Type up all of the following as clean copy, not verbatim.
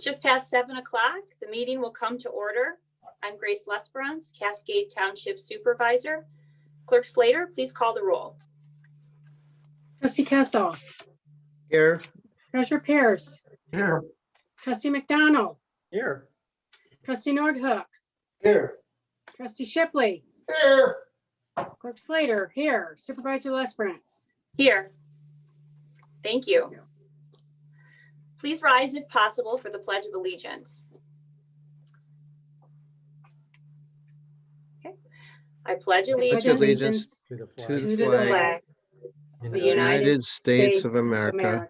It's just past 7 o'clock. The meeting will come to order. I'm Grace Lesperance, Cascade Township Supervisor. Clerk Slater, please call the roll. Trustee Kessel. Here. Treasurer Pierce. Here. Trustee McDonald. Here. Trustee Nordhook. Here. Trustee Shipley. Here. Clerk Slater, here. Supervisor Lesperance. Here. Thank you. Please rise if possible for the Pledge of Allegiance. Okay. I pledge allegiance To the to the flag of the United States of America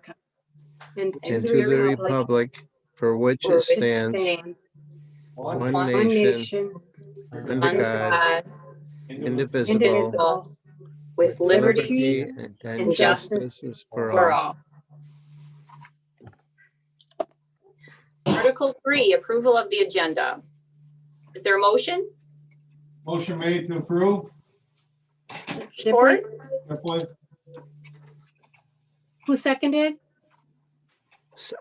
and and to the republic for which it stands, one nation, under God, indivisible, indivisible, with liberty and justice for for all. all. Article 3, approval of the agenda. Is there a motion? Motion made to approve. Shipley, Shipley. who seconded?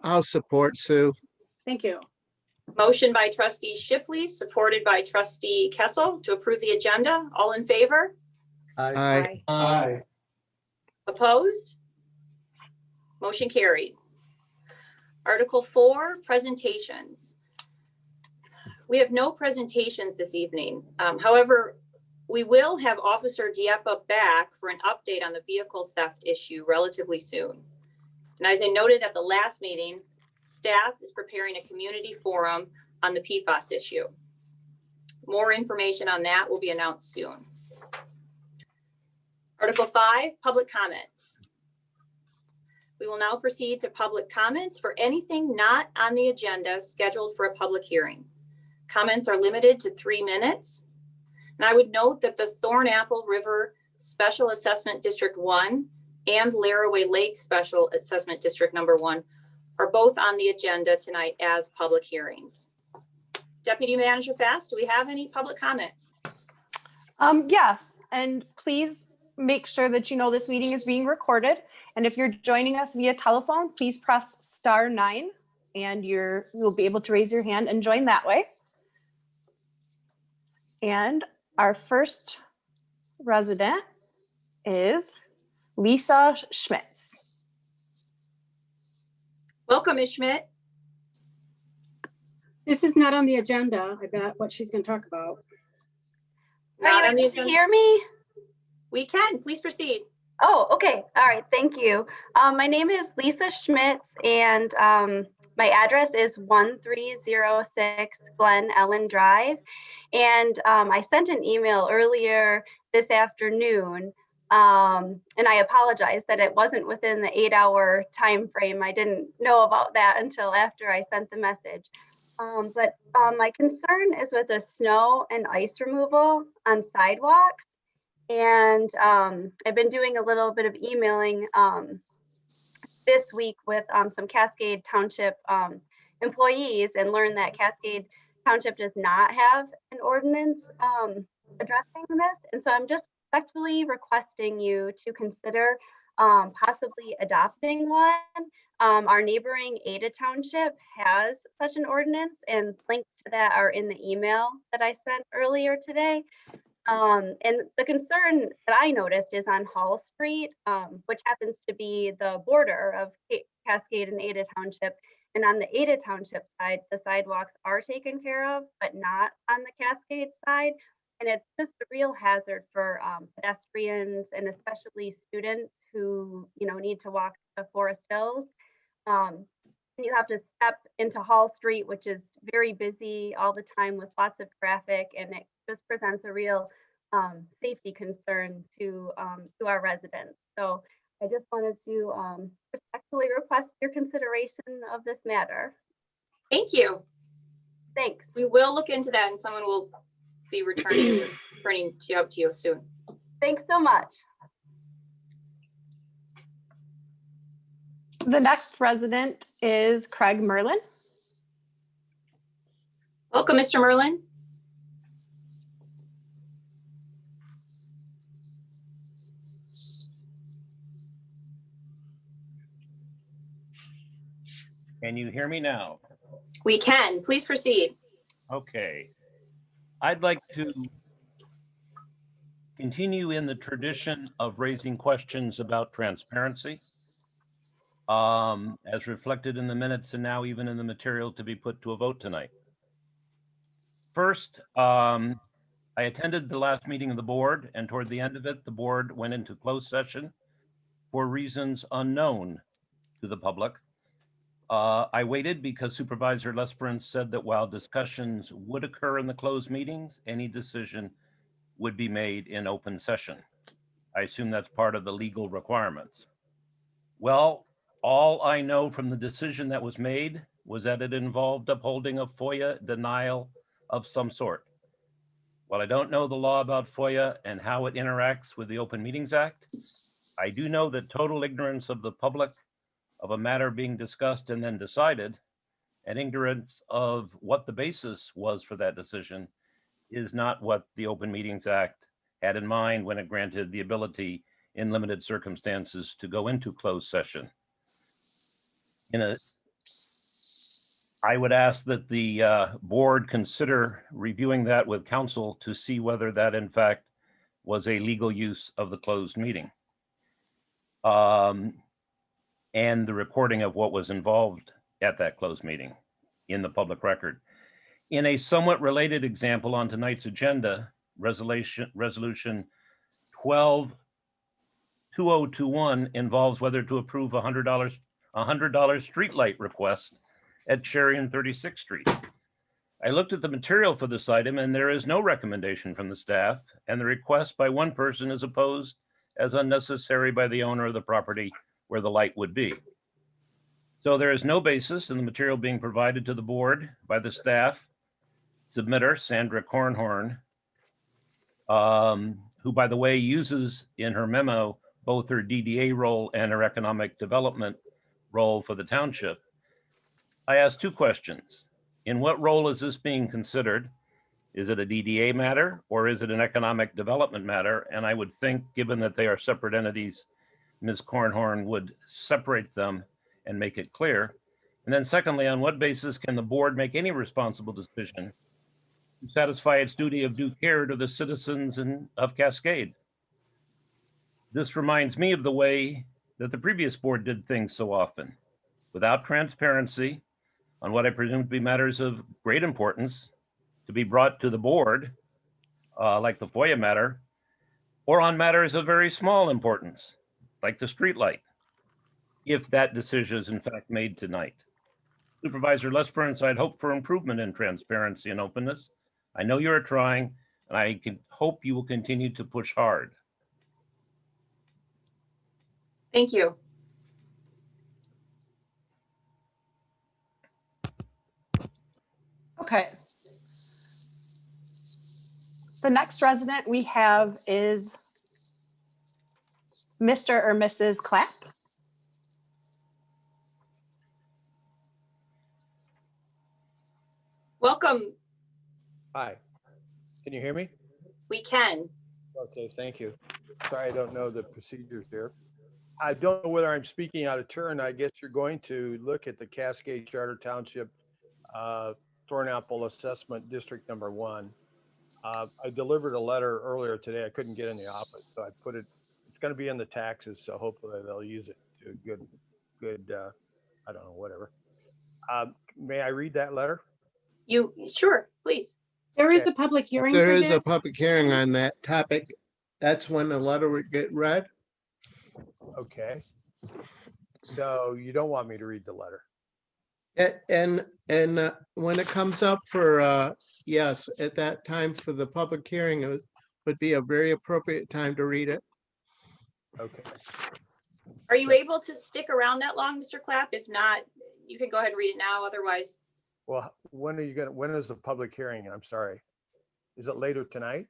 I'll support Sue. Thank you. Motion by trustee Shipley, supported by trustee Kessel to approve the agenda. All in favor? Aye. Aye. Opposed? Motion carried. Article 4, presentations. We have no presentations this evening. However, we will have Officer Dieppe back for an update on the vehicle theft issue relatively soon. And as I noted at the last meeting, staff is preparing a community forum on the PFAS issue. More information on that will be announced soon. Article 5, public comments. We will now proceed to public comments for anything not on the agenda scheduled for a public hearing. Comments are limited to 3 minutes. And I would note that the Thorn Apple River Special Assessment District 1 and Laraway Lake Special Assessment District Number 1 are both on the agenda tonight as public hearings. Deputy Manager Fast, do we have any public comment? Yes, and please make sure that you know this meeting is being recorded. And if you're joining us via telephone, please press *9 and you'll be able to raise your hand and join that way. And our first resident is Lisa Schmitz. Welcome, Ms. Schmidt. This is not on the agenda, I bet, what she's going to talk about. Not Are on you the able to agenda. hear me? We can, please proceed. Oh, okay. All right. Thank you. My name is Lisa Schmitz, and my address is 1306 Glen Ellen Drive. And I sent an email earlier this afternoon, and I apologize that it wasn't within the 8-hour time frame. I didn't know about that until after I sent the message. But my concern is with the snow and ice removal on sidewalks. And I've been doing a little bit of emailing this week with some Cascade Township employees and learned that Cascade Township does not have an ordinance addressing this. And so I'm just respectfully requesting you to consider possibly adopting one. Our neighboring Ada Township has such an ordinance, and links to that are in the email that I sent earlier today. And the concern that I noticed is on Hall Street, which happens to be the border of Cascade and Ada Township. And on the Ada Township side, the sidewalks are taken care of, but not on the Cascade side. And it's just a real hazard for pedestrians and especially students who, need to walk to Forest Hills. You have to step into Hall Street, which is very busy all the time with lots of traffic, and it just presents a real safety concern to our residents. So I just wanted to respectfully request your consideration of this matter. Thank you. Thanks. We will look into that, and someone will be returning to you soon. Thanks so much. The next resident is Craig Merlin. Welcome, Mr. Merlin. Can you hear me now? We can. Please proceed. Okay. I'd like to continue in the tradition of raising questions about transparency, as reflected in the minutes and now even in the material to be put to a vote tonight. First, I attended the last meeting of the board, and toward the end of it, the board went into closed session for reasons unknown to the public. I waited because Supervisor Lesperance said that while discussions would occur in the closed meetings, any decision would be made in open session. I assume that's part of the legal requirements. Well, all I know from the decision that was made was that it involved upholding a FOIA denial of some sort. While I don't know the law about FOIA and how it interacts with the Open Meetings Act, I do know that total ignorance of the public of a matter being discussed and then decided, and ignorance of what the basis was for that decision, is not what the Open Meetings Act had in mind when it granted the ability in limited circumstances to go into closed session. I would ask that the board consider reviewing that with counsel to see whether that in fact was a legal use of the closed meeting. And the recording of what was involved at that closed meeting in the public record. In a somewhat related example on tonight's agenda, resolution 12-2021 involves whether to approve a $100 streetlight request at Cherry and 36th Street. I looked at the material for this item and there is no recommendation from the staff, and the request by one person is opposed as unnecessary by the owner of the property where the light would be. So there is no basis in the material being provided to the board by the staff submitter, Sandra Kornhorn, who, by the way, uses in her memo both her DDA role and her economic development role for the township. I asked two questions. In what role is this being considered? Is it a DDA matter or is it an economic development matter? And I would think, given that they are separate entities, Ms. Kornhorn would separate them and make it clear. And then secondly, on what basis can the board make any responsible decision to satisfy its duty of due care to the citizens of Cascade? This reminds me of the way that the previous board did things so often, without transparency on what I presume to be matters of great importance to be brought to the board, like the FOIA matter, or on matters of very small importance, like the streetlight, if that decision is in fact made tonight. Supervisor Lesperance, I'd hope for improvement in transparency and openness. I know you're trying, and I can hope you will continue to push hard. Thank you. Okay. The next resident we have is Mr. or Mrs. Clapp. Welcome. Hi, can you hear me? We can. Okay, thank you. Sorry, I don't know the procedures here. I don't know whether I'm speaking out of turn. I guess you're going to look at the Cascade Charter Township Thorn Apple Assessment District Number 1. I delivered a letter earlier today. I couldn't get in the office, so I put it, it's going to be in the taxes, so hopefully they'll use it to good, I don't know, whatever. May I read that letter? You, sure, please. There is a public hearing There for is a this. public hearing on that topic. That's when the letter would get read. Okay. So you don't want me to read the letter? And when it comes up for, yes, at that time for the public hearing, it would be a very appropriate time to read it. Okay. Are you able to stick around that long, Mr. Clapp? If not, you can go ahead and read it now. Otherwise, Well, when is the public hearing? I'm sorry. Is it later tonight?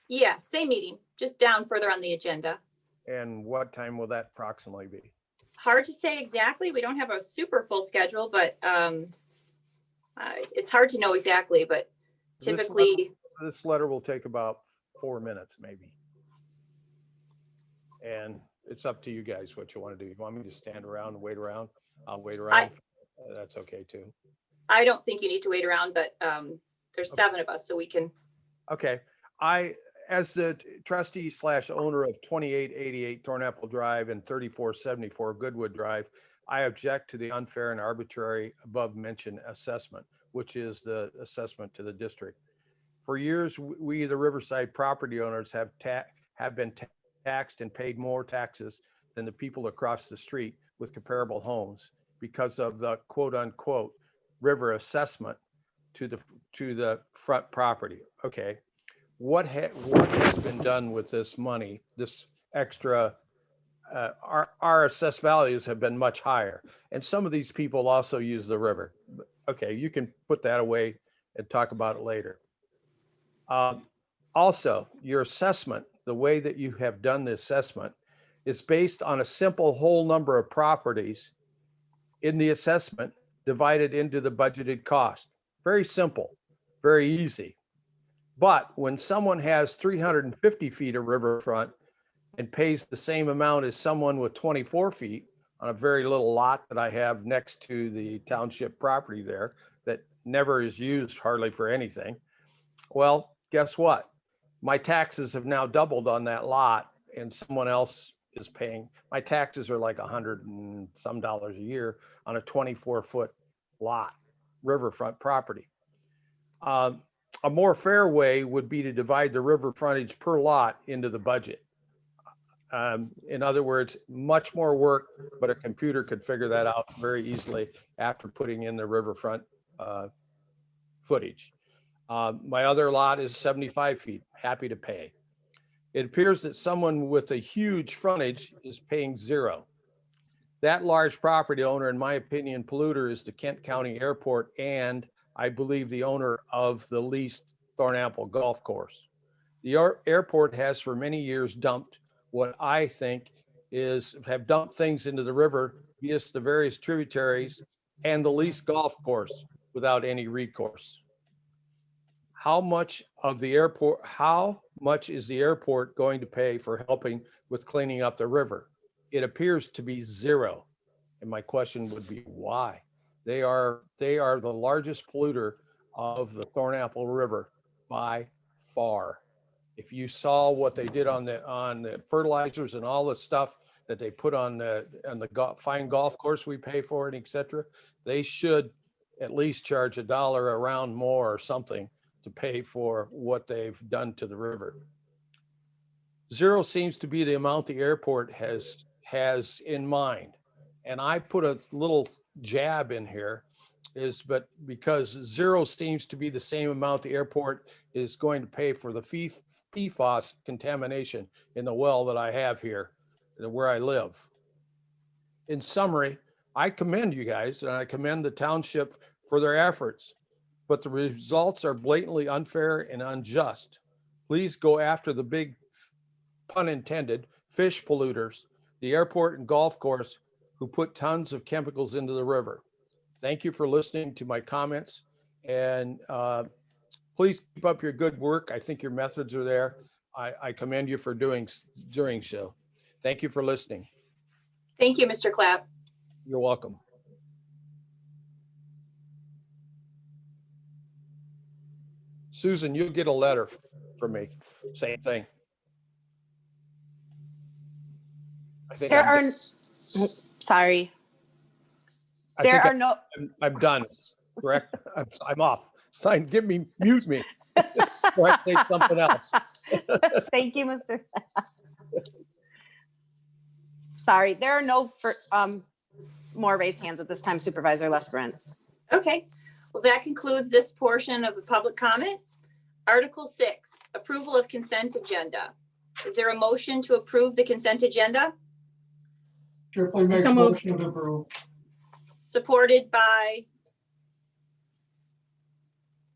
yeah, same meeting, just down further on the agenda. And what time will that approximately be? Hard to say exactly. We don't have a super full schedule, but it's hard to know exactly, but typically. This letter will take about 4 minutes, maybe. And it's up to you guys what you want to do. You want me to stand around and wait around? I'll wait around. That's okay too. I don't think you need to wait around, but there's 7 of us, so we can. Okay, as the trustee / owner of 2888 Thornapple Drive and 3474 Goodwood Drive, I object to the unfair and arbitrary above mentioned assessment, which is the assessment to the district. For years, we, the Riverside property owners, have been taxed and paid more taxes than the people across the street with comparable homes because of the quote unquote river assessment to the front property. Okay. What has been done with this money, this extra, our assessed values have been much higher. And some of these people also use the river. Okay, you can put that away and talk about it later. Also, your assessment, the way that you have done the assessment is based on a simple whole number of properties in the assessment divided into the budgeted cost. Very simple, very easy. But when someone has 350 feet of riverfront and pays the same amount as someone with 24 feet on a very little lot that I have next to the township property there that never is used hardly for anything, well, guess what? My taxes have now doubled on that lot and someone else is paying. My taxes are like $100 and some a year on a 24-foot lot, riverfront property. A more fair way would be to divide the river frontage per lot into the budget. In other words, much more work, but a computer could figure that out very easily after putting in the riverfront footage. My other lot is 75 feet, happy to pay. It appears that someone with a huge frontage is paying 0. That large property owner, in my opinion, polluter, is the Kent County Airport and I believe the owner of the leased Thornapple Golf Course. The airport has for many years dumped what I think have dumped things into the river via the various tributaries and the leased golf course without any recourse. How much is the airport going to pay for helping with cleaning up the river? It appears to be 0. And my question would be why? They are the largest polluter of the Thornapple River by far. If you saw what they did on the fertilizers and all the stuff that they put on the fine golf course we pay for and etc., they should at least charge $1 a round more or something to pay for what they've done to the river. 0 seems to be the amount the airport has in mind. And I put a little jab in here but because 0 seems to be the same amount the airport is going to pay for the PFAS contamination in the well that I have here where I live. In summary, I commend you guys and I commend the township for their efforts, but the results are blatantly unfair and unjust. Please go after the big, pun intended, fish polluters, the airport and golf course, who put tons of chemicals into the river. Thank you for listening to my comments and please keep up your good work. I think your methods are there. I commend you for doing so. Thank you for listening. Thank you, Mr. Clapp. You're welcome. Susan, you'll get a letter from me. Same thing. I think Sorry. I'm done. Correct. I'm off. Mute me. Or I say something else. Thank you, Mr. Sorry, there are no more raised hands at this time, Supervisor Lesperance. Okay, well, that concludes this portion of the public comment. Article 6, approval of consent agenda. Is there a motion to approve the consent agenda? Shipley makes a motion to approve. Supported by?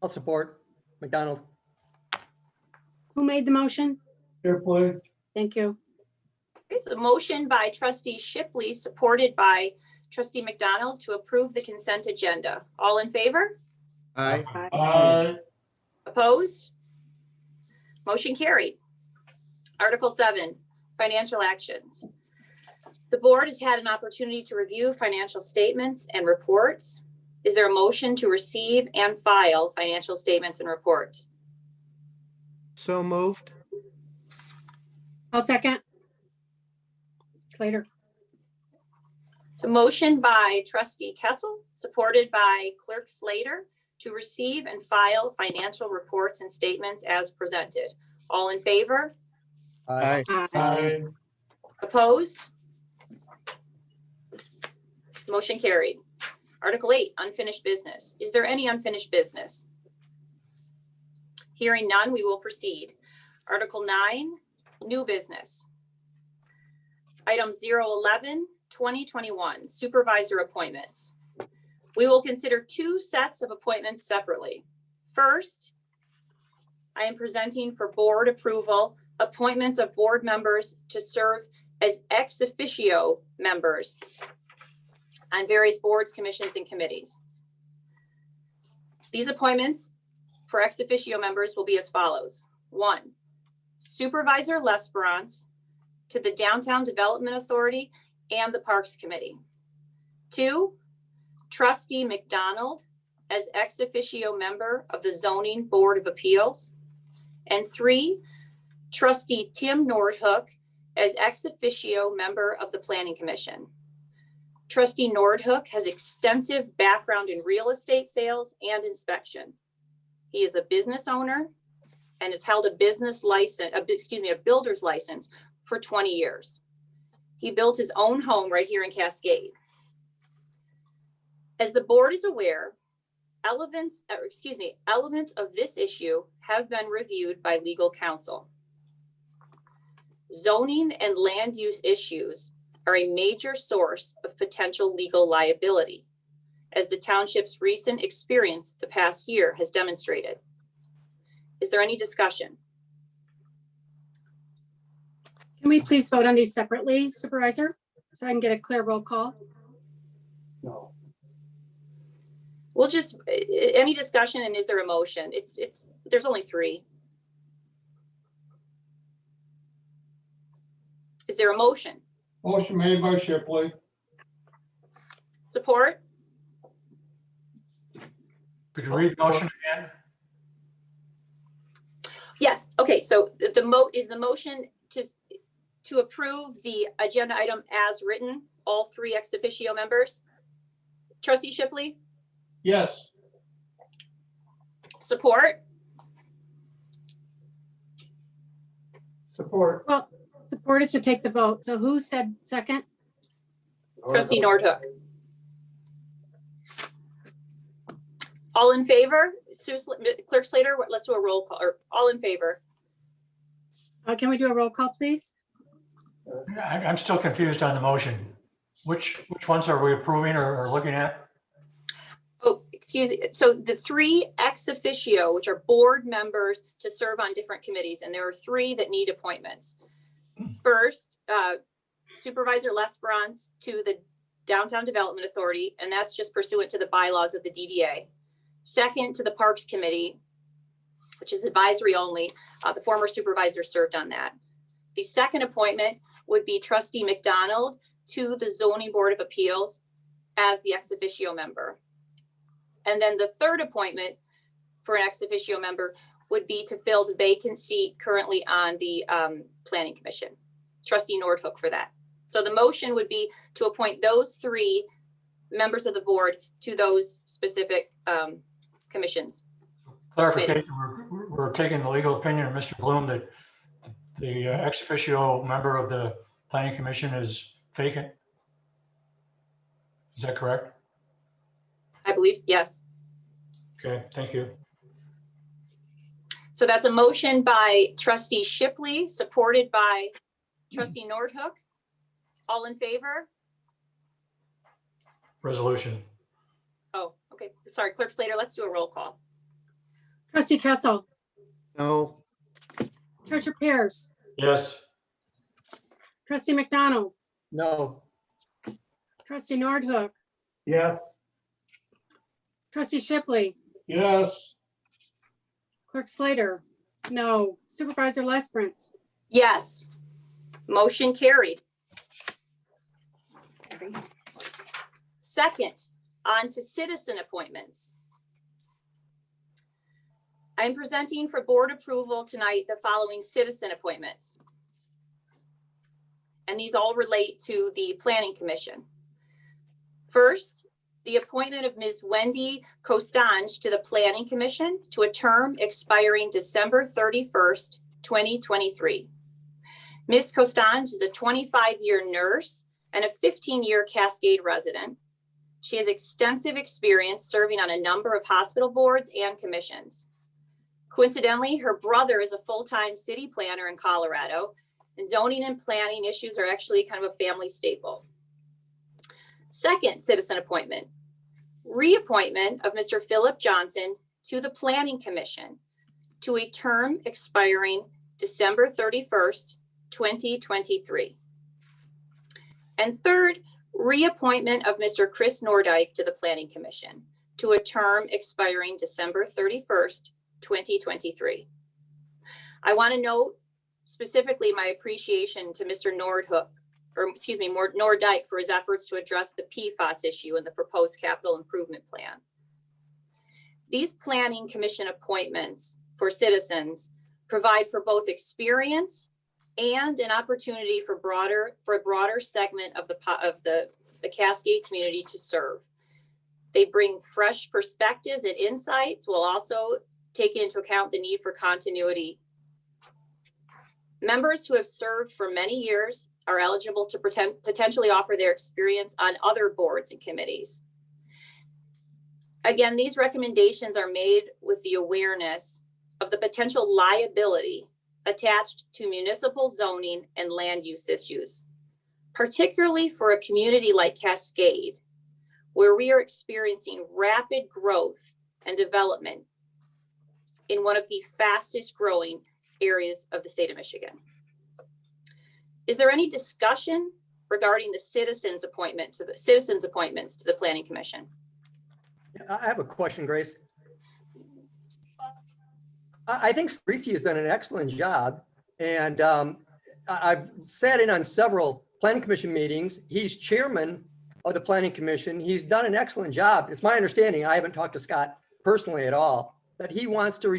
I'll support. McDonald. Who made the motion? Shipley, Thank you. Okay, so motion by trustee Shipley, supported by trustee McDonald to approve the consent agenda. All in favor? Aye. aye. Opposed? Motion carried. Article 7, financial actions. The board has had an opportunity to review financial statements and reports. Is there a motion to receive and file financial statements and reports? So moved. I'll second. Slater. It's a motion by trustee Kessel, supported by clerk Slater, to receive and file financial reports and statements as presented. All in favor? Aye. Aye. Opposed? Motion carried. Article 8, unfinished business. Is there any unfinished business? Hearing none, we will proceed. Article 9, new business. Item 011, 2021, supervisor appointments. We will consider two sets of appointments separately. First, I am presenting for board approval appointments of board members to serve as ex officio members on various boards, commissions, and committees. These appointments for ex officio members will be as follows. 1, Supervisor Lesperance to the Downtown Development Authority and the Parks Committee. 2, Trustee McDonald as ex officio member of the Zoning Board of Appeals. And 3, Trustee Tim Nordhook as ex officio member of the Planning Commission. Trustee Nordhook has extensive background in real estate sales and inspection. He is a business owner and has held a business license, a builder's license for 20 years. He built his own home right here in Cascade. As the board is aware, elements of this issue have been reviewed by legal counsel. Zoning and land use issues are a major source of potential legal liability, as the township's recent experience the past year has demonstrated. Is there any discussion? Can we please vote on these separately, Supervisor? So I can get a clear roll call. No. We'll just, any discussion, and is there a motion? There's only 3. Is there a motion? Motion made by Shipley. Support? Could you read the motion again? Yes. Okay. So the motion to approve the agenda item as written, all 3 ex officio members. Trustee Shipley? Yes. Support? Support. Well, support is to take the vote. So who said second? Trustee Nordhook. All in favor? Clerk Slater, let's do a roll call. Or all in favor? Can we do a roll call, please? I'm still confused on the motion. Which ones are we approving or looking at? Oh, excuse me. So the 3 ex officio, which are board members to serve on different committees, and there are 3 that need appointments. First, Supervisor Lesperance to the Downtown Development Authority, and that's just pursuant to the bylaws of the DDA. Second, to the Parks Committee, which is advisory only. The former supervisor served on that. The second appointment would be Trustee McDonald to the Zoning Board of Appeals as the ex officio member. And then the third appointment for an ex officio member would be to fill the vacant seat currently on the Planning Commission. Trustee Nordhook for that. So the motion would be to appoint those 3 members of the board to those specific commissions. Clarification, we're taking the legal opinion of Mr. Bloom that the ex officio member of the Planning Commission is vacant. Is that correct? I believe, yes. Okay, thank you. So that's a motion by Trustee Shipley, supported by Trustee Nordhook. All in favor? Resolution. Oh, okay. Sorry, Clerk Slater, let's do a roll call. Trustee Kessel, No. Treasurer Pierce, Yes. Trustee McDonald, No. Trustee Nordhook, Yes. Trustee Shipley, Yes. Clerk Slater, no. Supervisor Lesperance. Yes. Motion carried. Second, On to citizen appointments. I'm presenting for board approval tonight the following citizen appointments. And these all relate to the Planning Commission. First, the appointment of Ms. Wendy Costanz to the Planning Commission to a term expiring December 31st, 2023. Ms. Costanz is a 25-year nurse and a 15-year Cascade resident. She has extensive experience serving on a number of hospital boards and commissions. Coincidentally, her brother is a full-time city planner in Colorado, and zoning and planning issues are actually kind of a family staple. Second citizen appointment, reappointment of Mr. Philip Johnson to the Planning Commission to a term expiring December 31st, 2023. And third, reappointment of Mr. Chris Nordyke to the Planning Commission to a term expiring December 31st, 2023. I want to note specifically my appreciation to Mr. Nordyke for his efforts to address the PFAS issue in the proposed capital improvement plan. These Planning Commission appointments for citizens provide for both experience and an opportunity for a broader segment of the Cascade community to serve. They bring fresh perspectives and insights while also taking into account the need for continuity. Members who have served for many years are eligible to potentially offer their experience on other boards and committees. Again, these recommendations are made with the awareness of the potential liability attached to municipal zoning and land use issues, particularly for a community like Cascade, where we are experiencing rapid growth and development in one of the fastest growing areas of the state of Michigan. Is there any discussion regarding the citizens' appointments to the Planning Commission? I have a question, Grace. I think Reese has done an excellent job, and I've sat in on several Planning Commission meetings. He's chairman of the Planning Commission. He's done an excellent job. It's my understanding, I haven't talked to Scott personally at all, that he wants to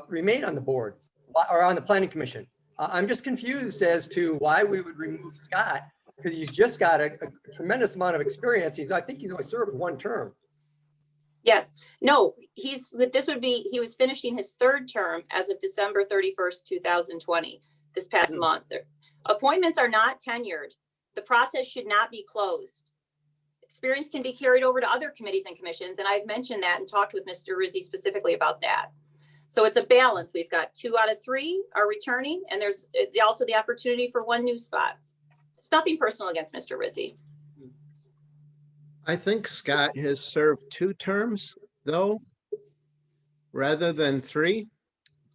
remain on the board or on the Planning Commission. I'm just confused as to why we would remove Scott, because he's just got a tremendous amount of experience. I think he's only served one term. Yes, no, he was finishing his third term as of December 31st, 2020, this past month. Appointments are not tenured. The process should not be closed. Experience can be carried over to other committees and commissions, and I've mentioned that and talked with Mr. Rizzi specifically about that. So it's a balance. We've got 2 out of 3 are returning, and there's also the opportunity for 1 new spot. It's nothing personal against Mr. Rizzi. I think Scott has served 2 terms, though, rather than 3.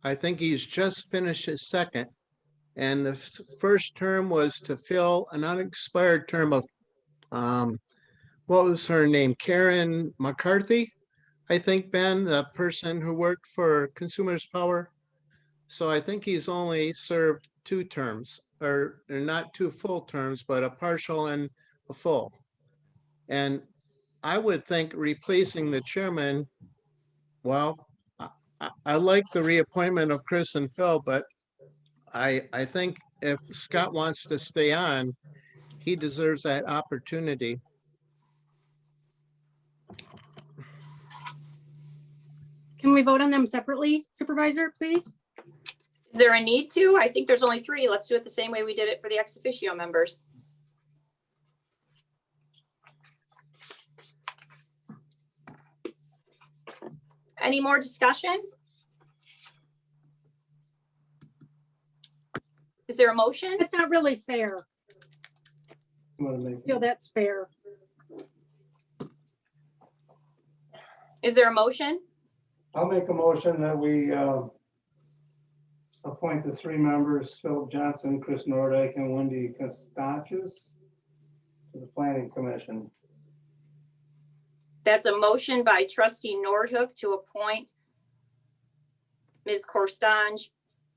I think he's just finished his second. And the first term was to fill an unexpired term of, what was her name? Karen McCarthy, I think, Ben, the person who worked for Consumers Power. So I think he's only served 2 terms, or not 2 full terms, but a partial and a full. And I would think replacing the chairman, well, I like the reappointment of Chris and Phil, but I think if Scott wants to stay on, he deserves that opportunity. Can we vote on them separately, Supervisor, please? Is there a need to? I think there's only 3. Let's do it the same way we did it for the ex officio members. Any more discussion? Is there a motion? It's not really fair. I feel that's fair. Is there a motion? I'll make a motion that we appoint the 3 members, Philip Johnson, Chris Nordyke, and Wendy Costanz to the Planning Commission. That's a motion by trustee Nordhook to appoint Ms. Costanz,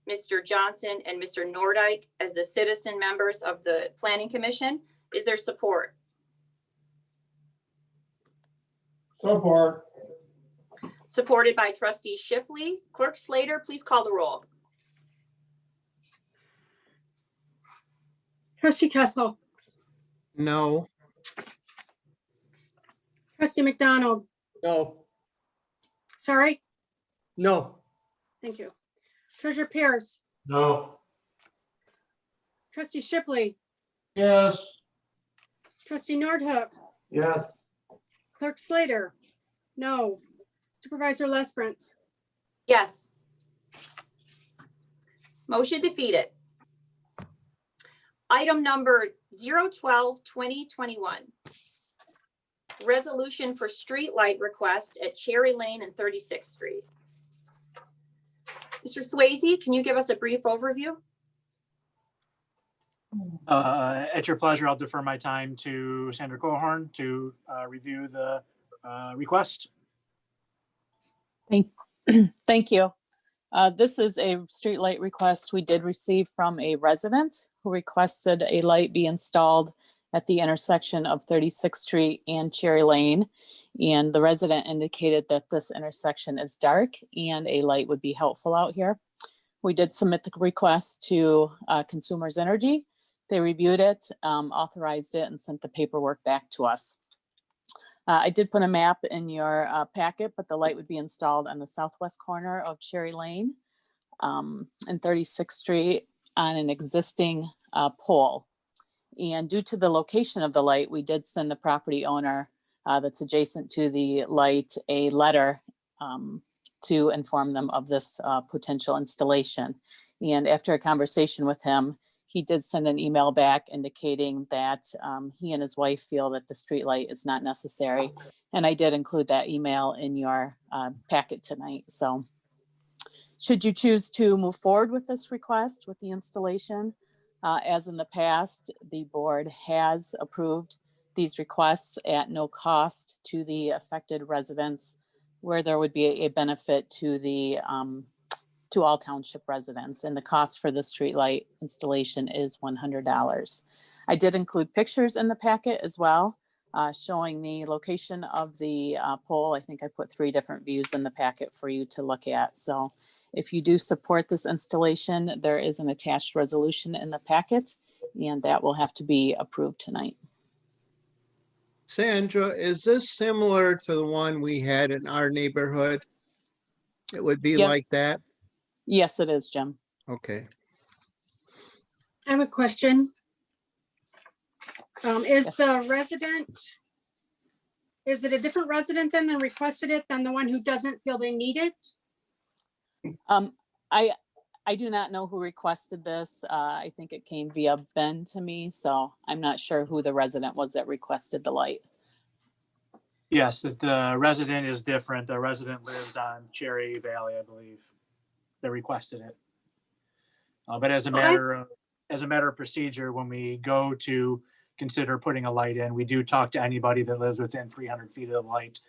Mr. Johnson, and Mr. Nordyke as the citizen members of the Planning Commission. Is there support? Support. supported by trustee Shipley. Clerk Slater, please call the roll. Trustee Kessel, No, trustee McDonald, No, sorry, no, thank you. Treasurer Pierce, No, trustee Shipley, Yes. trustee Nordhook, Yes. clerk Slater, no. Supervisor Lesbrunz, Yes. Motion defeated. Item number 012-2021. Resolution for streetlight request at Cherry Lane and 36th Street. Mr. Swayze, can you give us a brief overview? At your pleasure, I'll defer my time to Sandra Cohorn to review the request. Thank you. This is a streetlight request we did receive from a resident who requested a light be installed at the intersection of 36th Street and Cherry Lane. And the resident indicated that this intersection is dark and a light would be helpful out here. We did submit the request to Consumers Energy. They reviewed it, authorized it, and sent the paperwork back to us. I did put a map in your packet, but the light would be installed on the southwest corner of Cherry Lane and 36th Street on an existing pole. And due to the location of the light, we did send the property owner that's adjacent to the light a letter to inform them of this potential installation. And after a conversation with him, he did send an email back indicating that he and his wife feel that the street light is not necessary. And I did include that email in your packet tonight. So should you choose to move forward with this request with the installation, as in the past, the board has approved these requests at no cost to the affected residents, where there would be a benefit to the to all township residents, and the cost for the streetlight installation is $100. I did include pictures in the packet as well, showing the location of the pole. I think I put 3 different views in the packet for you to look at. So if you do support this installation, there is an attached resolution in the packet, and that will have to be approved tonight. Sandra, is this similar to the one we had in our neighborhood? It would be Yep. like that? Yes, it is, Jim. Okay. I have a question. Is Yes. the resident, is it a different resident than requested it than the one who doesn't feel they need it? I do not know who requested this. I think it came via Ben to me, so I'm not sure who the resident was that requested the light. Yes, the resident is different. The resident lives on Cherry Valley, I believe. They requested it. But as a matter of procedure, when we go to consider putting a light in, we do talk to anybody that lives within 300 feet of the light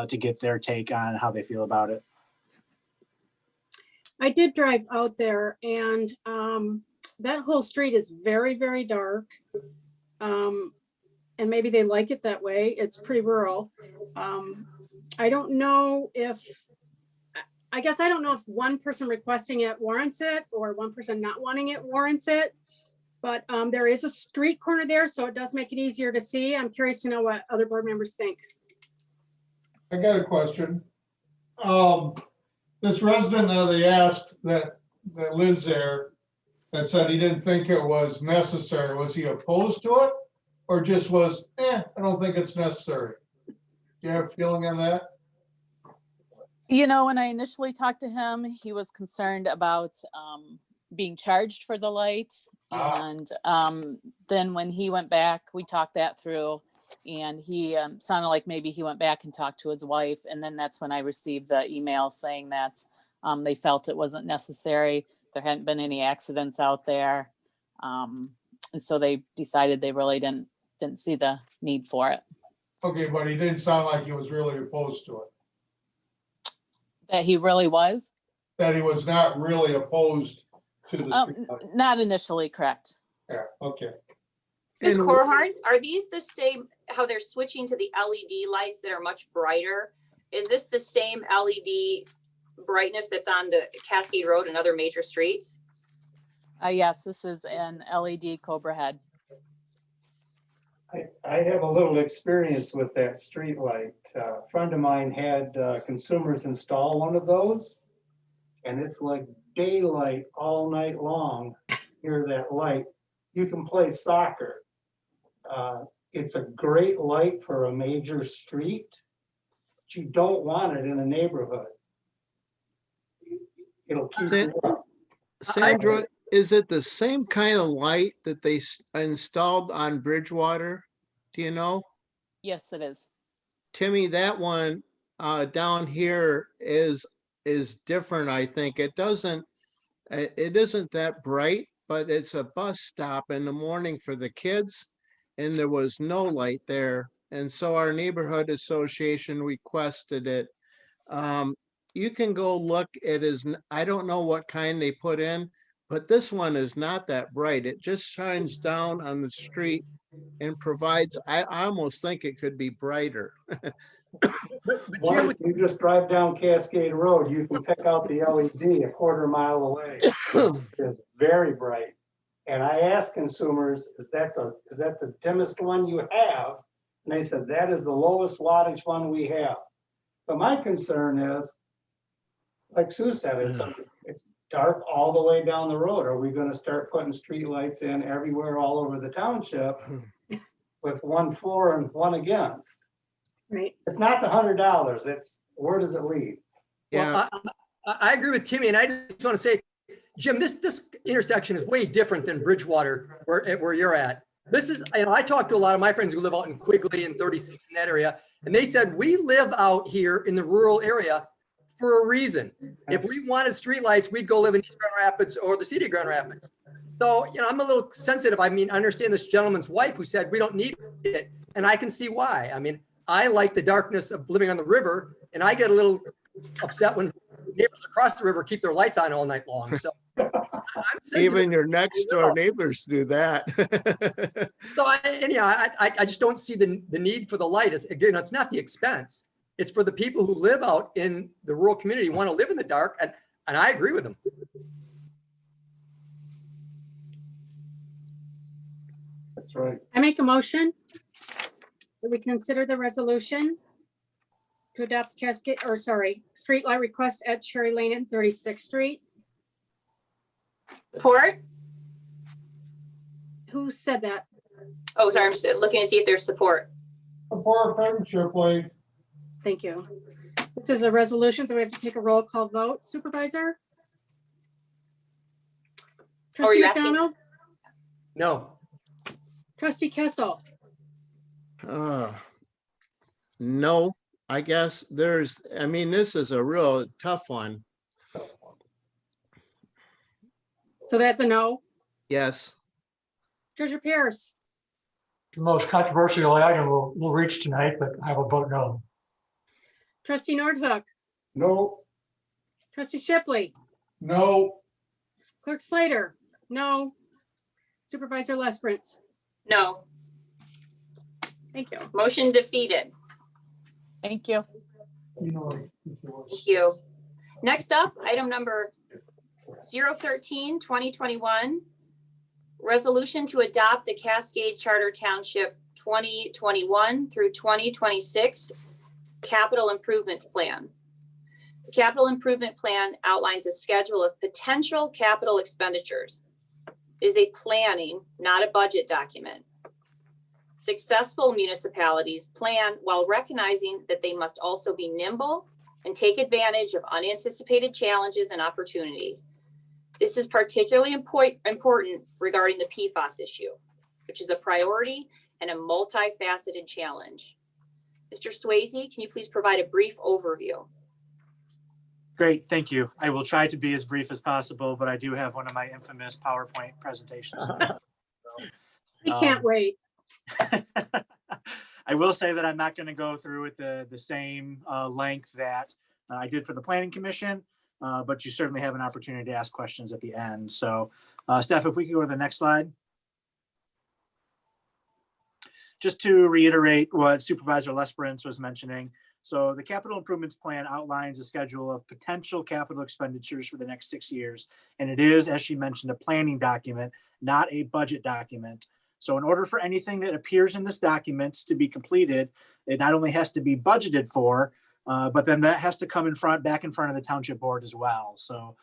to get their take on how they feel about it. I did drive out there and that whole street is very, very dark. And maybe they like it that way. It's pretty rural. I don't know if, I guess I don't know if one person requesting it warrants it or one person not wanting it warrants it. But there is a street corner there, so it does make it easier to see. I'm curious to know what other board members think. I got a question. This resident that they asked that lives there, that said he didn't think it was necessary, was he opposed to it? Or just was, I don't think it's necessary? Do you have a feeling on that? You know, when I initially talked to him, he was concerned about being charged for the light. And then when he went back, we talked that through, and he sounded like maybe he went back and talked to his wife. And then that's when I received the email saying that they felt it wasn't necessary. There hadn't been any accidents out there. And so they decided they really didn't see the need for it. Okay, but he didn't sound like he was really opposed to it. That he really was? That he was not really opposed to the streetlight. Not initially, correct. Yeah, okay. Ms. And Corhart, are these the same, how they're switching to the LED lights that are much brighter? Is this the same LED brightness that's on the Cascade Road and other major streets? Yes, this is an LED Cobra head. I have a little experience with that street light. A friend of mine had consumers install one of those, and it's like daylight all night long. Hear that light. You can play soccer. It's a great light for a major street, but you don't want it in a neighborhood. It'll keep you up. Sandra, is it the same kind of light that they installed on Bridgewater? Do you know? Yes, it is. Timmy, that one down here is different, I think. It isn't that bright, but it's a bus stop in the morning for the kids, and there was no light there. And so our neighborhood association requested it. You can go look, I don't know what kind they put in, but this one is not that bright. It just shines down on the street and provides, I almost think it could be brighter. Once you just drive down Cascade Road, you can pick out the LED a quarter mile away. It's very bright. And I asked consumers, is that the dimmest one you have? And they said, that is the lowest wattage one we have. But my concern is, like Sue said, it's dark all the way down the road. Are we gonna start putting street lights in everywhere all over the township with one for and one against? Right. It's not the $100, it's where does it lead? Yeah, Well, I agree with Timmy, and I just want to say, Jim, this intersection is way different than Bridgewater, where you're at. This is, I talked to a lot of my friends who live out in Quigley and 36 in that area, and they said, we live out here in the rural area for a reason. If we wanted streetlights, we'd go live in East Grand Rapids or the city of Grand Rapids. So, I'm a little sensitive. I mean, I understand this gentleman's wife who said we don't need it, and I can see why. I mean, I like the darkness of living on the river, and I get a little upset when neighbors across the river keep their lights on all night long. So I'm even your next door neighbors do that. So I just don't see the need for the light. Again, it's not the expense. It's for the people who live out in the rural community, want to live in the dark, and I agree with them. That's right. I make a motion that we consider the resolution to adopt Cascade, streetlight request at Cherry Lane and 36th Street. Support? Who said that? Oh, sorry, I'm just looking to see if there's support. Support from Shipley. Thank you. This is a resolution, so we have to take a roll call vote. Supervisor? Oh, are Trustee you asking? McDonald? No. Trustee Kessel? No, I guess this is a real tough one. So that's a no. Yes. Treasurer Pierce? The most controversial item we'll reach tonight, but I will vote no. Trustee Nordhook? No. Trustee Shipley? No. Clerk Slater? No. Supervisor Lesbrance? No. Thank you. Motion defeated. Thank you. Thank you. Next up, item number 013, 2021. Resolution to adopt the Cascade Charter Township 2021 through 2026 Capital Improvement Plan. The Capital Improvement Plan outlines a schedule of potential capital expenditures. It is a planning, not a budget document. Successful municipalities plan while recognizing that they must also be nimble and take advantage of unanticipated challenges and opportunities. This is particularly important regarding the PFAS issue, which is a priority and a multifaceted challenge. Mr. Swayze, can you please provide a brief overview? Great, thank you. I will try to be as brief as possible, but I do have one of my infamous PowerPoint presentations. We can't wait. I will say that I'm not going to go through at the same length that I did for the Planning Commission, but you certainly have an opportunity to ask questions at the end. So, Steph, if we could go to the next slide. just to reiterate what Supervisor Lesperance was mentioning, so the capital improvements plan outlines a schedule of potential capital expenditures for the next 6 years. And it is, as she mentioned, a planning document, not a budget document. So in order for anything that appears in this document to be completed, it not only has to be budgeted for, but then that has to come back in front of the township board as well. So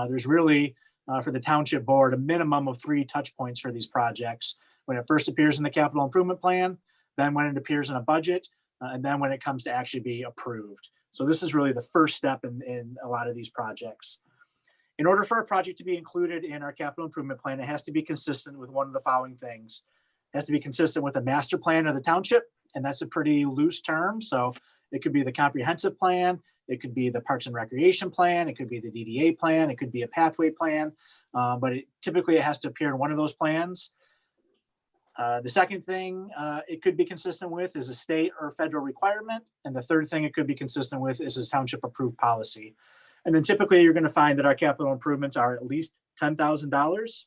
there's really, for the township board, a minimum of 3 touch points for these projects. When it first appears in the capital improvement plan, then when it appears in a budget, and then when it comes to actually be approved. So this is really the first step in a lot of these projects. In order for a project to be included in our capital improvement plan, it has to be consistent with one of the following things. It has to be consistent with the master plan of the township, and that's a pretty loose term. So it could be the comprehensive plan, it could be the Parks and Recreation plan, it could be the DDA plan, it could be a pathway plan, but typically it has to appear in one of those plans. The second thing it could be consistent with is a state or federal requirement. And the third thing it could be consistent with is a township approved policy. And then typically you're going to find that our capital improvements are at least $10,000.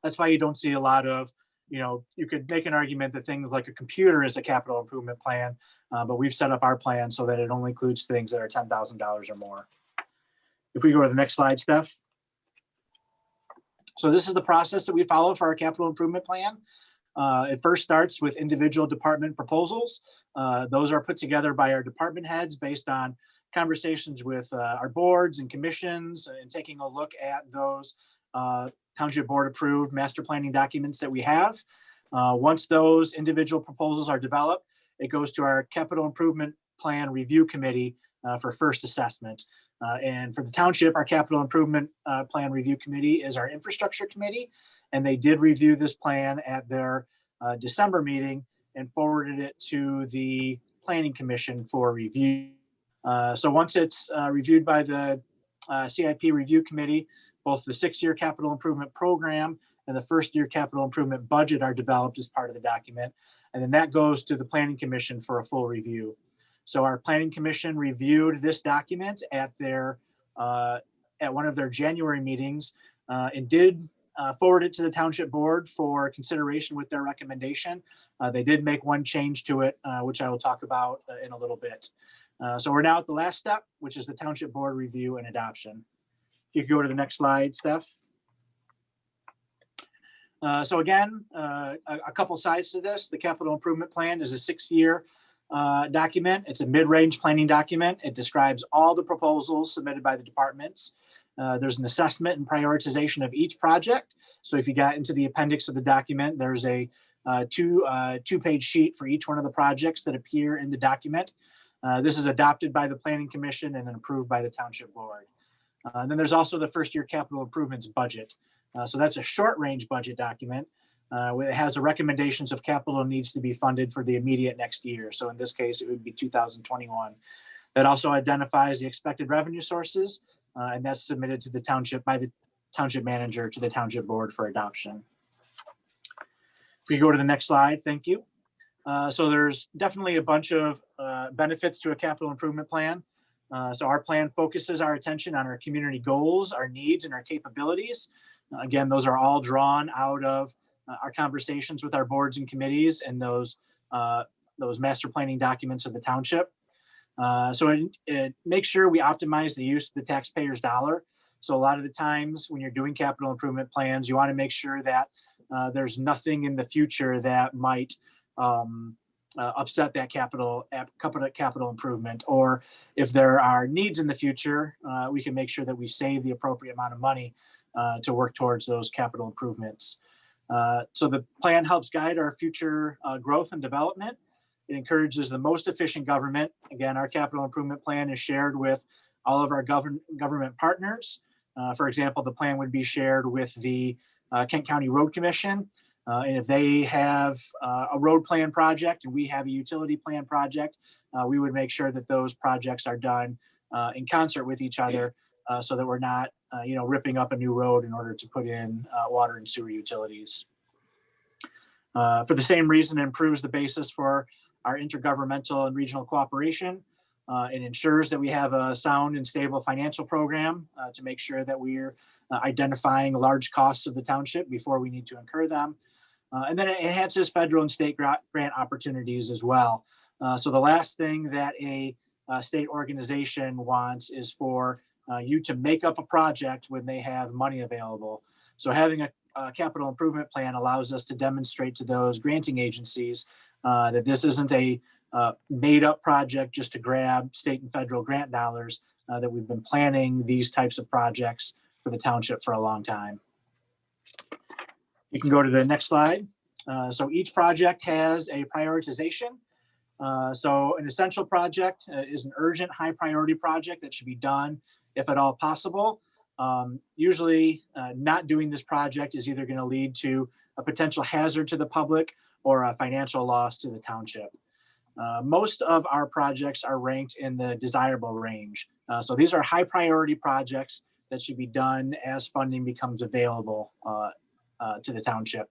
That's why you don't see a lot of, you could make an argument that things like a computer is a capital improvement plan, but we've set up our plan so that it only includes things that are $10,000 or more. If we go to the next slide, Steph. So this is the process that we follow for our capital improvement plan. It first starts with individual department proposals. Those are put together by our department heads based on conversations with our boards and commissions and taking a look at those township board approved master planning documents that we have. Once those individual proposals are developed, it goes to our capital improvement plan review committee for first assessment. And for the township, our capital improvement plan review committee is our infrastructure committee. And they did review this plan at their December meeting and forwarded it to the planning commission for review. So once it's reviewed by the CIP review committee, both the 6-year capital improvement program and the first-year capital improvement budget are developed as part of the document. And then that goes to the planning commission for a full review. So our planning commission reviewed this document at one of their January meetings and did forward it to the township board for consideration with their recommendation. They did make one change to it, which I will talk about in a little bit. So we're now at the last step, which is the township board review and adoption. If you could go to the next slide, Steph. So again, a couple sides to this. The capital improvement plan is a 6-year document. It's a mid-range planning document. It describes all the proposals submitted by the departments. There's an assessment and prioritization of each project. So if you got into the appendix of the document, there's a two-page sheet for each one of the projects that appear in the document. This is adopted by the planning commission and then approved by the township board. And then there's also the first year capital improvements budget. So that's a short range budget document. It has the recommendations of capital needs to be funded for the immediate next year. So in this case, it would be 2021. That also identifies the expected revenue sources, and that's submitted to the township by the township manager to the township board for adoption. If we go to the next slide, thank you. So there's definitely a bunch of benefits to a capital improvement plan. So our plan focuses our attention on our community goals, our needs, and our capabilities. Again, those are all drawn out of our conversations with our boards and committees and those master planning documents of the township. So it makes sure we optimize the use of the taxpayer's dollar. So a lot of the times when you're doing capital improvement plans, you want to make sure that there's nothing in the future that might upset that capital improvement, or if there are needs in the future, we can make sure that we save the appropriate amount of money to work towards those capital improvements. So the plan helps guide our future growth and development. It encourages the most efficient government. Again, our capital improvement plan is shared with all of our government partners. For example, the plan would be shared with the Kent County Road Commission. And if they have a road plan project and we have a utility plan project, we would make sure that those projects are done in concert with each other so that we're not ripping up a new road in order to put in water and sewer utilities. For the same reason, it improves the basis for our intergovernmental and regional cooperation. It ensures that we have a sound and stable financial program to make sure that we're identifying large costs of the township before we need to incur them. And then it enhances federal and state grant opportunities as well. So the last thing that a state organization wants is for you to make up a project when they have money available. So having a capital improvement plan allows us to demonstrate to those granting agencies that this isn't a made up project just to grab state and federal grant dollars, that we've been planning these types of projects for the township for a long time. You can go to the next slide. So each project has a prioritization. So an essential project is an urgent, high priority project that should be done if at all possible. Usually not doing this project is either going to lead to a potential hazard to the public or a financial loss to the township. Most of our projects are ranked in the desirable range. So these are high priority projects that should be done as funding becomes available to the township.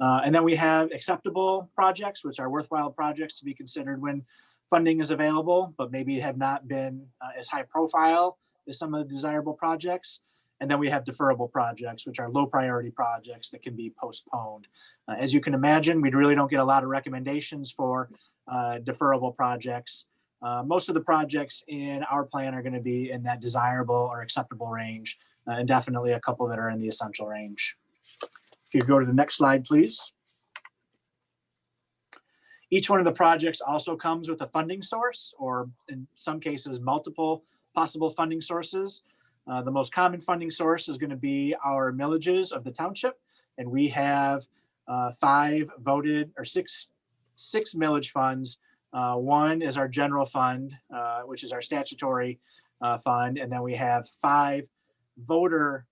And then we have acceptable projects, which are worthwhile projects to be considered when funding is available, but maybe have not been as high profile as some of the desirable projects. And then we have deferrable projects, which are low priority projects that can be postponed. As you can imagine, we really don't get a lot of recommendations for deferrable projects. Most of the projects in our plan are going to be in that desirable or acceptable range, and definitely a couple that are in the essential range. If you go to the next slide, please. Each one of the projects also comes with a funding source, or in some cases, multiple possible funding sources. The most common funding source is going to be our millages of the township, and we have six millage funds. One is our general fund, which is our statutory fund, and then we have 5 voter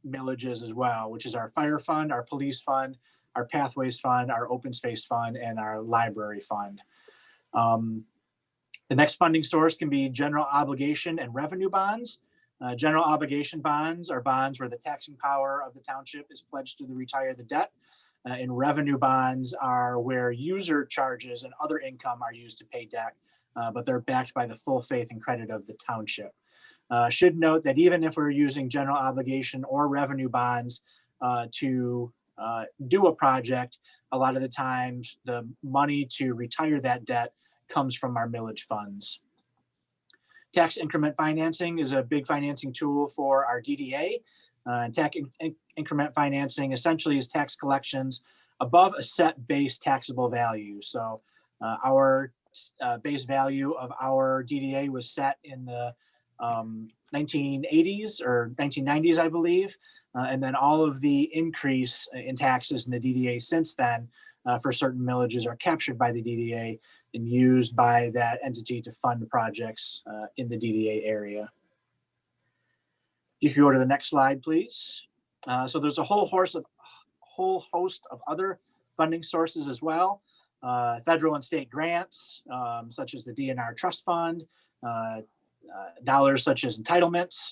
millages as well, which is our fire fund, our police fund, our pathways fund, our open space fund, and our library fund. The next funding source can be general obligation and revenue bonds. General obligation bonds are bonds where the taxing power of the township is pledged to retire the debt. And revenue bonds are where user charges and other income are used to pay debt, but they're backed by the full faith and credit of the township. Should note that even if we're using general obligation or revenue bonds to do a project, a lot of the times the money to retire that debt comes from our millage funds. Tax increment financing is a big financing tool for our DDA. Tax increment financing essentially is tax collections above a set base taxable value. So our base value of our DDA was set in the 1980s or 1990s, I believe. And then all of the increase in taxes in the DDA since then for certain millages are captured by the DDA and used by that entity to fund projects in the DDA area. You can go to the next slide, please. So there's a whole host of other funding sources as well. Federal and state grants, such as the DNR Trust Fund, dollars such as entitlements.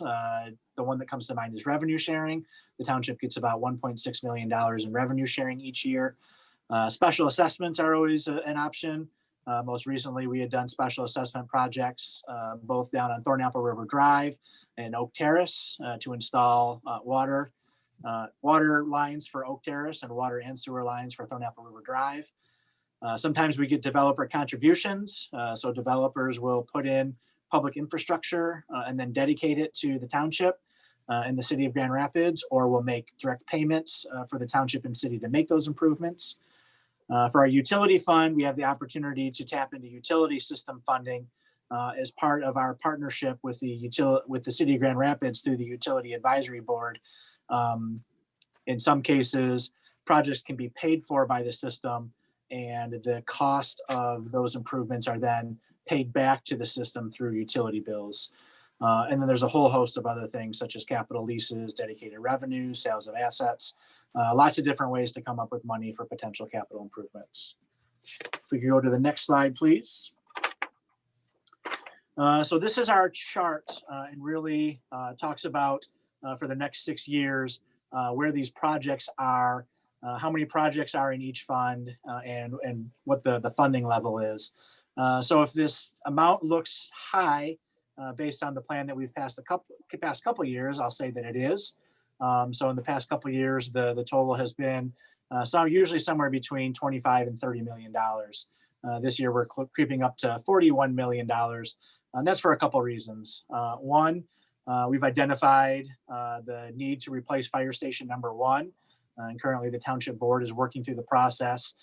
The one that comes to mind is revenue sharing. The township gets about $1.6 million in revenue sharing each year. Special assessments are always an option. Most recently, we had done special assessment projects, both down on Thorn River Drive and Oak Terrace to install water lines for Oak Terrace and water and sewer lines for Thorn River Drive. Sometimes we get developer contributions. So developers will put in public infrastructure and then dedicate it to the township and the city of Grand Rapids, or will make direct payments for the township and city to make those improvements. For our utility fund, we have the opportunity to tap into utility system funding as part of our partnership with the city of Grand Rapids through the Utility Advisory Board. In some cases, projects can be paid for by the system, and the cost of those improvements are then paid back to the system through utility bills. And then there's a whole host of other things such as capital leases, dedicated revenue, sales of assets, lots of different ways to come up with money for potential capital improvements. If we could go to the next slide, please. So this is our chart and really talks about for the next 6 years where these projects are, how many projects are in each fund, and what the funding level is. So if this amount looks high based on the plan that we've passed the past couple of years, I'll say that it is. So in the past couple of years, the total has been usually somewhere between 25 and $30 million. This year, we're creeping up to $41 million. And that's for a couple reasons. One, we've identified the need to replace fire station number 1. And currently the township board is working through the process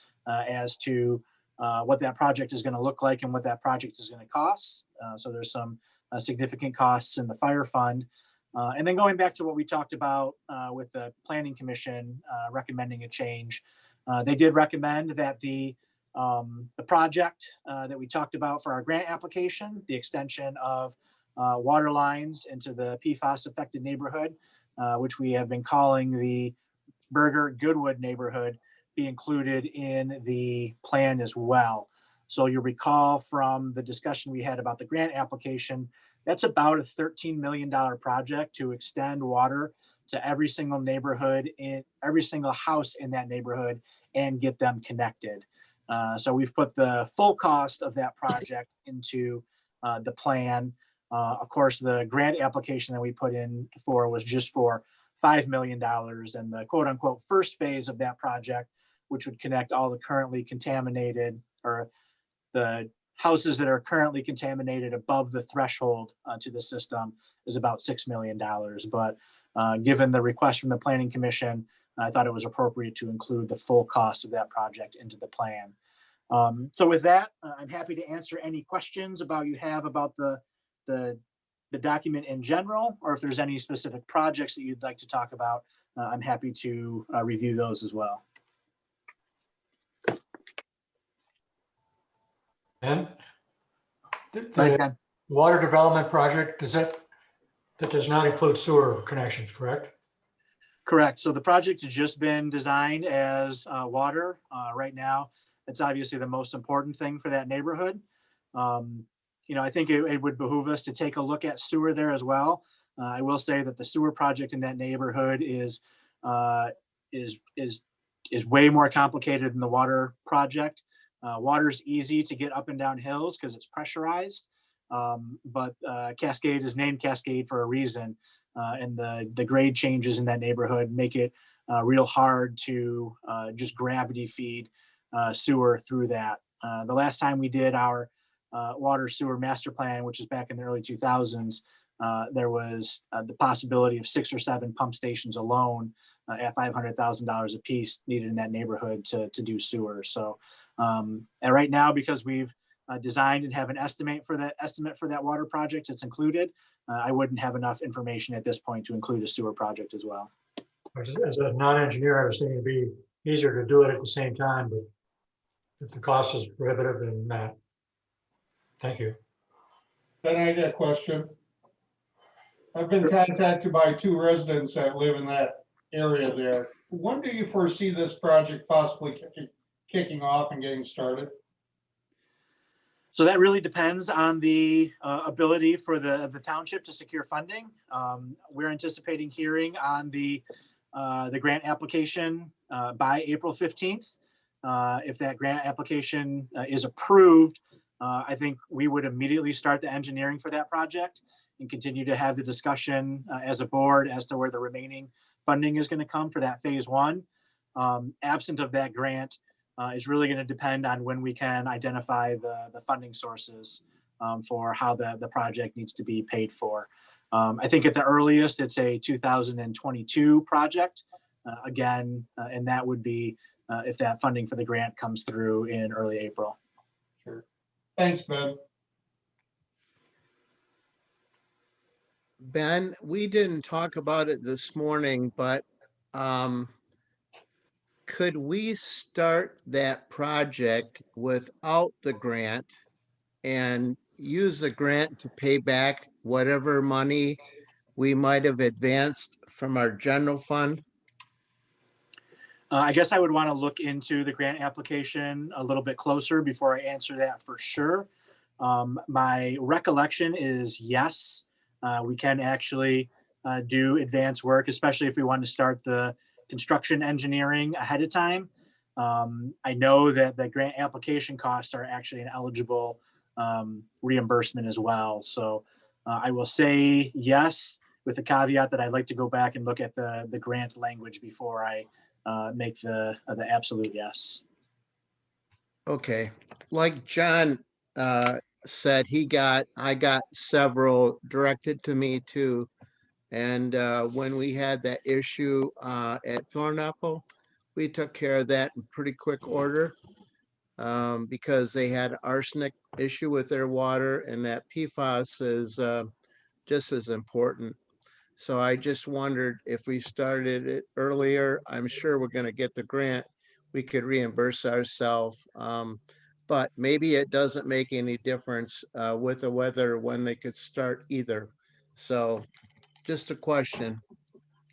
as to what that project is going to look like and what that project is going to cost. So there's some significant costs in the fire fund. And then going back to what we talked about with the planning commission recommending a change, they did recommend that the project that we talked about for our grant application, the extension of water lines into the PFAS affected neighborhood, which we have been calling the Berger Goodwood neighborhood, be included in the plan as well. So you'll recall from the discussion we had about the grant application, that's about a $13 million project to extend water to every single neighborhood, in every single house in that neighborhood, and get them connected. So we've put the full cost of that project into the plan. Of course, the grant application that we put in for was just for $5 million, and the quote unquote first phase of that project, which would connect all the currently contaminated, or the houses that are currently contaminated above the threshold to the system, is about $6 million. But given the request from the Planning Commission, I thought it was appropriate to include the full cost of that project into the plan. So with that, I'm happy to answer any questions you have about the document in general, or if there's any specific projects that you'd like to talk about, I'm happy to review those as well. And the water development project, that does not include sewer connections, correct? Correct. So the project has just been designed as water. Right now, it's obviously the most important thing for that neighborhood. I think it would behoove us to take a look at sewer there as well. I will say that the sewer project in that neighborhood is way more complicated than the water project. Water is easy to get up and down hills because it's pressurized, but Cascade is named Cascade for a reason, and the grade changes in that neighborhood make it real hard to just gravity feed sewer through that. The last time we did our water sewer master plan, which is back in the early 2000s, there was the possibility of 6 or 7 pump stations alone at $500,000 a piece needed in that neighborhood to do sewer. So and right now, because we've designed and have an estimate for that water project, it's included. I wouldn't have enough information at this point to include a sewer project as well. As a non-engineer, I was thinking it'd be easier to do it at the same time, but if the cost is prohibitive, then not. Thank you. Then I got a question. I've been contacted by 2 residents that live in that area there. When do you foresee this project possibly kicking off and getting started? So that really depends on the ability for the township to secure funding. We're anticipating hearing on the grant application by April 15th. If that grant application is approved, I think we would immediately start the engineering for that project and continue to have the discussion as a board as to where the remaining funding is going to come for that phase 1. Absent of that grant is really going to depend on when we can identify the funding sources for how the project needs to be paid for. I think at the earliest, it's a 2022 project. Again, and that would be if that funding for the grant comes through in early April. Sure. Thanks, Ben. Ben, we didn't talk about it this morning, but could we start that project without the grant and use the grant to pay back whatever money we might have advanced from our general fund? I guess I would want to look into the grant application a little bit closer before I answer that for sure. My recollection is yes, we can actually do advanced work, especially if we want to start the construction engineering ahead of time. I know that the grant application costs are actually an eligible reimbursement as well. So I will say yes, with the caveat that I'd like to go back and look at the grant language before I make the absolute yes. Okay, like John said, I got several directed to me too. And when we had that issue at Thorn, we took care of that in pretty quick order because they had an arsenic issue with their water, and that PFAS is just as important. So I just wondered if we started it earlier, I'm sure we're going to get the grant. We could reimburse ourselves. But maybe it doesn't make any difference with the weather when they could start either. So just a question,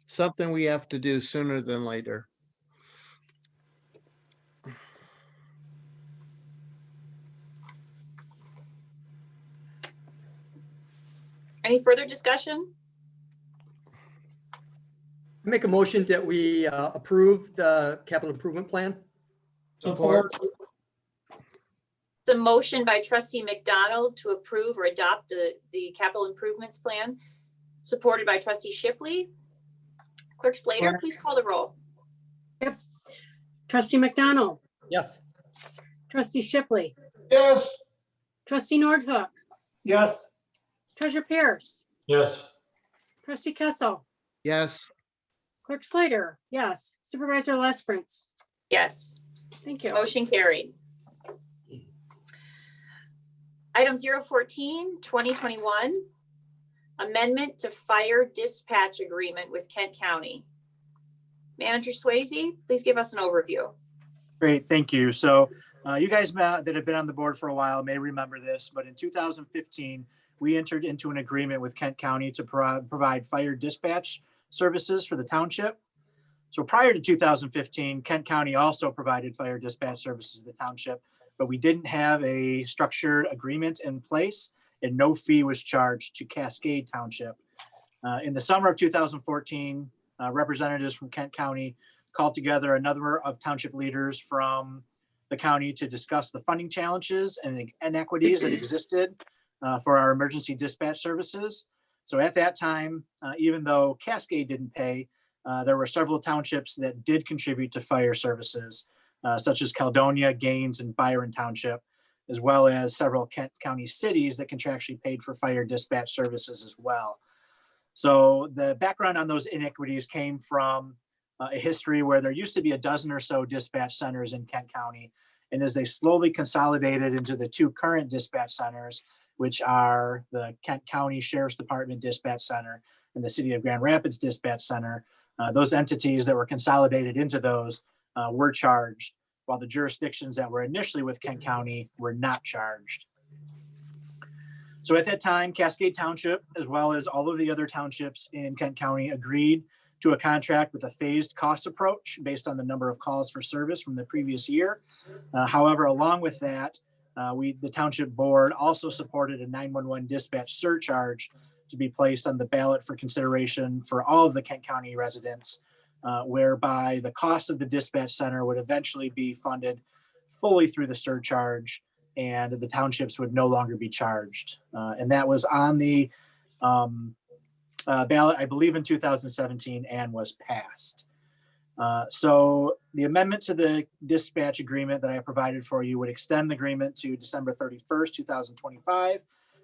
something we have to do sooner than later. Any further discussion? Make a motion that we approve the capital improvement plan. Support. It's a motion by trustee McDonald to approve or adopt the capital improvements plan, supported by trustee Shipley. Clerk Slater, please call the roll. Yep. Trustee McDonald, Yes. trustee Shipley, Yes. trustee Nordhook, Yes. treasurer Pierce, Yes. trustee Kessel, Yes, clerk Slater, yes, supervisor Lesperance. Yes, Thank you. motion carried. Item 014, 2021, amendment to fire dispatch agreement with Kent County. Manager Swayze, please give us an overview. Great, thank you. So you guys that have been on the board for a while may remember this, but in 2015, we entered into an agreement with Kent County to provide fire dispatch services for the township. So prior to 2015, Kent County also provided fire dispatch services to the township, but we didn't have a structured agreement in place and no fee was charged to Cascade Township. In the summer of 2014, representatives from Kent County called together a number of township leaders from the county to discuss the funding challenges and inequities that existed for our emergency dispatch services. So at that time, even though Cascade didn't pay, there were several townships that did contribute to fire services, such as Caledonia, Gaines, and Byron Township, as well as several Kent County cities that contractually paid for fire dispatch services as well. So the background on those inequities came from a history where there used to be a dozen or so dispatch centers in Kent County. And as they slowly consolidated into the two current dispatch centers, which are the Kent County Sheriff's Department Dispatch Center and the City of Grand Rapids Dispatch Center, those entities that were consolidated into those were charged, while the jurisdictions that were initially with Kent County were not charged. So at that time, Cascade Township, as well as all of the other townships in Kent County, agreed to a contract with a phased cost approach based on the number of calls for service from the previous year. However, along with that, the township board also supported a 911 dispatch surcharge to be placed on the ballot for consideration for all of the Kent County residents, whereby the cost of the dispatch center would eventually be funded fully through the surcharge and the townships would no longer be charged. And that was on the ballot, I believe in 2017, and was passed. So the amendment to the dispatch agreement that I provided for you would extend the agreement to December 31st, 2025,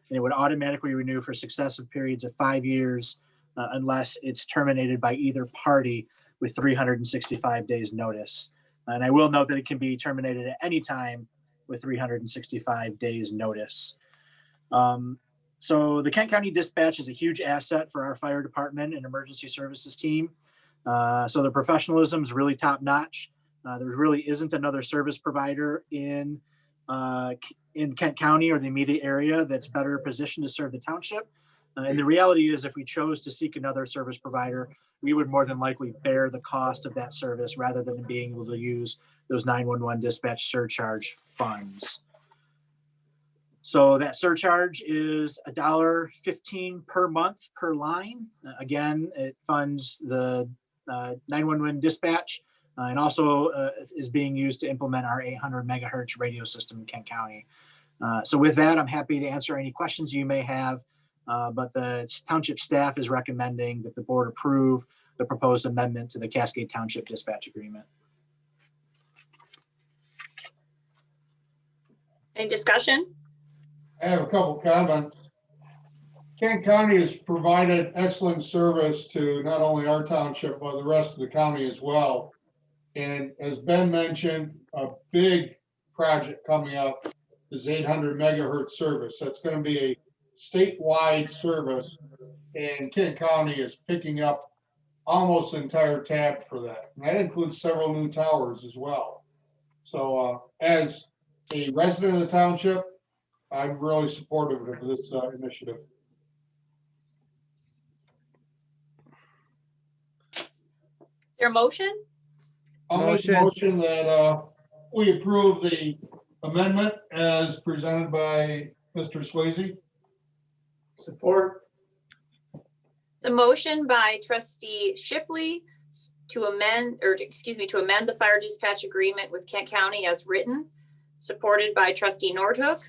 and it would automatically renew for successive periods of 5 years unless it's terminated by either party with 365 days notice. And I will note that it can be terminated at any time with 365 days notice. So the Kent County Dispatch is a huge asset for our fire department and emergency services team. So the professionalism is really top notch. There really isn't another service provider in Kent County or the immediate area that's better positioned to serve the township. And the reality is if we chose to seek another service provider, we would more than likely bear the cost of that service rather than being able to use those 911 dispatch surcharge funds. So that surcharge is $1.15 per month per line. Again, it funds the 911 dispatch and also is being used to implement our 800 megahertz radio system in Kent County. So with that, I'm happy to answer any questions you may have, but the township staff is recommending that the board approve the proposed amendment to the Cascade Township dispatch agreement. Any discussion? I have a couple comments. Kent County has provided excellent service to not only our township, but the rest of the county as well. And as Ben mentioned, a big project coming up is 800 megahertz service. That's going to be a statewide service, and Kent County is picking up almost the entire tab for that. And that includes several new towers as well. So as a resident of the township, I'm really supportive of this initiative. Is there a motion? I'll make a motion that we approve the amendment as presented by Mr. Swayze. Support. It's a motion by trustee Shipley to amend, to amend the fire dispatch agreement with Kent County as written, supported by trustee Nordhook.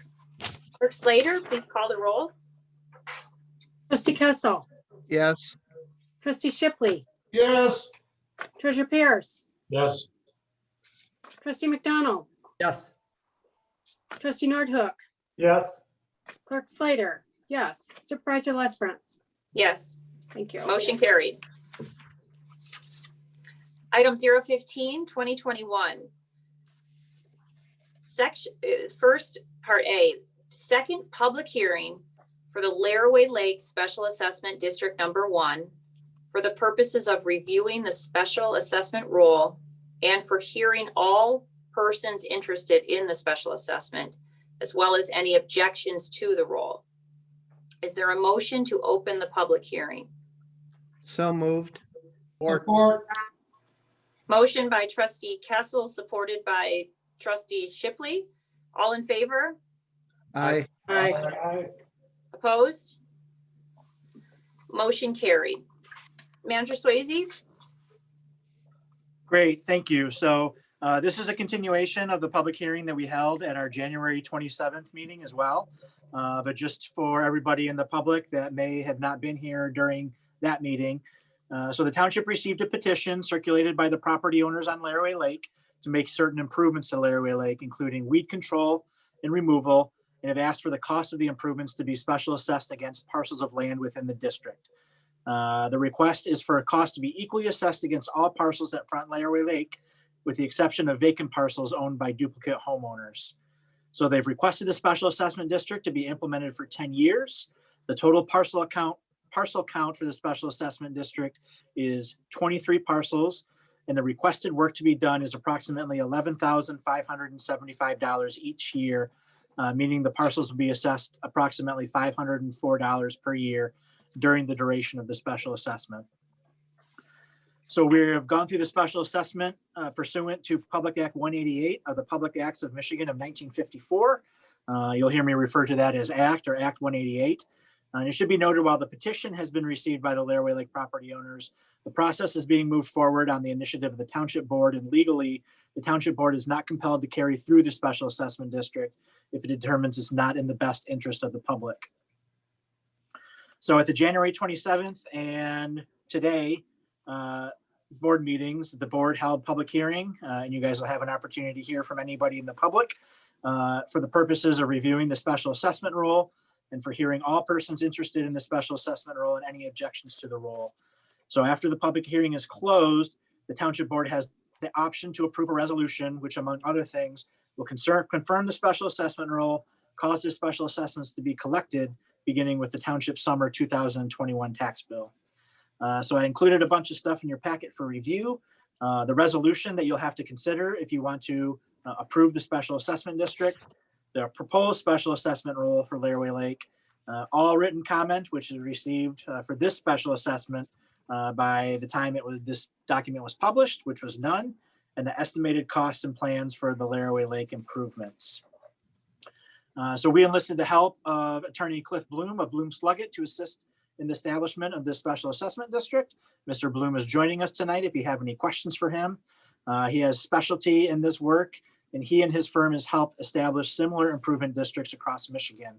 Clerk Slater, please call the roll. Trustee Kessel, Yes. trustee Shipley, Yes. treasurer Pierce, Yes. trustee McDonald, Yes. trustee Nordhook, Yes. clerk Slater, yes, supervisor Lesbrunz. Yes, Thank you. motion carried. Item 015, 2021. Section, first part A, second public hearing for the Laraway Lake Special Assessment District Number 1 for the purposes of reviewing the special assessment roll and for hearing all persons interested in the special assessment, as well as any objections to the roll. Is there a motion to open the public hearing? So moved. Support. Motion by trustee Kessel, supported by trustee Shipley. All in favor? Aye. Aye. Opposed? Motion carried. Manager Swayze? Great, thank you. So this is a continuation of the public hearing that we held at our January 27th meeting as well. But just for everybody in the public that may have not been here during that meeting. So the township received a petition circulated by the property owners on Laraway Lake to make certain improvements to Laraway Lake, including weed control and removal, and have asked for the cost of the improvements to be special assessed against parcels of land within the district. The request is for a cost to be equally assessed against all parcels that front Laraway Lake, with the exception of vacant parcels owned by duplicate homeowners. So they've requested the special assessment district to be implemented for 10 years. The total parcel count for the special assessment district is 23 parcels, and the requested work to be done is approximately $11,575 each year, meaning the parcels will be assessed approximately $504 per year during the duration of the special assessment. So we have gone through the special assessment pursuant to Public Act 188 of the Public Acts of Michigan of 1954. You'll hear me refer to that as Act or Act 188. And it should be noted, while the petition has been received by the Laraway Lake property owners, the process is being moved forward on the initiative of the Township Board, and legally, the Township Board is not compelled to carry through the special assessment district if it determines it's not in the best interest of the public. So at the January 27th and today board meetings, the board held public hearing, and you guys will have an opportunity to hear from anybody in the public for the purposes of reviewing the special assessment roll and for hearing all persons interested in the special assessment roll and any objections to the roll. So after the public hearing is closed, the Township Board has the option to approve a resolution, which among other things will confirm the special assessment roll, cause the special assessments to be collected beginning with the Township Summer 2021 tax bill. So I included a bunch of stuff in your packet for review. The resolution that you'll have to consider if you want to approve the special assessment district, the proposed special assessment roll for Laraway Lake, all written comment, which is received for this special assessment by the time this document was published, which was none, and the estimated costs and plans for the Laraway Lake improvements. So we enlisted the help of Attorney Cliff Bloom of Bloom Sluggett to assist in the establishment of this special assessment district. Mr. Bloom is joining us tonight if you have any questions for him. He has specialty in this work, and he and his firm has helped establish similar improvement districts across Michigan.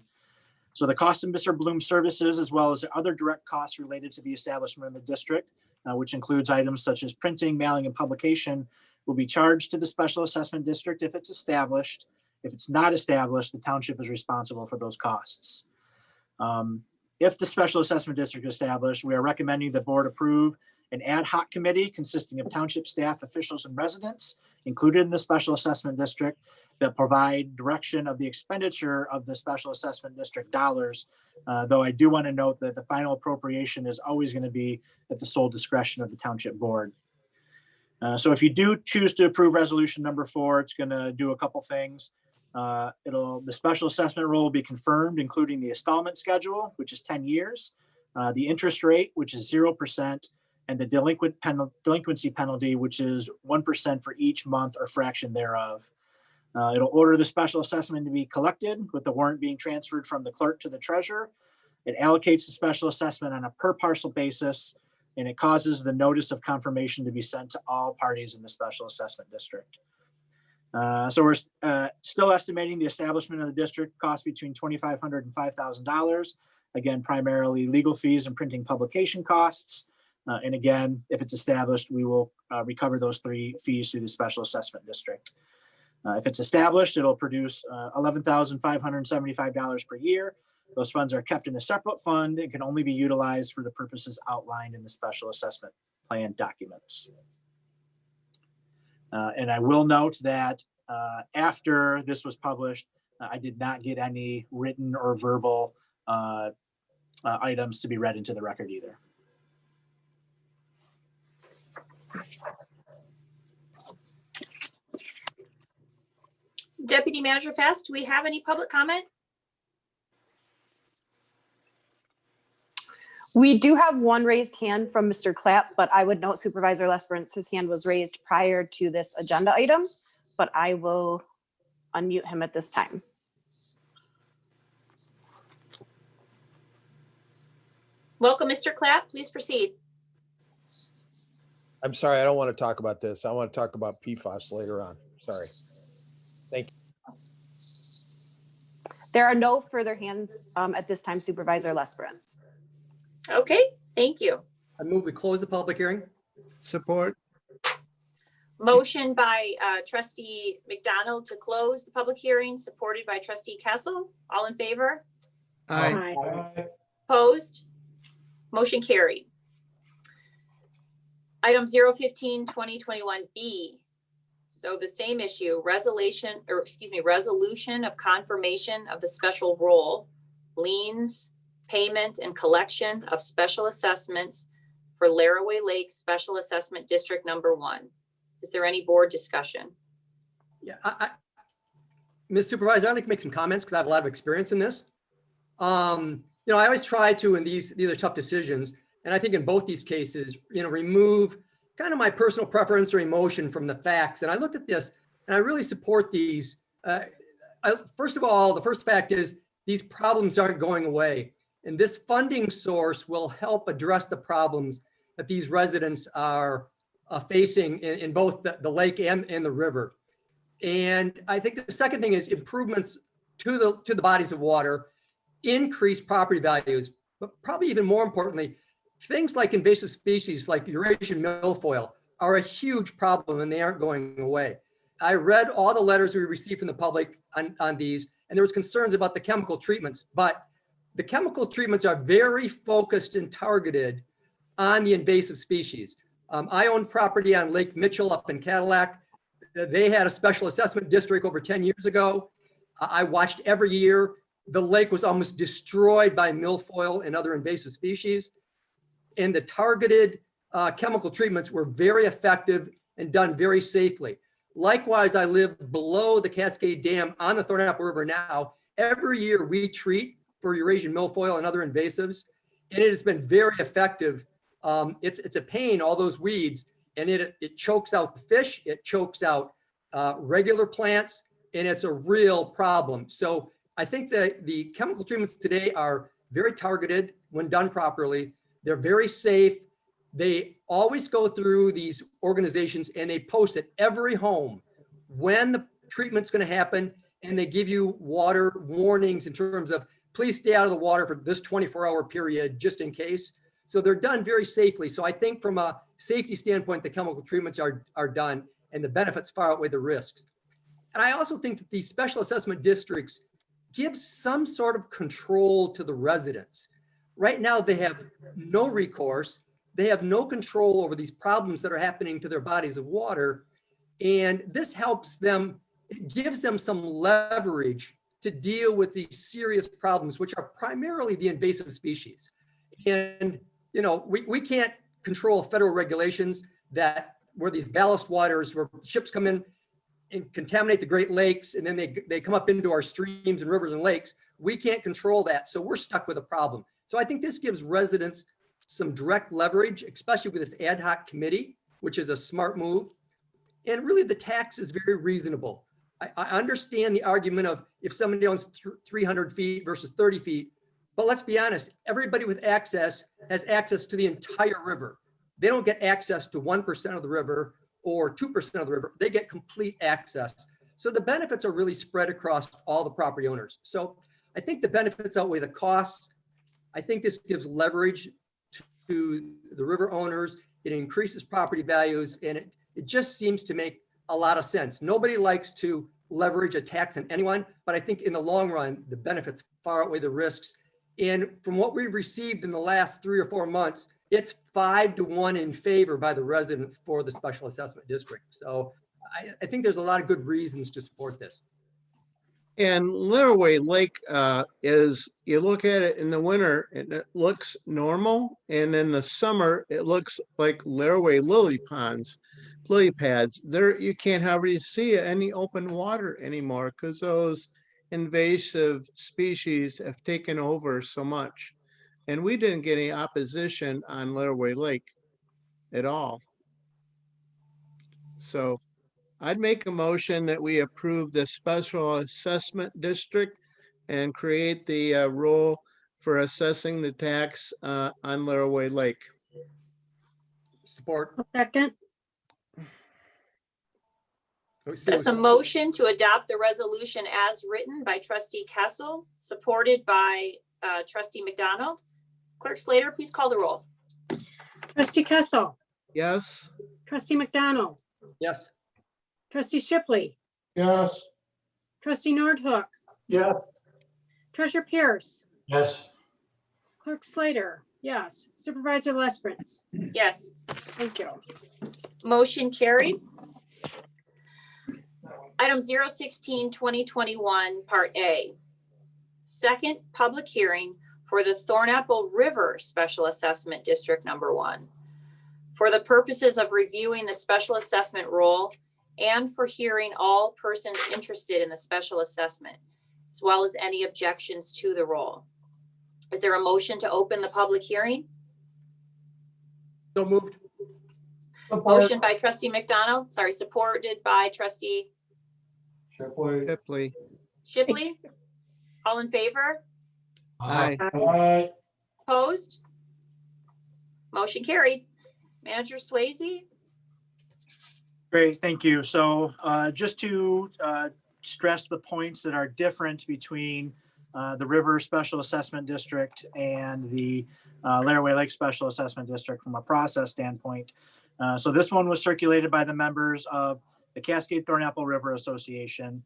So the cost of Mr. Bloom's services, as well as the other direct costs related to the establishment of the district, which includes items such as printing, mailing, and publication, will be charged to the special assessment district if it's established. If it's not established, the township is responsible for those costs. If the special assessment district is established, we are recommending the board approve an ad hoc committee consisting of township staff, officials, and residents included in the special assessment district that provide direction of the expenditure of the special assessment district dollars. Though I do want to note that the final appropriation is always going to be at the sole discretion of the township board. So if you do choose to approve resolution number 4, it's going to do a couple things. The special assessment roll will be confirmed, including the installment schedule, which is 10 years, the interest rate, which is 0%, and the delinquency penalty, which is 1% for each month or fraction thereof. It'll order the special assessment to be collected, with the warrant being transferred from the clerk to the treasurer. It allocates the special assessment on a per parcel basis, and it causes the notice of confirmation to be sent to all parties in the special assessment district. So we're still estimating the establishment of the district costs between $2,500 and $5,000. Again, primarily legal fees and printing publication costs. And again, if it's established, we will recover those 3 fees through the special assessment district. If it's established, it'll produce $11,575 per year. Those funds are kept in a separate fund and can only be utilized for the purposes outlined in the special assessment plan documents. And I will note that after this was published, I did not get any written or verbal items to be read into the record either. Deputy Manager Fast, do we have any public comment? We do have one raised hand from Mr. Clapp, but I would note Supervisor Lesperance's hand was raised prior to this agenda item, but I will unmute him at this time. Welcome, Mr. Clapp. Please proceed. I'm sorry, I don't want to talk about this. I want to talk about PFAS later on. Sorry. Thank you. There are no further hands at this time, Supervisor Lesperance. Okay, thank you. I move we close the public hearing. Support. Motion by Trustee McDonald to close the public hearing, supported by Trustee Kessel. All in favor? Aye. Opposed? Motion carried. Item 015-2021B. So the same issue, resolution of confirmation of the special roll, liens, payment and collection of special assessments for Laraway Lake Special Assessment District Number 1. Is there any board discussion? Yeah, Ms. Supervisor, I'd like to make some comments because I have a lot of experience in this. I always try to, and these are tough decisions, and I think in both these cases, remove kind of my personal preference or emotion from the facts. And I looked at this and I really support these. First of all, the first fact is these problems aren't going away. And this funding source will help address the problems that these residents are facing in both the lake and the river. And I think the second thing is improvements to the bodies of water, increased property values, but probably even more importantly, things like invasive species like Eurasian milfoil are a huge problem and they aren't going away. I read all the letters we received from the public on these, and there was concerns about the chemical treatments, but the chemical treatments are very focused and targeted on the invasive species. I own property on Lake Mitchell up in Cadillac. They had a special assessment district over 10 years ago. I watched every year. The lake was almost destroyed by milfoil and other invasive species. And the targeted chemical treatments were very effective and done very safely. Likewise, I live below the Cascade Dam on the Thorn River now. Every year we treat for Eurasian milfoil and other invasives, and it has been very effective. It's a pain, all those weeds, and it chokes out the fish, it chokes out regular plants, and it's a real problem. So I think that the chemical treatments today are very targeted when done properly. They're very safe. They always go through these organizations and they post at every home when the treatment's going to happen, and they give you water warnings in terms of please stay out of the water for this 24-hour period just in case. So they're done very safely. So I think from a safety standpoint, the chemical treatments are done and the benefits far outweigh the risks. And I also think that these special assessment districts give some sort of control to the residents. Right now, they have no recourse. They have no control over these problems that are happening to their bodies of water. And this helps them, it gives them some leverage to deal with these serious problems, which are primarily the invasive species. And, you know, we can't control federal regulations that where these ballast waters, where ships come in and contaminate the Great Lakes, and then they come up into our streams and rivers and lakes. We can't control that. So we're stuck with a problem. So I think this gives residents some direct leverage, especially with this ad hoc committee, which is a smart move. And really the tax is very reasonable. I understand the argument of if somebody owns 300 feet versus 30 feet, but let's be honest, everybody with access has access to the entire river. They don't get access to 1% of the river or 2% of the river. They get complete access. So the benefits are really spread across all the property owners. So I think the benefits outweigh the costs. I think this gives leverage to the river owners. It increases property values, and it just seems to make a lot of sense. Nobody likes to leverage a tax on anyone, but I think in the long run, the benefits far outweigh the risks. And from what we've received in the last 3 or 4 months, it's 5-1 in favor by the residents for the special assessment district. So I think there's a lot of good reasons to support this. And Laraway Lake is, you look at it in the winter and it looks normal. And in the summer, it looks like Laraway lily pads. There, you can't hardly see any open water anymore because those invasive species have taken over so much. And we didn't get any opposition on Laraway Lake at all. So I'd make a motion that we approve the special assessment district and create the rule for assessing the tax on Laraway Lake. Support. A second. That's a motion to adopt the resolution as written by trustee Kessel, supported by trustee McDonald. Clerk Slater, please call the roll. Trustee Kessel, Yes. trustee McDonald, Yes. trustee Shipley, Yes. trustee Nordhook, Yes. treasurer Pierce, Yes. clerk Slater, yes, supervisor Lesbrance. Yes, Thank you. motion carried. Item 016-2021, Part A. Second public hearing for the Thornapple River Special Assessment District Number 1. For the purposes of reviewing the special assessment roll and for hearing all persons interested in the special assessment, as well as any objections to the roll. Is there a motion to open the public hearing? So moved. Motion by trustee McDonald, supported by trustee Shipley. Shipley. All in favor? Aye. Aye. Opposed? Motion carried. Manager Swayze? Great, thank you. So just to stress the points that are different between the River Special Assessment District and the Laraway Lake Special Assessment District from a process standpoint. So this one was circulated by the members of the Cascade Thornapple River Association.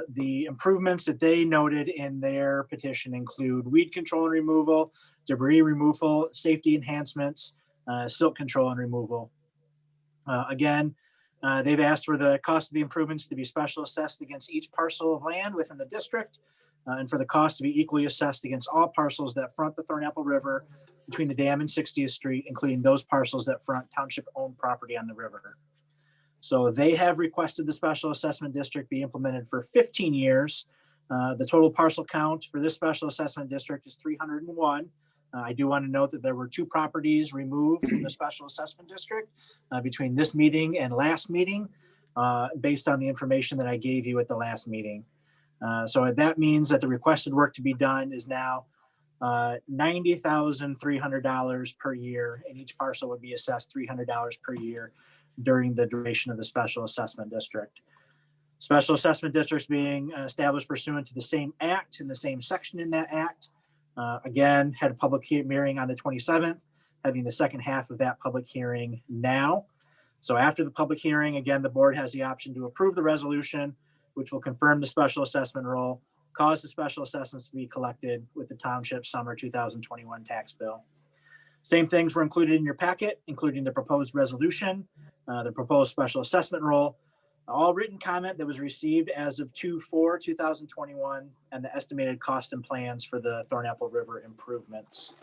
The improvements that they noted in their petition include weed control and removal, debris removal, safety enhancements, silt control and removal. Again, they've asked for the cost of the improvements to be special assessed against each parcel of land within the district, and for the cost to be equally assessed against all parcels that front the Thornapple River between the dam and 60th Street, including those parcels that front township-owned property on the river. So they have requested the special assessment district be implemented for 15 years. The total parcel count for this special assessment district is 301. I do want to note that there were 2 properties removed from the special assessment district between this meeting and last meeting, based on the information that I gave you at the last meeting. So that means that the requested work to be done is now $90,300 per year, and each parcel would be assessed $300 per year during the duration of the special assessment district. Special assessment districts being established pursuant to the same act in the same section in that act. Again, had a public hearing on the 27th. having the second half of that public hearing now. So after the public hearing, again, the board has the option to approve the resolution, which will confirm the special assessment roll, cause the special assessments to be collected with the township summer 2021 tax bill. Same things were included in your packet, including the proposed resolution, the proposed special assessment roll, all written comment that was received as of 2/4/2021, and the estimated cost and plans for the Thornapple River improvements.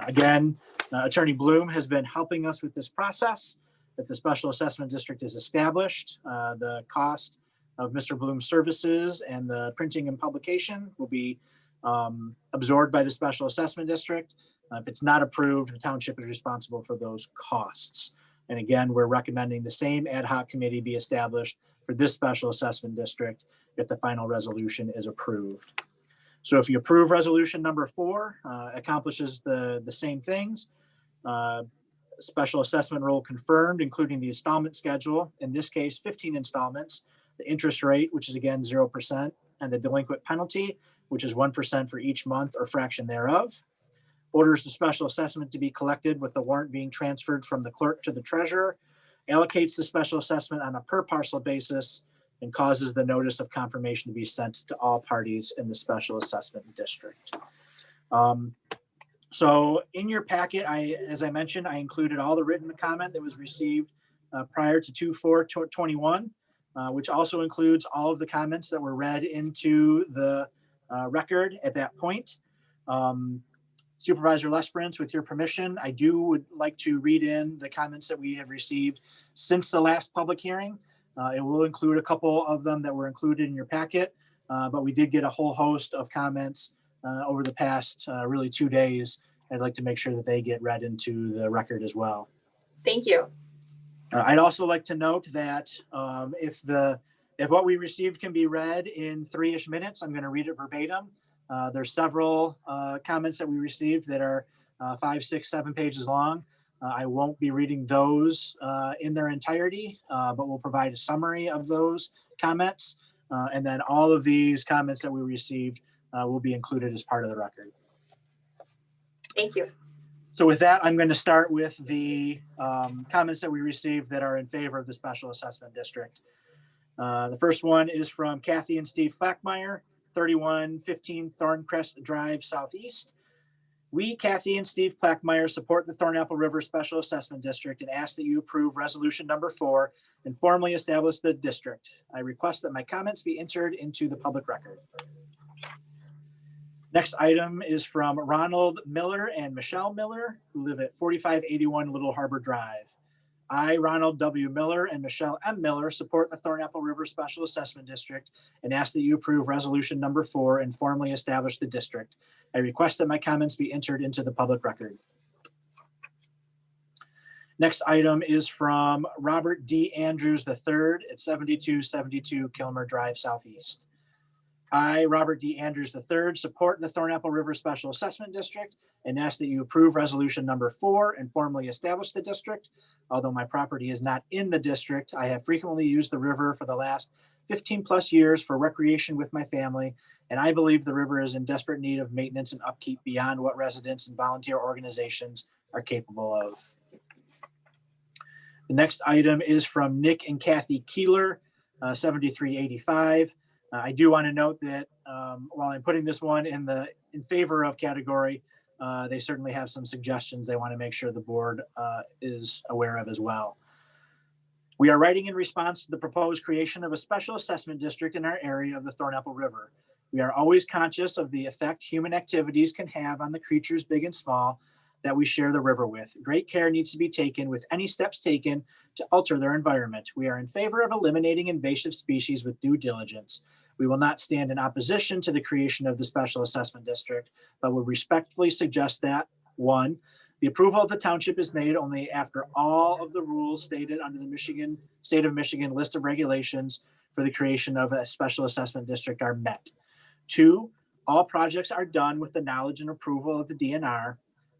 Again, Attorney Bloom has been helping us with this process. If the special assessment district is established, the cost of Mr. Bloom's services and the printing and publication will be absorbed by the special assessment district. If it's not approved, the township is responsible for those costs. And again, we're recommending the same ad hoc committee be established for this special assessment district if the final resolution is approved. So if you approve resolution number 4, accomplishes the same things. Special assessment roll confirmed, including the installment schedule, in this case, 15 installments, the interest rate, which is again 0%, and the delinquent penalty, which is 1% for each month or fraction thereof. Orders the special assessment to be collected with the warrant being transferred from the clerk to the treasurer, allocates the special assessment on a per parcel basis, and causes the notice of confirmation to be sent to all parties in the special assessment district. So in your packet, as I mentioned, I included all the written comment that was received prior to 2/4/21, which also includes all of the comments that were read into the record at that point. Supervisor Lesperance, with your permission, I would like to read in the comments that we have received since the last public hearing. It will include a couple of them that were included in your packet, but we did get a whole host of comments over the past really 2 days. I'd like to make sure that they get read into the record as well. Thank you. I'd also like to note that if what we received can be read in 3-ish minutes, I'm going to read it verbatim. There's several comments that we received that are 5, 6, 7 pages long. I won't be reading those in their entirety, but we'll provide a summary of those comments. And then all of these comments that we received will be included as part of the record. Thank you. So with that, I'm going to start with the comments that we received that are in favor of the special assessment district. The first one is from Kathy and Steve Flackmeyer, 3115 Thorncrest Drive Southeast. We, Kathy and Steve Plackmeyer, support the Thornapple River Special Assessment District and ask that you approve resolution number 4 and formally establish the district. I request that my comments be entered into the public record. Next item is from Ronald Miller and Michelle Miller, who live at 4581 Little Harbor Drive. I, Ronald W. Miller and Michelle M. Miller, support the Thornapple River Special Assessment District and ask that you approve resolution number 4 and formally establish the district. I request that my comments be entered into the public record. Next item is from Robert D. Andrews III at 7272 Kilmer Drive Southeast. I, Robert D. Andrews III, support the Thornapple River Special Assessment District and ask that you approve resolution number 4 and formally establish the district. Although my property is not in the district, I have frequently used the river for the last 15 plus years for recreation with my family, and I believe the river is in desperate need of maintenance and upkeep beyond what residents and volunteer organizations are capable of. The next item is from Nick and Kathy Keeler, 7385. I do want to note that while I'm putting this one in favor of category, they certainly have some suggestions they want to make sure the board is aware of as well. We are writing in response to the proposed creation of a special assessment district in our area of the Thornapple River. We are always conscious of the effect human activities can have on the creatures big and small that we share the river with. Great care needs to be taken with any steps taken to alter their environment. We are in favor of eliminating invasive species with due diligence. We will not stand in opposition to the creation of the special assessment district, but will respectfully suggest that 1, the approval of the township is made only after all of the rules stated under the state of Michigan list of regulations for the creation of a special assessment district are met. 2, all projects are done with the knowledge and approval of the DNR.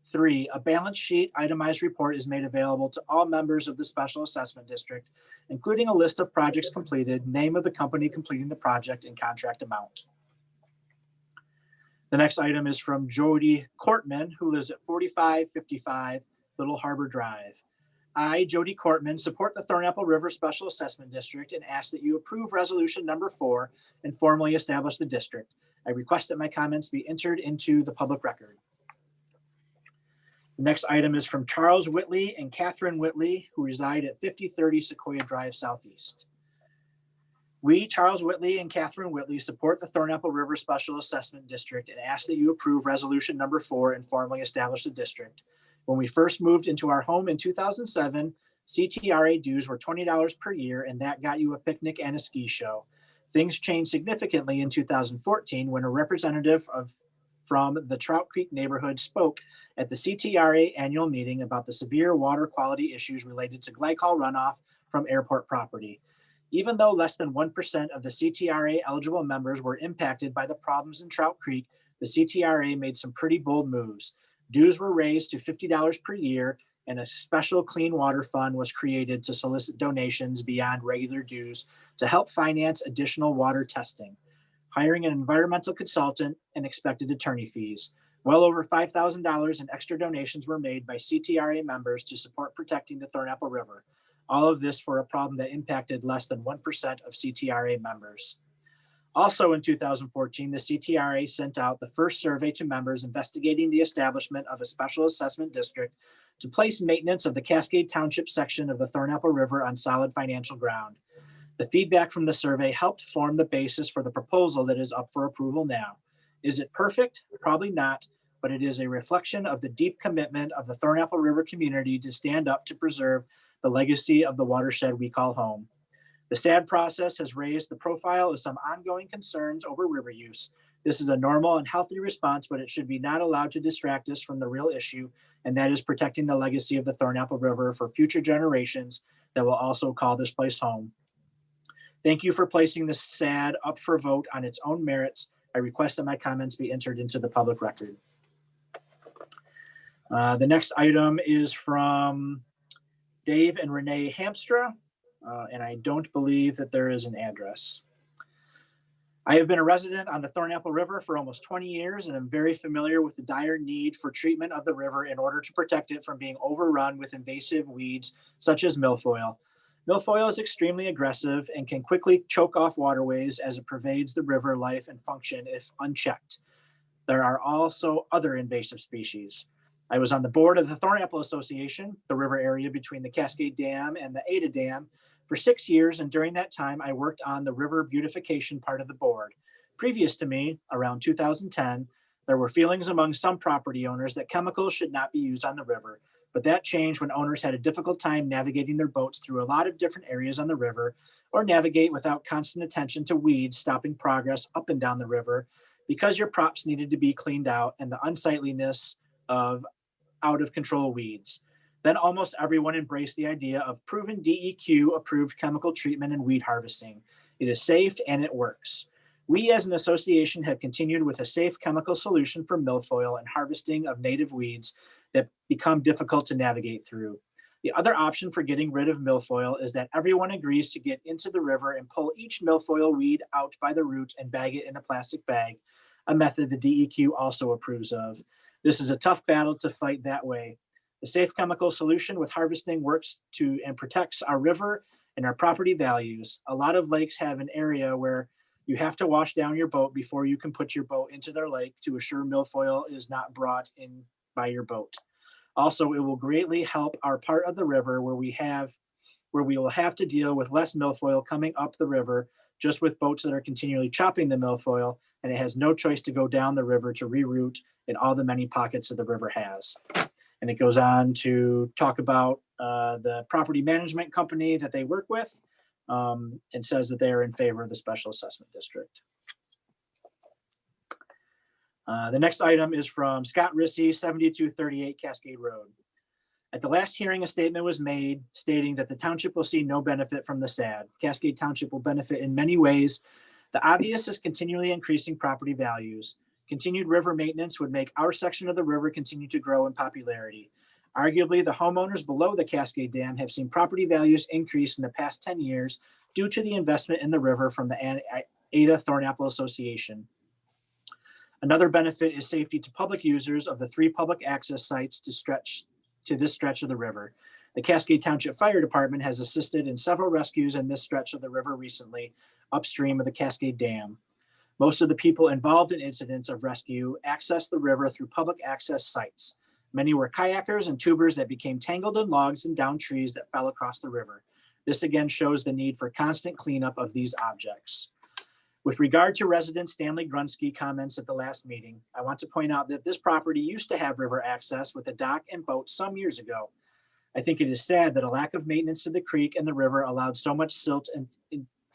3, a balance sheet itemized report is made available to all members of the special assessment district, including a list of projects completed, name of the company completing the project, and contract amount. The next item is from Jody Cortman, who lives at 4555 Little Harbor Drive. I, Jody Cortman, support the Thornapple River Special Assessment District and ask that you approve resolution number 4 and formally establish the district. I request that my comments be entered into the public record. The next item is from Charles Whitley and Catherine Whitley, who reside at 5030 Sequoia Drive Southeast. We, Charles Whitley and Catherine Whitley, support the Thornapple River Special Assessment District and ask that you approve resolution number 4 and formally establish the district. When we first moved into our home in 2007, CTRA dues were $20 per year, and that got you a picnic and a ski show. Things changed significantly in 2014 when a representative from the Trout Creek neighborhood spoke at the CTRA annual meeting about the severe water quality issues related to glycol runoff from airport property. Even though less than 1% of the CTRA eligible members were impacted by the problems in Trout Creek, the CTRA made some pretty bold moves. Dues were raised to $50 per year, and a special clean water fund was created to solicit donations beyond regular dues to help finance additional water testing, hiring an environmental consultant, and expected attorney fees. Well over $5,000 in extra donations were made by CTRA members to support protecting the Thornapple River. All of this for a problem that impacted less than 1% of CTRA members. Also in 2014, the CTRA sent out the first survey to members investigating the establishment of a special assessment district to place maintenance of the Cascade Township section of the Thornapple River on solid financial ground. The feedback from the survey helped form the basis for the proposal that is up for approval now. Is it perfect? Probably not, but it is a reflection of the deep commitment of the Thornapple River community to stand up to preserve the legacy of the watershed we call home. The SAD process has raised the profile of some ongoing concerns over river use. This is a normal and healthy response, but it should be not allowed to distract us from the real issue, and that is protecting the legacy of the Thornapple River for future generations that will also call this place home. Thank you for placing the SAD up for vote on its own merits. I request that my comments be entered into the public record. The next item is from Dave and Renee Hamstra. And I don't believe that there is an address. I have been a resident on the Thornapple River for almost 20 years, and I'm very familiar with the dire need for treatment of the river in order to protect it from being overrun with invasive weeds such as milfoil. Milfoil is extremely aggressive and can quickly choke off waterways as it pervades the river life and function if unchecked. There are also other invasive species. I was on the board of the Thornapple Association, the river area between the Cascade Dam and the Ada Dam, for 6 years, and during that time, I worked on the river beautification part of the board. Previous to me, around 2010, there were feelings among some property owners that chemicals should not be used on the river, but that changed when owners had a difficult time navigating their boats through a lot of different areas on the river, or navigate without constant attention to weeds stopping progress up and down the river because your props needed to be cleaned out and the unsightliness of out of control weeds. Then almost everyone embraced the idea of proven DEQ approved chemical treatment and weed harvesting. It is safe and it works. We as an association have continued with a safe chemical solution for milfoil and harvesting of native weeds that become difficult to navigate through. The other option for getting rid of milfoil is that everyone agrees to get into the river and pull each milfoil weed out by the root and bag it in a plastic bag, a method the DEQ also approves of. This is a tough battle to fight that way. The safe chemical solution with harvesting works to and protects our river and our property values. A lot of lakes have an area where you have to wash down your boat before you can put your boat into their lake to assure milfoil is not brought in by your boat. Also, it will greatly help our part of the river where we will have to deal with less milfoil coming up the river, just with boats that are continually chopping the milfoil, and it has no choice to go down the river to reroute in all the many pockets that the river has. And it goes on to talk about the property management company that they work with, and says that they are in favor of the special assessment district. The next item is from Scott Rissy, 7238 Cascade Road. At the last hearing, a statement was made stating that the township will see no benefit from the SAD. Cascade Township will benefit in many ways. The obvious is continually increasing property values. Continued river maintenance would make our section of the river continue to grow in popularity. Arguably, the homeowners below the Cascade Dam have seen property values increase in the past 10 years due to the investment in the river from the Ada Thornapple Association. Another benefit is safety to public users of the 3 public access sites to stretch to this stretch of the river. The Cascade Township Fire Department has assisted in several rescues in this stretch of the river recently, upstream of the Cascade Dam. Most of the people involved in incidents of rescue access the river through public access sites. Many were kayakers and tubers that became tangled in logs and down trees that fell across the river. This again shows the need for constant cleanup of these objects. With regard to resident Stanley Grunsky comments at the last meeting, I want to point out that this property used to have river access with a dock and boat some years ago. I think it is sad that a lack of maintenance to the creek and the river allowed so much silt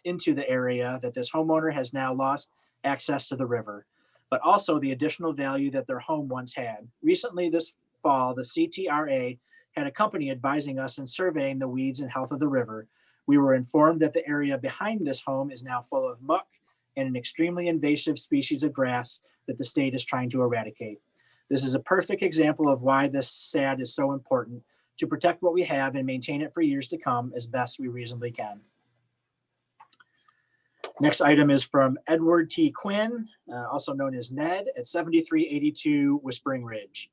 into the area that this homeowner has now lost access to the river, but also the additional value that their home once had. Recently this fall, the CTRA had a company advising us in surveying the weeds and health of the river. We were informed that the area behind this home is now full of muck and an extremely invasive species of grass that the state is trying to eradicate. This is a perfect example of why this SAD is so important, to protect what we have and maintain it for years to come as best we reasonably can. Next item is from Edward T. Quinn, also known as Ned, at 7382 Whispering Ridge.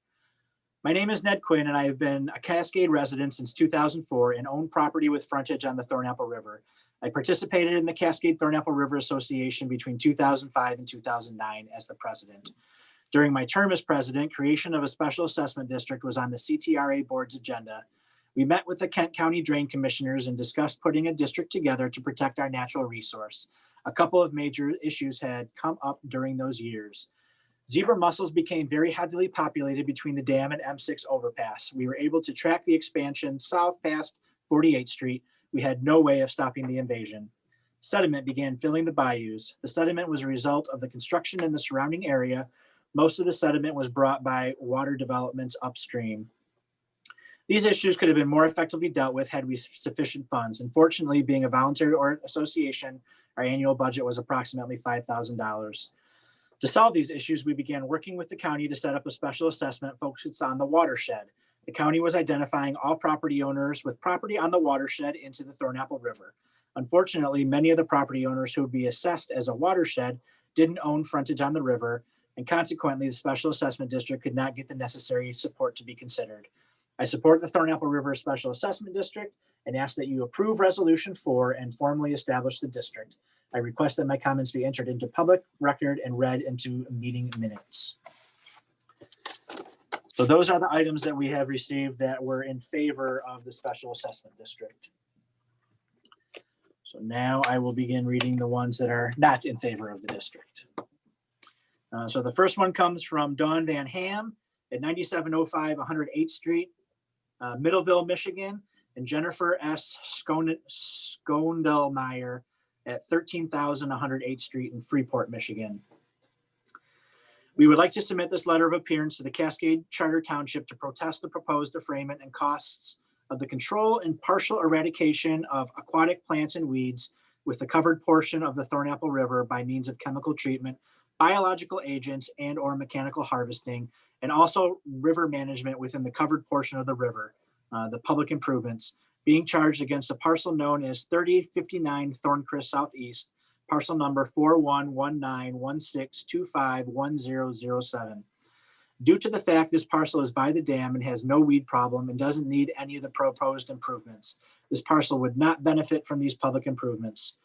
My name is Ned Quinn, and I have been a Cascade resident since 2004 and own property with frontage on the Thornapple River. I participated in the Cascade Thornapple River Association between 2005 and 2009 as the president. During my term as president, creation of a special assessment district was on the CTRA board's agenda. We met with the Kent County Drain Commissioners and discussed putting a district together to protect our natural resource. A couple of major issues had come up during those years. Zebra mussels became very heavily populated between the dam and M6 overpass. We were able to track the expansion south past 48th Street. We had no way of stopping the invasion. Sediment began filling the bayous. The sediment was a result of the construction in the surrounding area. Most of the sediment was brought by water developments upstream. These issues could have been more effectively dealt with had we sufficient funds. Unfortunately, being a voluntary association, our annual budget was approximately $5,000. To solve these issues, we began working with the county to set up a special assessment focused on the watershed. The county was identifying all property owners with property on the watershed into the Thornapple River. Unfortunately, many of the property owners who would be assessed as a watershed didn't own frontage on the river, and consequently, the Special Assessment District could not get the necessary support to be considered. I support the Thornapple River Special Assessment District and ask that you approve Resolution 4 and formally establish the district. I request that my comments be entered into public record and read into meeting minutes. So those are the items that we have received that were in favor of the Special Assessment District. So now I will begin reading the ones that are not in favor of the district. So the first one comes from Dawn Van Ham at 9705 108th Street, Middleville, Michigan, and Jennifer S. Skondelmeyer at 13,108th Street in Freeport, Michigan. We would like to submit this letter of appearance to the Cascade Charter Township to protest the proposed defrayment and costs of the control and partial eradication of aquatic plants and weeds with the covered portion of the Thornapple River by means of chemical treatment, biological agents, and or mechanical harvesting, and also river management within the covered portion of the river, the public improvements, being charged against a parcel known as 3059 Thorncrest Southeast, parcel number 411916251007. Due to the fact this parcel is by the dam and has no weed problem and doesn't need any of the proposed improvements, this parcel would not benefit from these public improvements.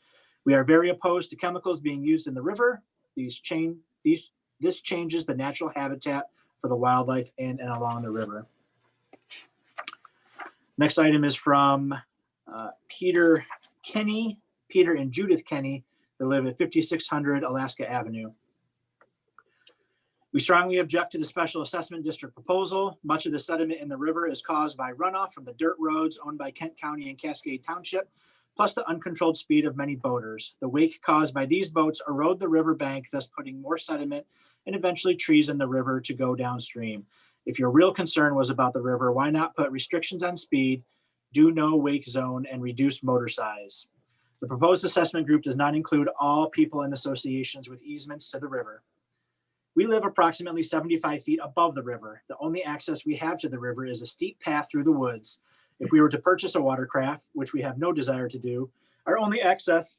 We are very opposed to chemicals being used in the river. This changes the natural habitat for the wildlife in and along the river. Next item is from Peter and Judith Kenny. They live at 5600 Alaska Avenue. We strongly object to the Special Assessment District proposal. Much of the sediment in the river is caused by runoff from the dirt roads owned by Kent County and Cascade Township, plus the uncontrolled speed of many boaters. The wake caused by these boats erode the riverbank, thus putting more sediment and eventually trees in the river to go downstream. If your real concern was about the river, why not put restrictions on speed, do no wake zone, and reduce motor size? The proposed assessment group does not include all people and associations with easements to the river. We live approximately 75 feet above the river. The only access we have to the river is a steep path through the woods. If we were to purchase a watercraft, which we have no desire to do, our only access,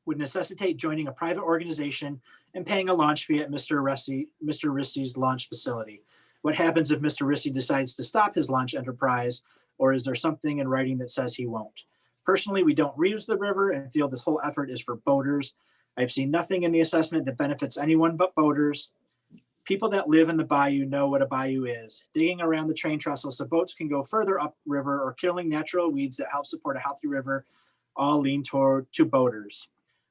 would necessitate joining a private organization and paying a launch fee at Mr. Rissi's launch facility. What happens if Mr. Rissy decides to stop his launch enterprise, or is there something in writing that says he won't? Personally, we don't reuse the river and feel this whole effort is for boaters. I've seen nothing in the assessment that benefits anyone but boaters. People that live in the bayou know what a bayou is. Digging around the train trestle so boats can go further upriver, or killing natural weeds that help support a healthy river all lean toward to boaters.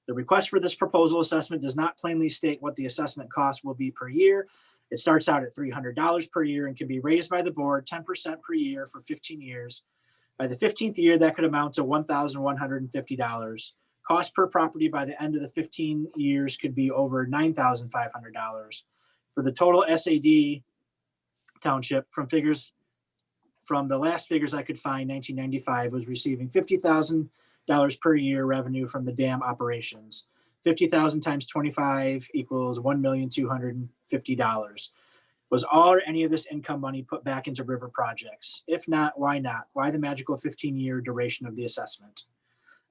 The request for this proposal assessment does not plainly state what the assessment cost will be per year. It starts out at $300 per year and can be raised by the board 10% per year for 15 years. By the 15th year, that could amount to $1,150. Cost per property by the end of the 15 years could be over $9,500. For the total SAD Township, from the last figures I could find, 1995 was receiving $50,000 per year revenue from the dam operations. 50,000 times 25 equals $1,250,000. Was all or any of this income money put back into river projects? If not, why not? Why the magical 15-year duration of the assessment?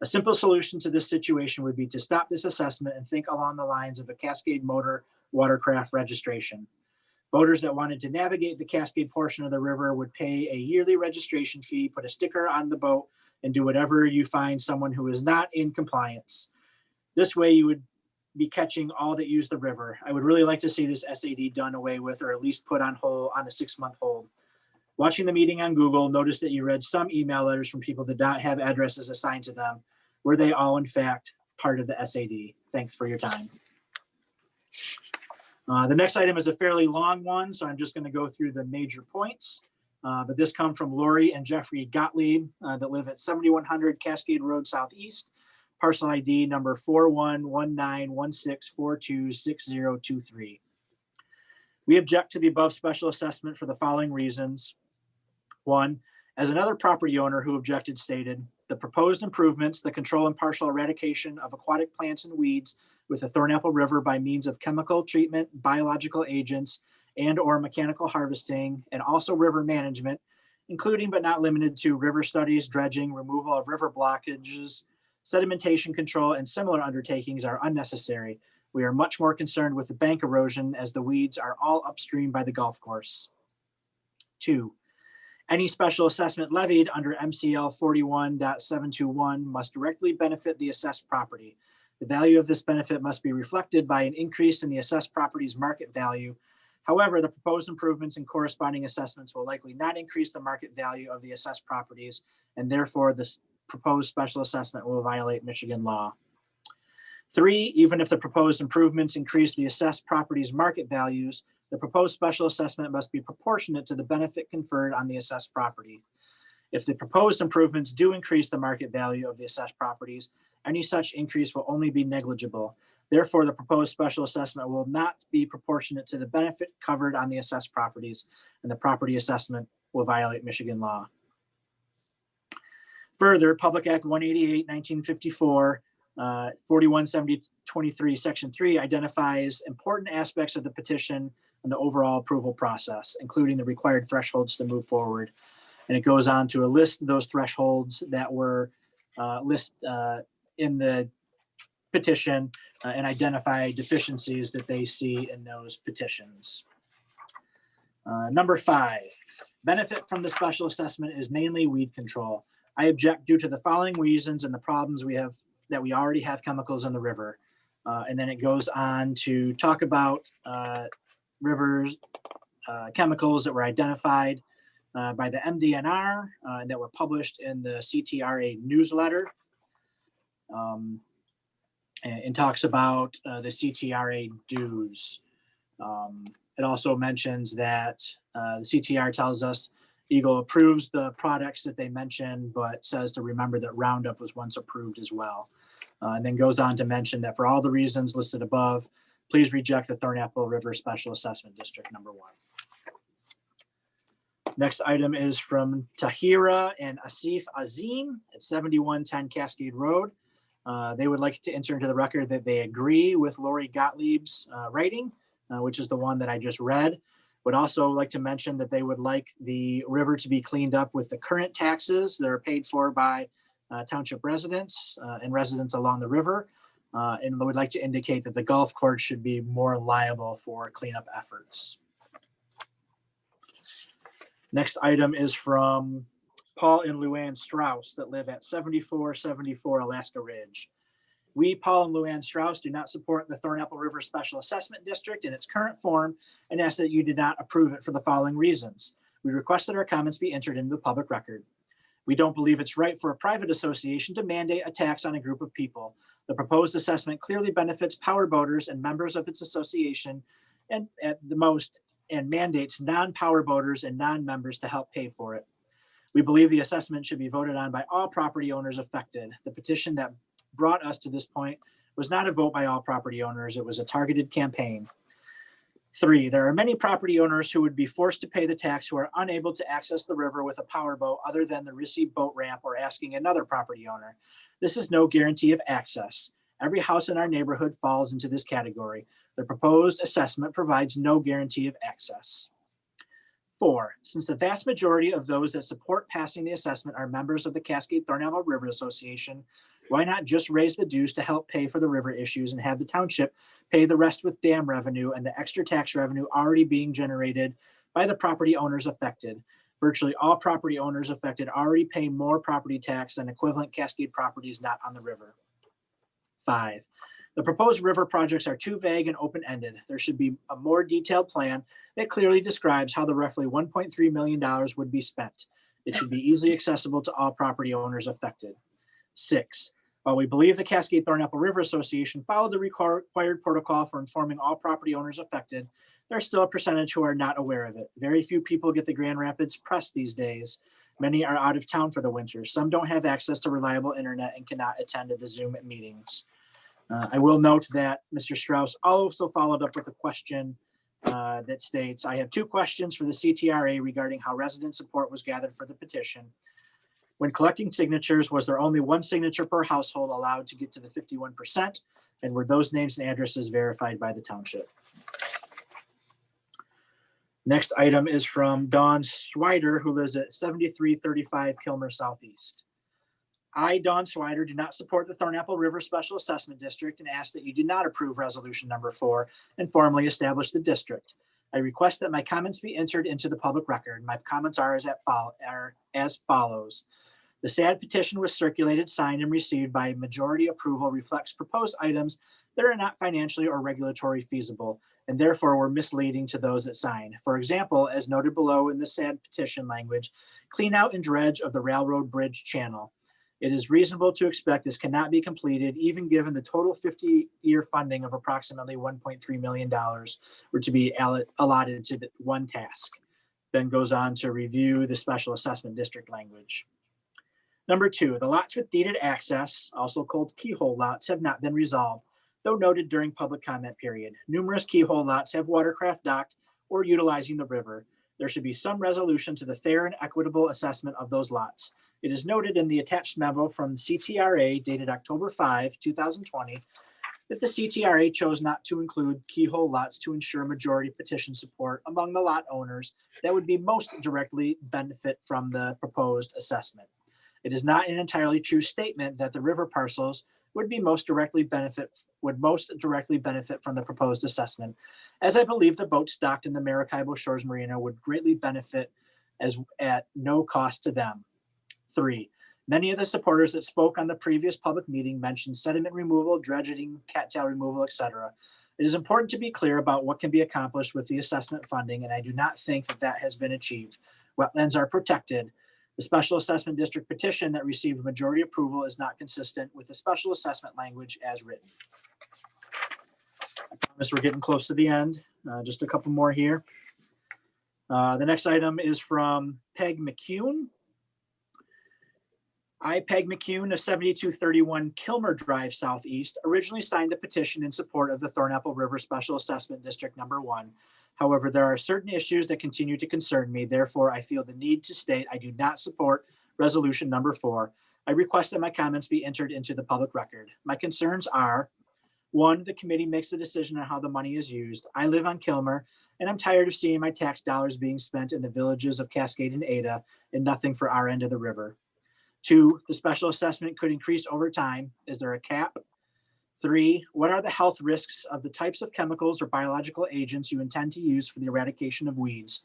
A simple solution to this situation would be to stop this assessment and think along the lines of a Cascade motor watercraft registration. Boaters that wanted to navigate the Cascade portion of the river would pay a yearly registration fee, put a sticker on the boat, and do whatever you find someone who is not in compliance. This way you would be catching all that use the river. I would really like to see this SAD done away with, or at least put on hold, on a 6-month hold. Watching the meeting on Google, noticed that you read some email letters from people that did not have addresses assigned to them. Were they all in fact part of the SAD? Thanks for your time. The next item is a fairly long one, so I'm just going to go through the major points. But this comes from Laurie and Jeffrey Gottlieb that live at 7100 Cascade Road Southeast, parcel ID number 411916426023. We object to the above special assessment for the following reasons. One, as another property owner who objected stated, the proposed improvements, the control and partial eradication of aquatic plants and weeds with the Thornapple River by means of chemical treatment, biological agents, and or mechanical harvesting, and also river management, including but not limited to river studies, dredging, removal of river blockages, sedimentation control, and similar undertakings are unnecessary. We are much more concerned with the bank erosion as the weeds are all upstream by the golf course. 2, any special assessment levied under MCL 41.721 must directly benefit the assessed property. The value of this benefit must be reflected by an increase in the assessed property's market value. However, the proposed improvements and corresponding assessments will likely not increase the market value of the assessed properties, and therefore this proposed special assessment will violate Michigan law. 3, even if the proposed improvements increase the assessed property's market values, the proposed special assessment must be proportionate to the benefit conferred on the assessed property. If the proposed improvements do increase the market value of the assessed properties, any such increase will only be negligible. Therefore, the proposed special assessment will not be proportionate to the benefit covered on the assessed properties, and the property assessment will violate Michigan law. Further, Public Act 188, 1954, 417023, Section 3 identifies important aspects of the petition and the overall approval process, including the required thresholds to move forward. And it goes on to a list of those thresholds that were listed in the petition and identify deficiencies that they see in those petitions. Number 5, benefit from the special assessment is mainly weed control. I object due to the following reasons and the problems we have, that we already have chemicals in the river. And then it goes on to talk about river chemicals that were identified by the MDNR and that were published in the CTRA newsletter. And talks about the CTRA dues. It also mentions that the CTR tells us Eagle approves the products that they mentioned, but says to remember that Roundup was once approved as well. And then goes on to mention that for all the reasons listed above, please reject the Thornapple River Special Assessment District number 1. Next item is from Tahira and Asif Azim at 7110 Cascade Road. They would like to enter into the record that they agree with Laurie Gottlieb's writing, which is the one that I just read. Would also like to mention that they would like the river to be cleaned up with the current taxes that are paid for by township residents and residents along the river. And would like to indicate that the golf course should be more liable for cleanup efforts. Next item is from Paul and Luann Strauss that live at 7474 Alaska Ridge. We, Paul and Luann Strauss, do not support the Thornapple River Special Assessment District in its current form and ask that you do not approve it for the following reasons. We request that our comments be entered into the public record. We don't believe it's right for a private association to mandate a tax on a group of people. The proposed assessment clearly benefits power boaters and members of its association and at the most, and mandates non-power boaters and non-members to help pay for it. We believe the assessment should be voted on by all property owners affected. The petition that brought us to this point was not a vote by all property owners. It was a targeted campaign. 3, there are many property owners who would be forced to pay the tax who are unable to access the river with a power boat other than the received boat ramp or asking another property owner. This is no guarantee of access. Every house in our neighborhood falls into this category. The proposed assessment provides no guarantee of access. 4, since the vast majority of those that support passing the assessment are members of the Cascade Thornapple River Association, why not just raise the dues to help pay for the river issues and have the township pay the rest with dam revenue and the extra tax revenue already being generated by the property owners affected? Virtually all property owners affected already pay more property tax than equivalent Cascade properties not on the river. 5, the proposed river projects are too vague and open-ended. There should be a more detailed plan that clearly describes how the roughly $1.3 million would be spent. It should be easily accessible to all property owners affected. 6, while we believe the Cascade Thornapple River Association followed the required protocol for informing all property owners affected, there's still a percentage who are not aware of it. Very few people get the Grand Rapids press these days. Many are out of town for the winter. Some don't have access to reliable internet and cannot attend to the Zoom meetings. I will note that Mr. Strauss also followed up with a question that states, I have 2 questions for the CTRA regarding how resident support was gathered for the petition. When collecting signatures, was there only 1 signature per household allowed to get to the 51%? And were those names and addresses verified by the township? Next item is from Dawn Swider, who lives at 7335 Kilmer Southeast. I, Dawn Swider, do not support the Thornapple River Special Assessment District and ask that you do not approve resolution number 4 and formally establish the district. I request that my comments be entered into the public record. My comments are as follows. The SAD petition was circulated, signed, and received by majority approval reflects proposed items that are not financially or regulatory feasible, and therefore were misleading to those that signed. For example, as noted below in the SAD petition language, clean out and dredge of the railroad bridge channel. It is reasonable to expect this cannot be completed, even given the total 50-year funding of approximately $1.3 million were to be allotted to the one task. Then goes on to review the special assessment district language. Number 2, the lots with deeded access, also called keyhole lots, have not been resolved, though noted during public comment period. Numerous keyhole lots have watercraft docked or utilizing the river. There should be some resolution to the fair and equitable assessment of those lots. It is noted in the attached memo from the CTRA dated October 5, 2020, that the CTRA chose not to include keyhole lots to ensure majority petition support among the lot owners that would be most directly benefit from the proposed assessment. It is not an entirely true statement that the river parcels would most directly benefit from the proposed assessment, as I believe the boats docked in the Maracaibo Shores Marina would greatly benefit as at no cost to them. 3, many of the supporters that spoke on the previous public meeting mentioned sediment removal, dredging, cattail removal, etc. It is important to be clear about what can be accomplished with the assessment funding, and I do not think that has been achieved. Wetlands are protected. The special assessment district petition that received majority approval is not consistent with the special assessment language as written. I promise we're getting close to the end. Just a couple more here. The next item is from Peg McCune. I, Peg McCune of 7231 Kilmer Drive Southeast, originally signed the petition in support of the Thornapple River Special Assessment District number 1. However, there are certain issues that continue to concern me. Therefore, I feel the need to state I do not support resolution number 4. I request that my comments be entered into the public record. My concerns are, 1, the committee makes the decision on how the money is used. I live on Kilmer, and I'm tired of seeing my tax dollars being spent in the villages of Cascade and Ada and nothing for our end of the river. 2, the special assessment could increase over time. Is there a cap? 3, what are the health risks of the types of chemicals or biological agents you intend to use for the eradication of weeds?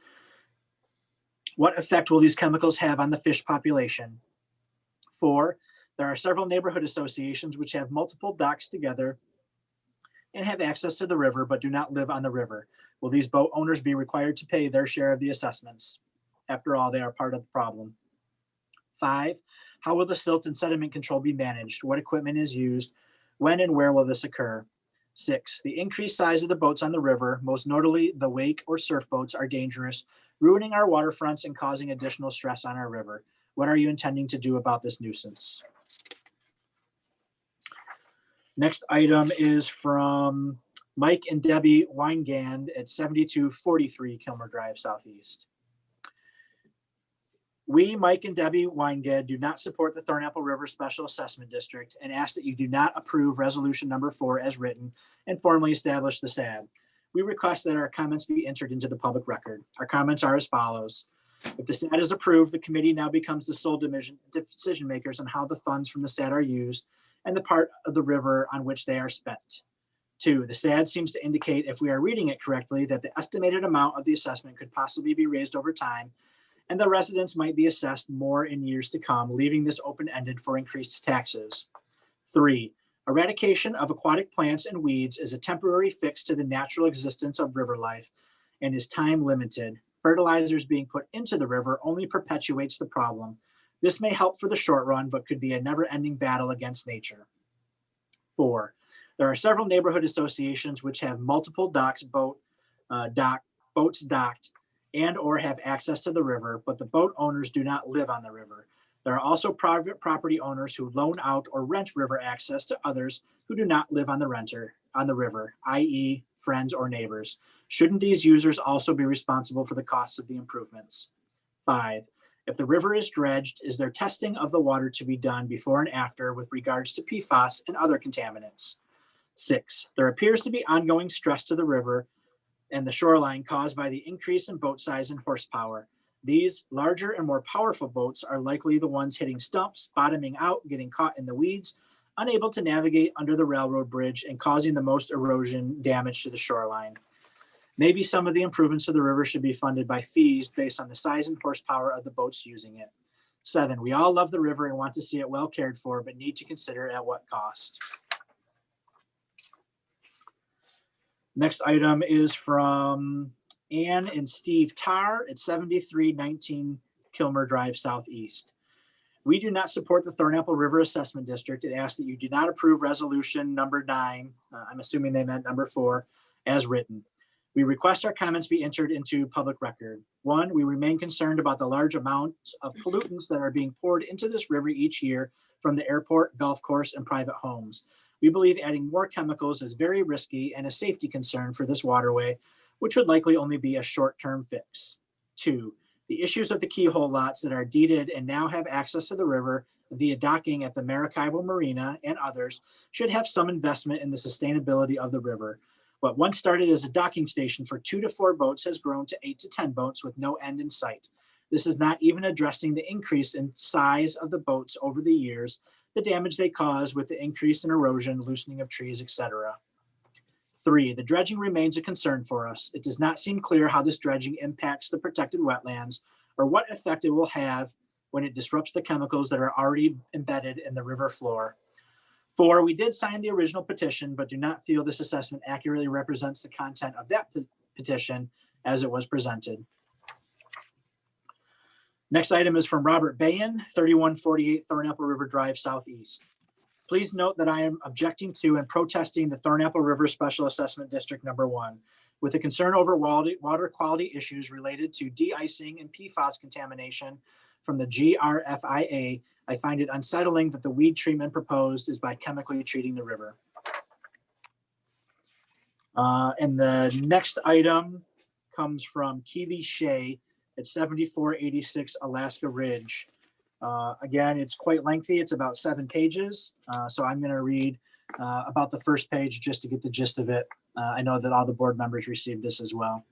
What effect will these chemicals have on the fish population? 4, there are several neighborhood associations which have multiple docks together and have access to the river but do not live on the river. Will these boat owners be required to pay their share of the assessments? After all, they are part of the problem. 5, how will the silt and sediment control be managed? What equipment is used? When and where will this occur? 6, the increased size of the boats on the river, most notably the wake or surf boats, are dangerous, ruining our waterfronts and causing additional stress on our river. What are you intending to do about this nuisance? Next item is from Mike and Debbie Weingand at 7243 Kilmer Drive Southeast. We, Mike and Debbie Weingand, do not support the Thornapple River Special Assessment District and ask that you do not approve resolution number 4 as written and formally establish the SAD. We request that our comments be entered into the public record. Our comments are as follows. If the SAD is approved, the committee now becomes the sole decision makers on how the funds from the SAD are used and the part of the river on which they are spent. 2, the SAD seems to indicate, if we are reading it correctly, that the estimated amount of the assessment could possibly be raised over time, and the residents might be assessed more in years to come, leaving this open-ended for increased taxes. 3, eradication of aquatic plants and weeds is a temporary fix to the natural existence of river life and is time limited. Fertilizers being put into the river only perpetuates the problem. This may help for the short run, but could be a never-ending battle against nature. 4, there are several neighborhood associations which have multiple boats docked and or have access to the river, but the boat owners do not live on the river. There are also private property owners who loan out or rent river access to others who do not live on the river, i.e. friends or neighbors. Shouldn't these users also be responsible for the costs of the improvements? 5, if the river is dredged, is there testing of the water to be done before and after with regards to PFAS and other contaminants? 6, there appears to be ongoing stress to the river and the shoreline caused by the increase in boat size and horsepower. These larger and more powerful boats are likely the ones hitting stumps, bottoming out, getting caught in the weeds, unable to navigate under the railroad bridge, and causing the most erosion damage to the shoreline. Maybe some of the improvements to the river should be funded by fees based on the size and horsepower of the boats using it. 7, we all love the river and want to see it well cared for, but need to consider at what cost. Next item is from Ann and Steve Tarr at 7319 Kilmer Drive Southeast. We do not support the Thornapple River Assessment District. It asks that you do not approve resolution number 9, I'm assuming they meant number 4, as written. We request our comments be entered into public record. 1, we remain concerned about the large amounts of pollutants that are being poured into this river each year from the airport, golf course, and private homes. We believe adding more chemicals is very risky and a safety concern for this waterway, which would likely only be a short-term fix. 2, the issues of the keyhole lots that are deeded and now have access to the river via docking at the Maracaibo Marina and others should have some investment in the sustainability of the river. What once started as a docking station for 2 to 4 boats has grown to 8 to 10 boats with no end in sight. This is not even addressing the increase in size of the boats over the years, the damage they cause with the increase in erosion, loosening of trees, etc. 3, the dredging remains a concern for us. It does not seem clear how this dredging impacts the protected wetlands or what effect it will have when it disrupts the chemicals that are already embedded in the river floor. 4, we did sign the original petition, but do not feel this assessment accurately represents the content of that petition as it was presented. Next item is from Robert Bayan, 3148 Thornapple River Drive Southeast. Please note that I am objecting to and protesting the Thornapple River Special Assessment District number 1. With a concern over water quality issues related to de-icing and PFAS contamination from the GRFIA, I find it unsettling that the weed treatment proposed is by chemically treating the river. And the next item comes from Keely Shea at 7486 Alaska Ridge. Again, it's quite lengthy. It's about 7 pages. So I'm going to read about the first page just to get the gist of it. I know that all the board members received this as well.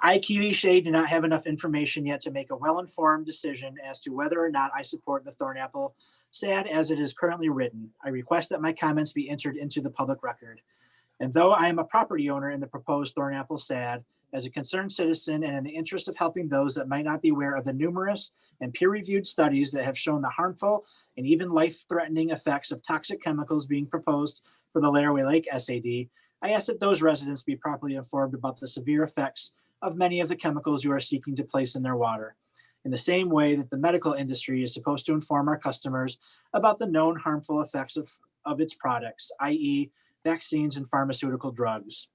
I, Keely Shea, do not have enough information yet to make a well-informed decision as to whether or not I support the Thornapple SAD as it is currently written. I request that my comments be entered into the public record. And though I am a property owner in the proposed Thornapple SAD, As a concerned citizen and in the interest of helping those that might not be aware of the numerous and peer-reviewed studies that have shown the harmful and even life-threatening effects of toxic chemicals being proposed for the Laraway Lake SAD, I ask that those residents be properly informed about the severe effects of many of the chemicals you are seeking to place in their water, in the same way that the medical industry is supposed to inform our customers about the known harmful effects of its products, i.e. vaccines and pharmaceutical drugs.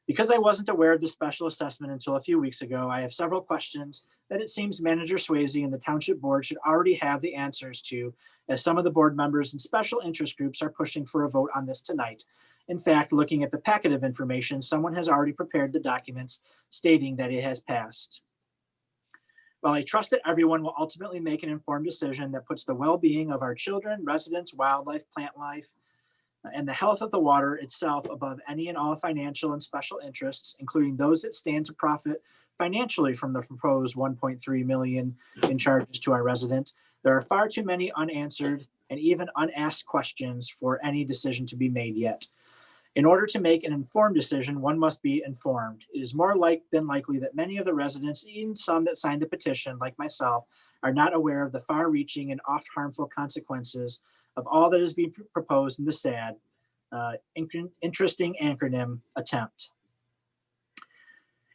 Because I wasn't aware of the special assessment until a few weeks ago, I have several questions that it seems Manager Swayze and the Township Board should already have the answers to, as some of the board members and special interest groups are pushing for a vote on this tonight. In fact, looking at the packet of information, someone has already prepared the documents stating that it has passed. While I trust that everyone will ultimately make an informed decision that puts the well-being of our children, residents, wildlife, plant life, and the health of the water itself above any and all financial and special interests, including those that stand to profit financially from the proposed 1.3 million in charges to our resident, there are far too many unanswered and even unasked questions for any decision to be made yet. In order to make an informed decision, one must be informed. It is more than likely that many of the residents, even some that signed the petition, like myself, are not aware of the far-reaching and oft harmful consequences of all that is being proposed in the SAD, interesting acronym, attempt.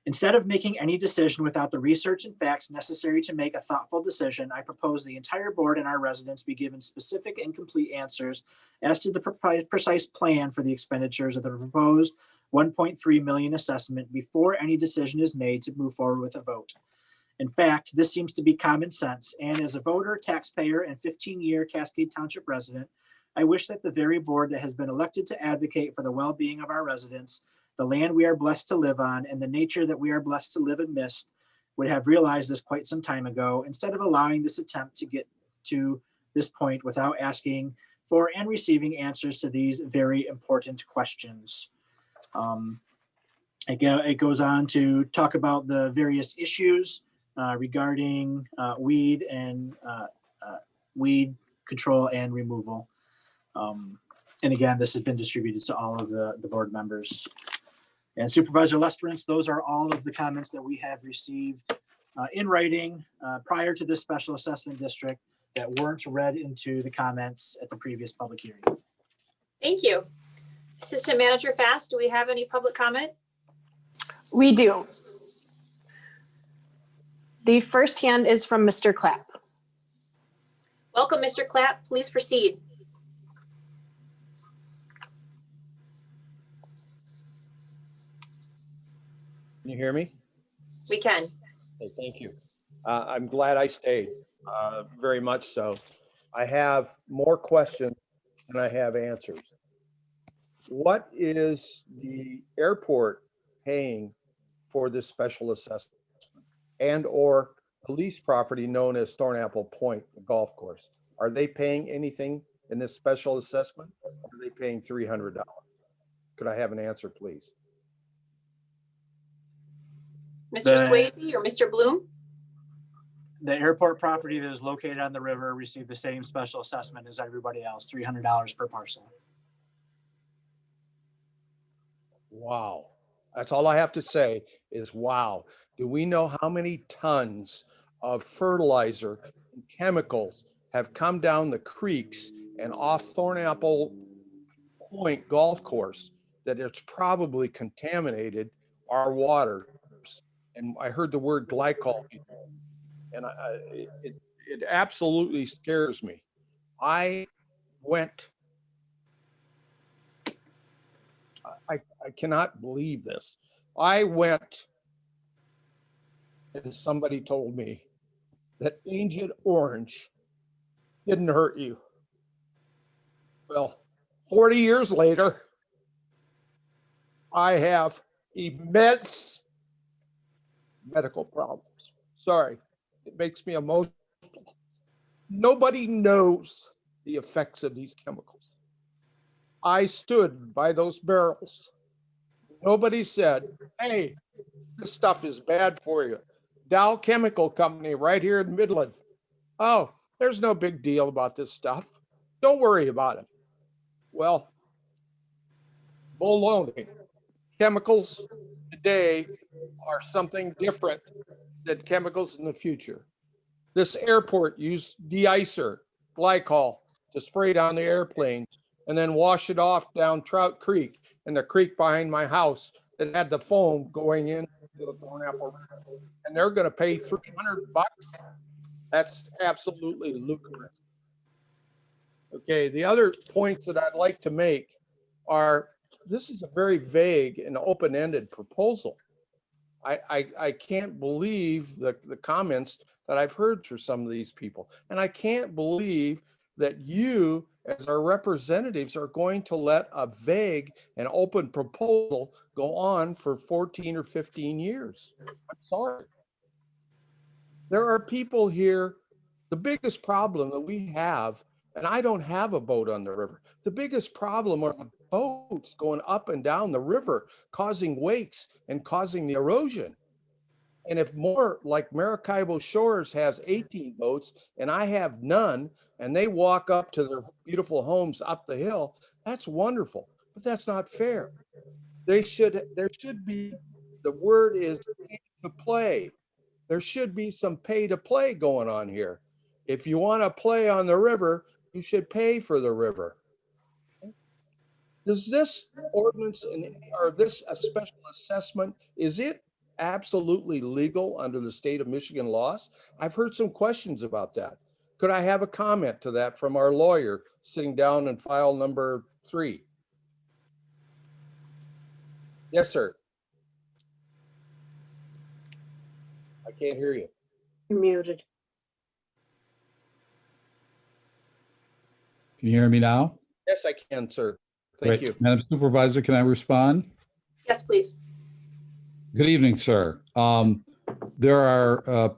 Instead of making any decision without the research and facts necessary to make a thoughtful decision, I propose the entire board and our residents be given specific and complete answers as to the precise plan for the expenditures of the proposed 1.3 million assessment before any decision is made to move forward with a vote. In fact, this seems to be common sense, and as a voter, taxpayer, and 15-year Cascade Township resident, I wish that the very board that has been elected to advocate for the well-being of our residents, the land we are blessed to live on, and the nature that we are blessed to live amidst would have realized this quite some time ago, instead of allowing this attempt to get to this point without asking for and receiving answers to these very important questions. Again, it goes on to talk about the various issues regarding weed and weed control and removal. And again, this has been distributed to all of the board members. And Supervisor Lesperance, those are all of the comments that we have received in writing prior to this special assessment district that weren't read into the comments at the previous public hearing. Thank you. Assistant Manager Fast, do we have any public comment? We do. The first hand is from Mr. Clapp. Welcome, Mr. Clapp. Please proceed. Can you hear me? We can. Okay, thank you. I'm glad I stayed, very much so. I have more questions than I have answers. What is the airport paying for this special assessment and or police property known as Thornapple Point, the golf course? Are they paying anything in this special assessment? Or are they paying $300? Could I have an answer, please? Mr. Swayze or Mr. Bloom? The airport property that is located on the river received the same special assessment as everybody else, $300 per parcel. Wow. That's all I have to say is wow. Do we know how many tons of fertilizer and chemicals have come down the creeks and off Thornapple Point golf course that it's probably contaminated our water? And I heard the word glycol, and it absolutely scares me. I cannot believe this. I went and somebody told me that Agent Orange didn't hurt you. Well, 40 years later, I have immense medical problems. Sorry, it makes me emotional. Nobody knows the effects of these chemicals. I stood by those barrels. Nobody said, hey, this stuff is bad for you. Dow Chemical Company right here in Midland. Oh, there's no big deal about this stuff. Don't worry about it. Well, baloney. chemicals today are something different than chemicals in the future. This airport used de-icer, glycol to spray down the airplanes and then wash it off down Trout Creek and the creek behind my house that had the foam going into the Thornapple River. And they're going to pay $300. That's absolutely ludicrous. Okay, the other points that I'd like to make are, this is a very vague and open-ended proposal. I can't believe the comments that I've heard for some of these people. And I can't believe that you, as our representatives, are going to let a vague and open proposal go on for 14 or 15 years. I'm sorry. There are people here, the biggest problem that we have, and I don't have a boat on the river. The biggest problem are the boats going up and down the river, causing wakes and causing the erosion. And if more like Maracaibo Shores has 18 boats and I have none, and they walk up to their beautiful homes up the hill, that's wonderful, but that's not fair. There should be, the word is pay to play. There should be some pay to play going on here. If you want to play on the river, you should pay for the river. Does this ordinance or this a special assessment, is it absolutely legal under the state of Michigan laws? I've heard some questions about that. Could I have a comment to that from our lawyer sitting down in file number 3? Yes, sir. I can't hear you. You're muted. Can you hear me now? Yes, I can, sir. Thank you. Madam Supervisor, can I respond? Yes, please. Good evening, sir. There are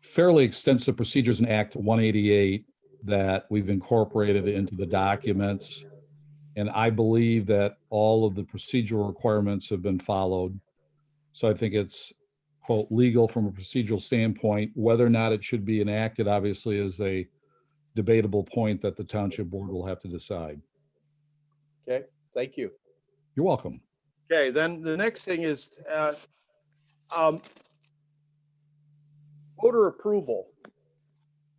fairly extensive procedures in Act 188 that we've incorporated into the documents. And I believe that all of the procedural requirements have been followed. So I think it's, quote, legal from a procedural standpoint. Whether or not it should be enacted, obviously, is a debatable point that the Township Board will have to decide. Okay, thank you. You're welcome. Okay, then the next thing is voter approval.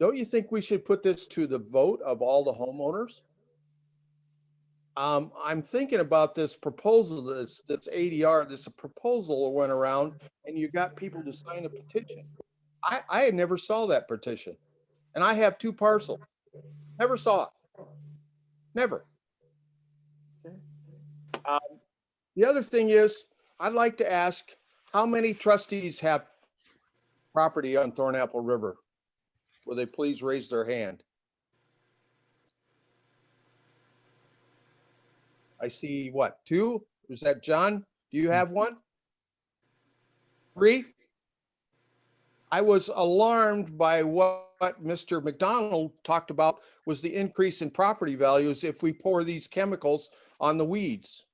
Don't you think we should put this to the vote of all the homeowners? I'm thinking about this proposal that's ADR, this proposal that went around and you got people to sign a petition. I had never saw that petition and I have 2 parcels. Never saw it. Never. Okay. The other thing is, I'd like to ask, how many trustees have property on Thornapple River? Will they please raise their hand? I see what, 2? Is that John? Do you have one? 3? I was alarmed by what Mr. McDonald talked about was the increase in property values if we pour these chemicals on the weeds.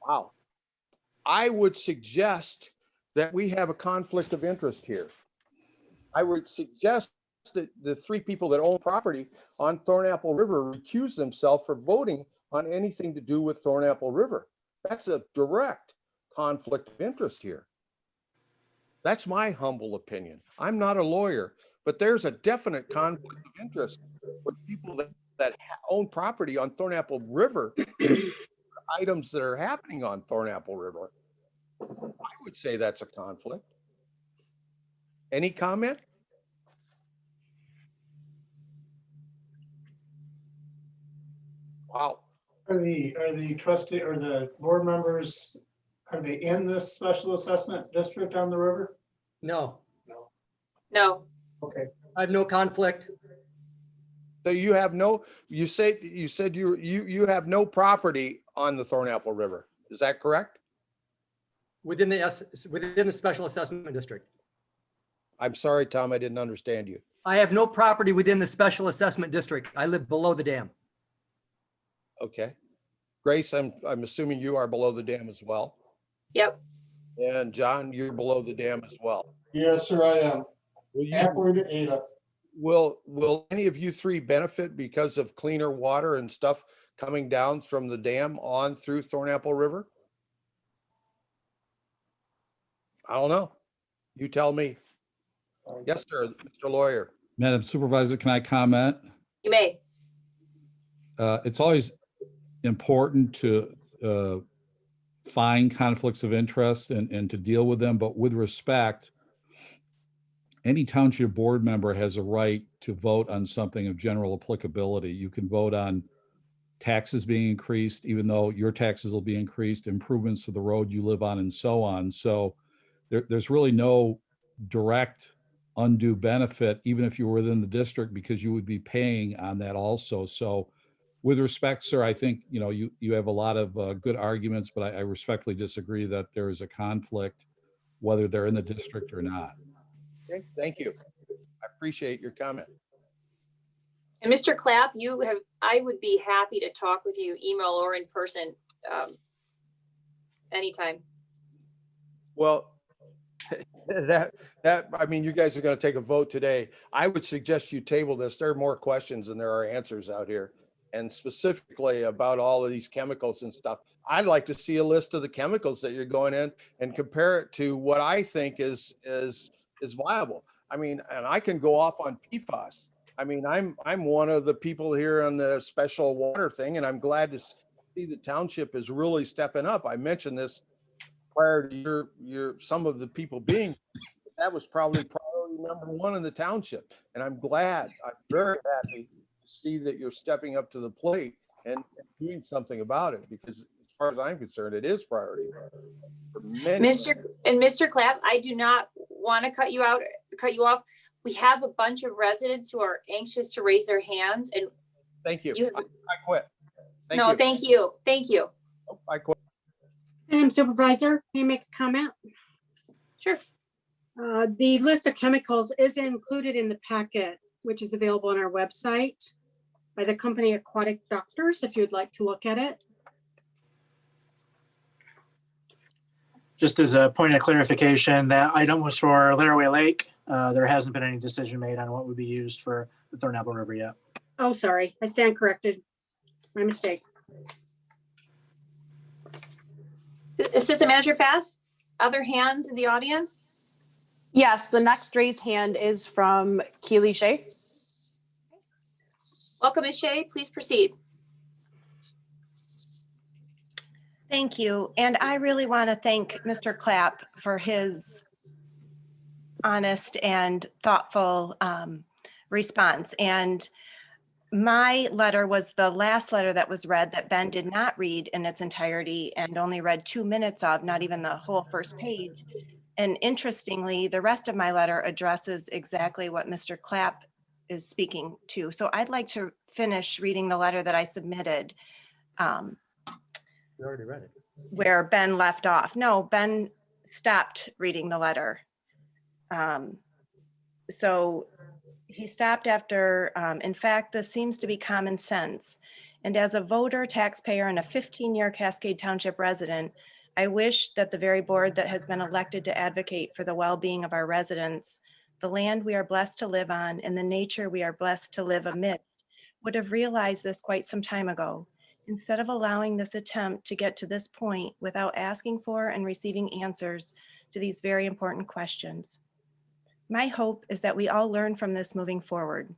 Wow. I would suggest that we have a conflict of interest here. I would suggest that the 3 people that own property on Thornapple River recuse themselves for voting on anything to do with Thornapple River. That's a direct conflict of interest here. That's my humble opinion. I'm not a lawyer, but there's a definite conflict of interest with people that own property on Thornapple River, items that are happening on Thornapple River. I would say that's a conflict. Any comment? Wow. Are the trustee or the board members, are they in this special assessment district on the river? No, No. Okay. I have no conflict. So you have no, you said you have no property on the Thornapple River. Is that correct? Within the special assessment district. I'm sorry, Tom, I didn't understand you. I have no property within the special assessment district. I live below the dam. Okay. Grace, I'm assuming you are below the dam as well. Yep. And John, you're below the dam as well. Yes, sir, I am. Will Halfway to Ada. Will any of you 3 benefit because of cleaner water and stuff coming down from the dam on through Thornapple River? I don't know. You tell me. Yes, sir, Mr. Lawyer. Madam Supervisor, can I comment? You may. It's always important to find conflicts of interest and to deal with them, but with respect, any township board member has a right to vote on something of general applicability. You can vote on taxes being increased, even though your taxes will be increased, improvements to the road you live on, and so on. So there's really no direct undue benefit, even if you were within the district, because you would be paying on that also. So with respect, sir, I think, you have a lot of good arguments, but I respectfully disagree that there is a conflict, whether they're in the district or not. Okay, thank you. I appreciate your comment. And Mr. Clapp, I would be happy to talk with you, email or in person, anytime. Well, I mean, you guys are going to take a vote today. I would suggest you table this. There are more questions than there are answers out here. And specifically about all of these chemicals and stuff. I'd like to see a list of the chemicals that you're going in and compare it to what I think is viable. I mean, and I can go off on PFAS. I mean, I'm one of the people here on the special water thing, and I'm glad to see the township is really stepping up. I mentioned this prior to some of the people being, that was probably priority number one in the township. And I'm very happy to see that you're stepping up to the plate and doing something about it, because as far as I'm concerned, it is priority. Mr. Clapp, I do not want to cut you off. We have a bunch of residents who are anxious to raise their hands, and thank you. I quit. Thank you. Thank you. I quit. Madam Supervisor, may I make a comment? Sure. The list of chemicals is included in the packet, which is available on our website by the company Aquatic Doctors, if you'd like to look at it. Just as a point of clarification, that item was for Laraway Lake. There hasn't been any decision made on what would be used for the Thorn River yet. Oh, sorry, I stand corrected. My mistake. Assistant Manager Fast, other hands in the audience? Yes, the next raised hand is from Keely Shea. Welcome, Ms. Shea. Please proceed. Thank you. And I really want to thank Mr. Clapp for his honest and thoughtful response. And my letter was the last letter that was read that Ben did not read in its entirety and only read 2 minutes of, not even the whole first page. And interestingly, the rest of my letter addresses exactly what Mr. Clapp is speaking to. So I'd like to finish reading the letter that I submitted. You already read it. Where Ben left off. No, Ben stopped reading the letter. So he stopped after, in fact, this seems to be common sense. And as a voter, taxpayer, and a 15-year Cascade Township resident, I wish that the very board that has been elected to advocate for the well-being of our residents, the land we are blessed to live on, and the nature we are blessed to live amidst, would have realized this quite some time ago, instead of allowing this attempt to get to this point without asking for and receiving answers to these very important questions. My hope is that we all learn from this moving forward,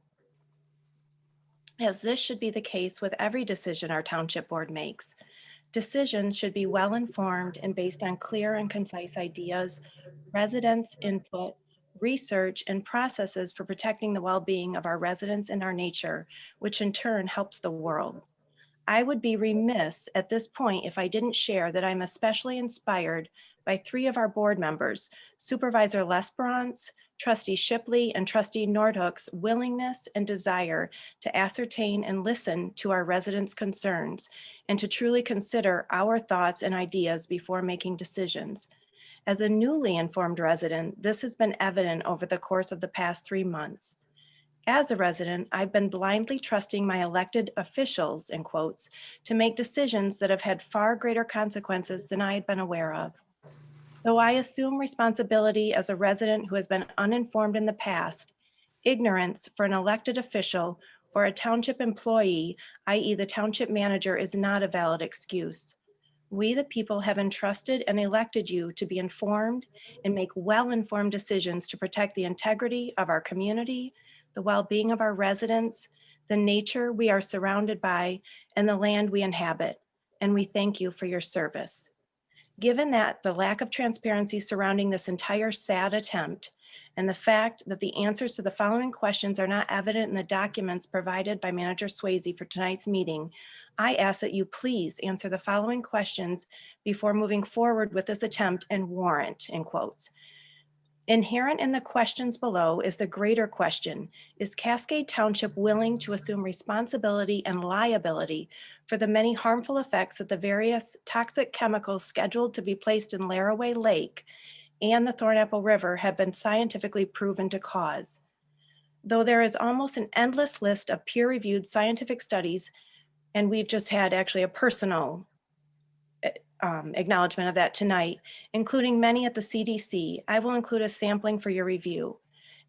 as this should be the case with every decision our township board makes. Decisions should be well-informed and based on clear and concise ideas, residents' input, research, and processes for protecting the well-being of our residents and our nature, which in turn helps the world. I would be remiss at this point if I didn't share that I'm especially inspired by 3 of our board members, Supervisor Lesperance, Trustee Shipley, and Trustee Nordhook's willingness and desire to ascertain and listen to our residents' concerns and to truly consider our thoughts and ideas before making decisions. As a newly informed resident, this has been evident over the course of the past 3 months. As a resident, I've been blindly trusting my elected officials, in quotes, to make decisions that have had far greater consequences than I had been aware of. Though I assume responsibility as a resident who has been uninformed in the past, ignorance for an elected official or a township employee, i.e. the township manager, is not a valid excuse. We, the people, have entrusted and elected you to be informed and make well-informed decisions to protect the integrity of our community, the well-being of our residents, the nature we are surrounded by, and the land we inhabit. And we thank you for your service. Given that the lack of transparency surrounding this entire sad attempt and the fact that the answers to the following questions are not evident in the documents provided by Manager Swayze for tonight's meeting, I ask that you please answer the following questions before moving forward with this attempt and warrant, in quotes. Inherent in the questions below is the greater question: is Cascade Township willing to assume responsibility and liability for the many harmful effects that the various toxic chemicals scheduled to be placed in Laraway Lake and the Thornapple River have been scientifically proven to cause? Though there is almost an endless list of peer-reviewed scientific studies, and we've just had actually a personal acknowledgement of that tonight, including many at the CDC, I will include a sampling for your review.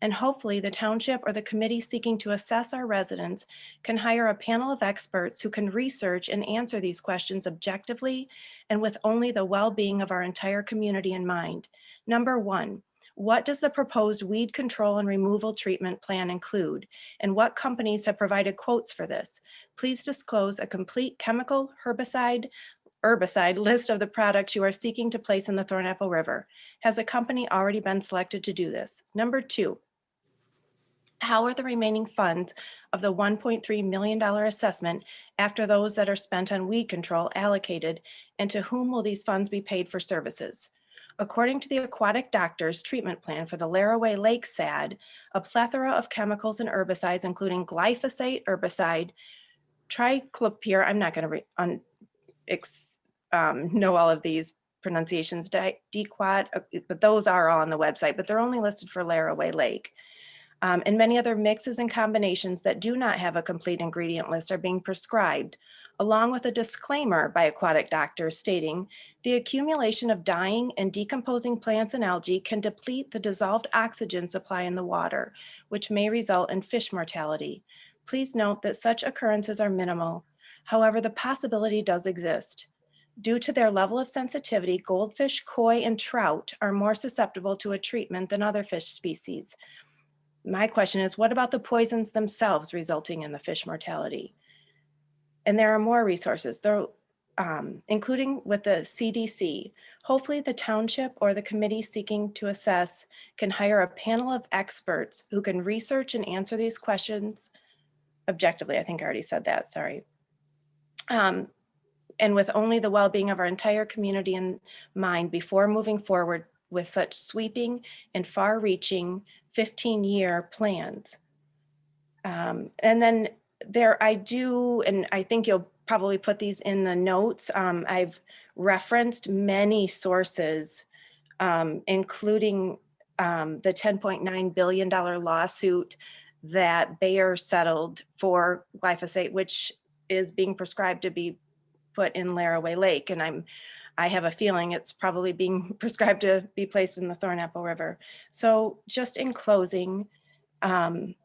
And hopefully the township or the committee seeking to assess our residents can hire a panel of experts who can research and answer these questions objectively and with only the well-being of our entire community in mind. Number one, what does the proposed weed control and removal treatment plan include? And what companies have provided quotes for this? Please disclose a complete chemical, herbicide list of the products you are seeking to place in the Thornapple River. Has a company already been selected to do this? Number two, how are the remaining funds of the $1.3 million assessment after those that are spent on weed control allocated, and to whom will these funds be paid for services? According to the Aquatic Doctors treatment plan for the Laraway Lake SAD, a plethora of chemicals and herbicides, including glyphosate herbicide, triclopyr, I'm not going to know all of these pronunciations, dequat, but those are all on the website, but they're only listed for Laraway Lake. And many other mixes and combinations that do not have a complete ingredient list are being prescribed, along with a disclaimer by Aquatic Doctors stating the accumulation of dying and decomposing plants and algae can deplete the dissolved oxygen supply in the water, which may result in fish mortality. Please note that such occurrences are minimal. However, the possibility does exist. Due to their level of sensitivity, goldfish, koi, and trout are more susceptible to a treatment than other fish species. My question is, what about the poisons themselves resulting in the fish mortality? And there are more resources, including with the CDC. Hopefully the township or the committee seeking to assess can hire a panel of experts who can research and answer these questions objectively. I think I already said that, sorry. And with only the well-being of our entire community in mind before moving forward with such sweeping and far-reaching 15-year plans. And then I do, and I think you'll probably put these in the notes. I've referenced many sources, including the $10.9 billion lawsuit that Bayer settled for glyphosate, which is being prescribed to be put in Laraway Lake. And I have a feeling it's probably being prescribed to be placed in the Thornapple River. So just in closing, I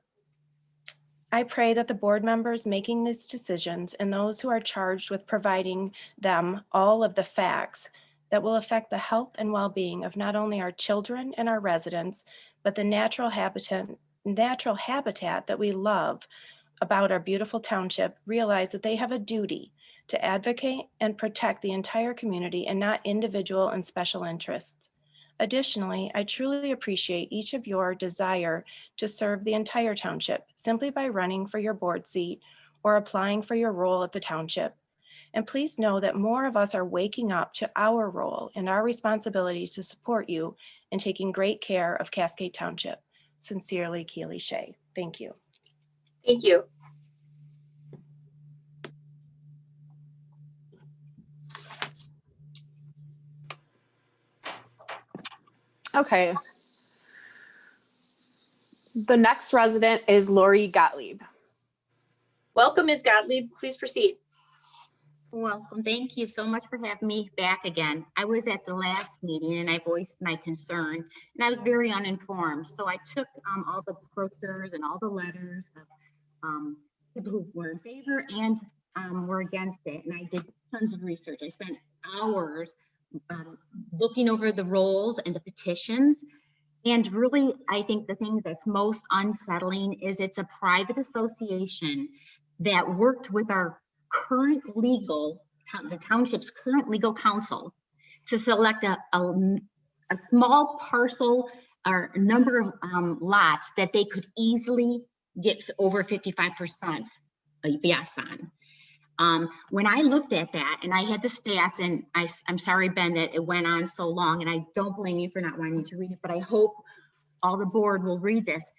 pray that the board members making these decisions and those who are charged with providing them all of the facts that will affect the health and well-being of not only our children and our residents, but the natural habitat that we love about our beautiful township, realize that they have a duty to advocate and protect the entire community and not individual and special interests. Additionally, I truly appreciate each of your desire to serve the entire township simply by running for your board seat or applying for your role at the township. And please know that more of us are waking up to our role and our responsibility to support you in taking great care of Cascade Township. Sincerely, Keely Shea. Thank you. Thank you. Okay. The next resident is Laurie Gottlieb. Welcome, Ms. Gottlieb. Please proceed. Welcome. Thank you so much for having me back again. I was at the last meeting and I voiced my concern and I was very uninformed. So I took all the brochures and all the letters of people who were in favor and were against it, and I did tons of research. I spent hours looking over the rolls and the petitions. And really, I think the thing that's most unsettling is it's a private association that worked with our current the township's current legal counsel to select a small parcel or number of lots that they could easily get over 55% yes on. When I looked at that and I had the stats, and I'm sorry, Ben, that it went on so long, and I don't blame you for not wanting to read it, but I hope all the board will read this.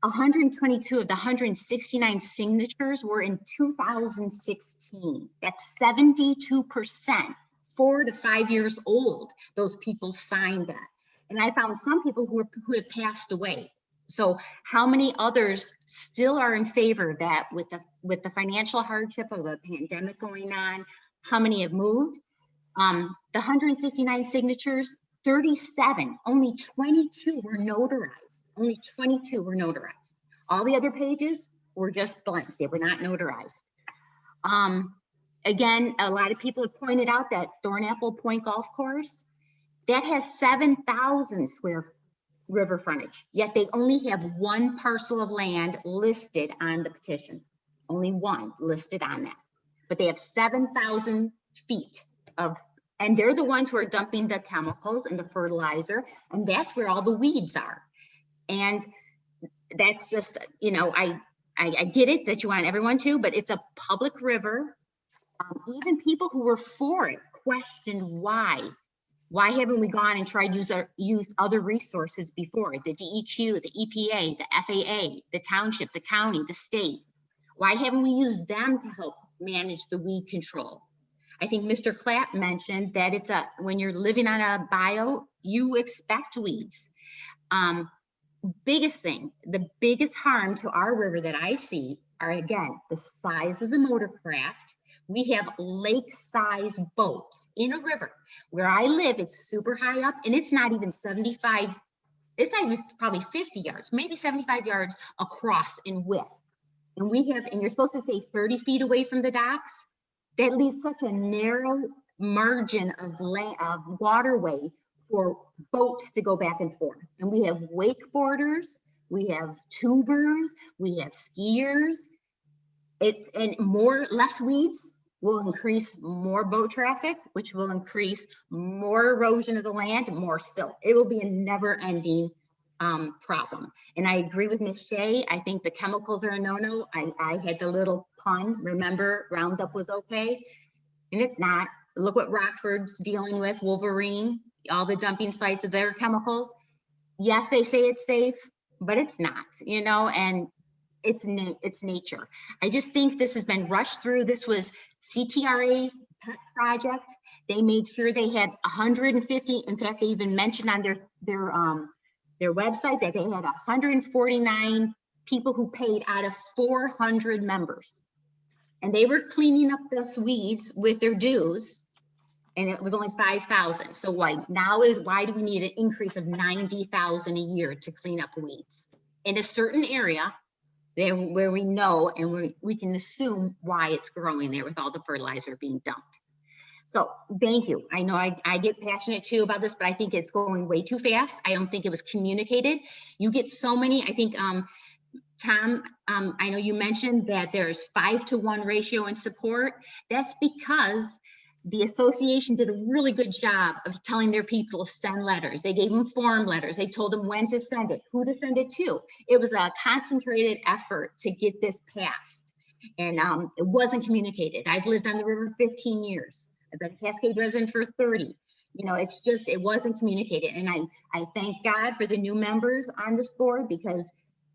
122 of the 169 signatures were in 2016. That's 72%, 4 to 5 years old. Those people signed that. And I found some people who have passed away. So how many others still are in favor of that with the financial hardship of a pandemic going on? How many have moved? The 169 signatures, 37, only 22 were notarized. Only 22 were notarized. All the other pages were just blank. They were not notarized. Again, a lot of people have pointed out that Thornapple Point Golf Course, that has 7,000 square river frontage, yet they only have one parcel of land listed on the petition. Only one listed on that. But they have 7,000 feet of, and they're the ones who are dumping the chemicals and the fertilizer, and that's where all the weeds are. And that's just, you know, I get it that you want everyone to, but it's a public river. Even people who were for it questioned why. Why haven't we gone and tried to use other resources before? The DEQ, the EPA, the FAA, the township, the county, the state. Why haven't we used them to help manage the weed control? I think Mr. Clapp mentioned that it's when you're living on a bio, you expect weeds. Biggest thing, the biggest harm to our river that I see are, again, the size of the motorcraft. We have lake-size boats in a river. Where I live, it's super high up, and it's not even 75, it's not even probably 50 yards, maybe 75 yards across in width. And we have, and you're supposed to say 30 feet away from the docks. That leaves such a narrow margin of waterway for boats to go back and forth. And we have wakeboarders, we have tubers, we have skiers. And less weeds will increase more boat traffic, which will increase more erosion of the land, more silt. It will be a never-ending problem. And I agree with Ms. Shea. I think the chemicals are a no-no. I had the little pun, remember Roundup was okay, and it's not. Look what Rockford's dealing with, Wolverine, all the dumping sites of their chemicals. Yes, they say it's safe, but it's not, you know, and it's nature. I just think this has been rushed through. This was CTRA's pet project. They made sure they had 150. In fact, they even mentioned on their website that they had 149 people who paid out of 400 members. And they were cleaning up those weeds with their dues, and it was only 5,000. So why do we need an increase of 90,000 a year to clean up weeds in a certain area where we know and we can assume why it's growing there with all the fertilizer being dumped? So thank you. I know I get passionate too about this, but I think it's going way too fast. I don't think it was communicated. You get so many, I think, Tom, I know you mentioned that there's 5-to-1 ratio in support. That's because the association did a really good job of telling their people to send letters. They gave them form letters. They told them when to send it, who to send it to. It was a concentrated effort to get this passed. And it wasn't communicated. I've lived on the river 15 years. I've been a Cascade resident for 30. You know, it's just, it wasn't communicated. And I thank God for the new members on this board, because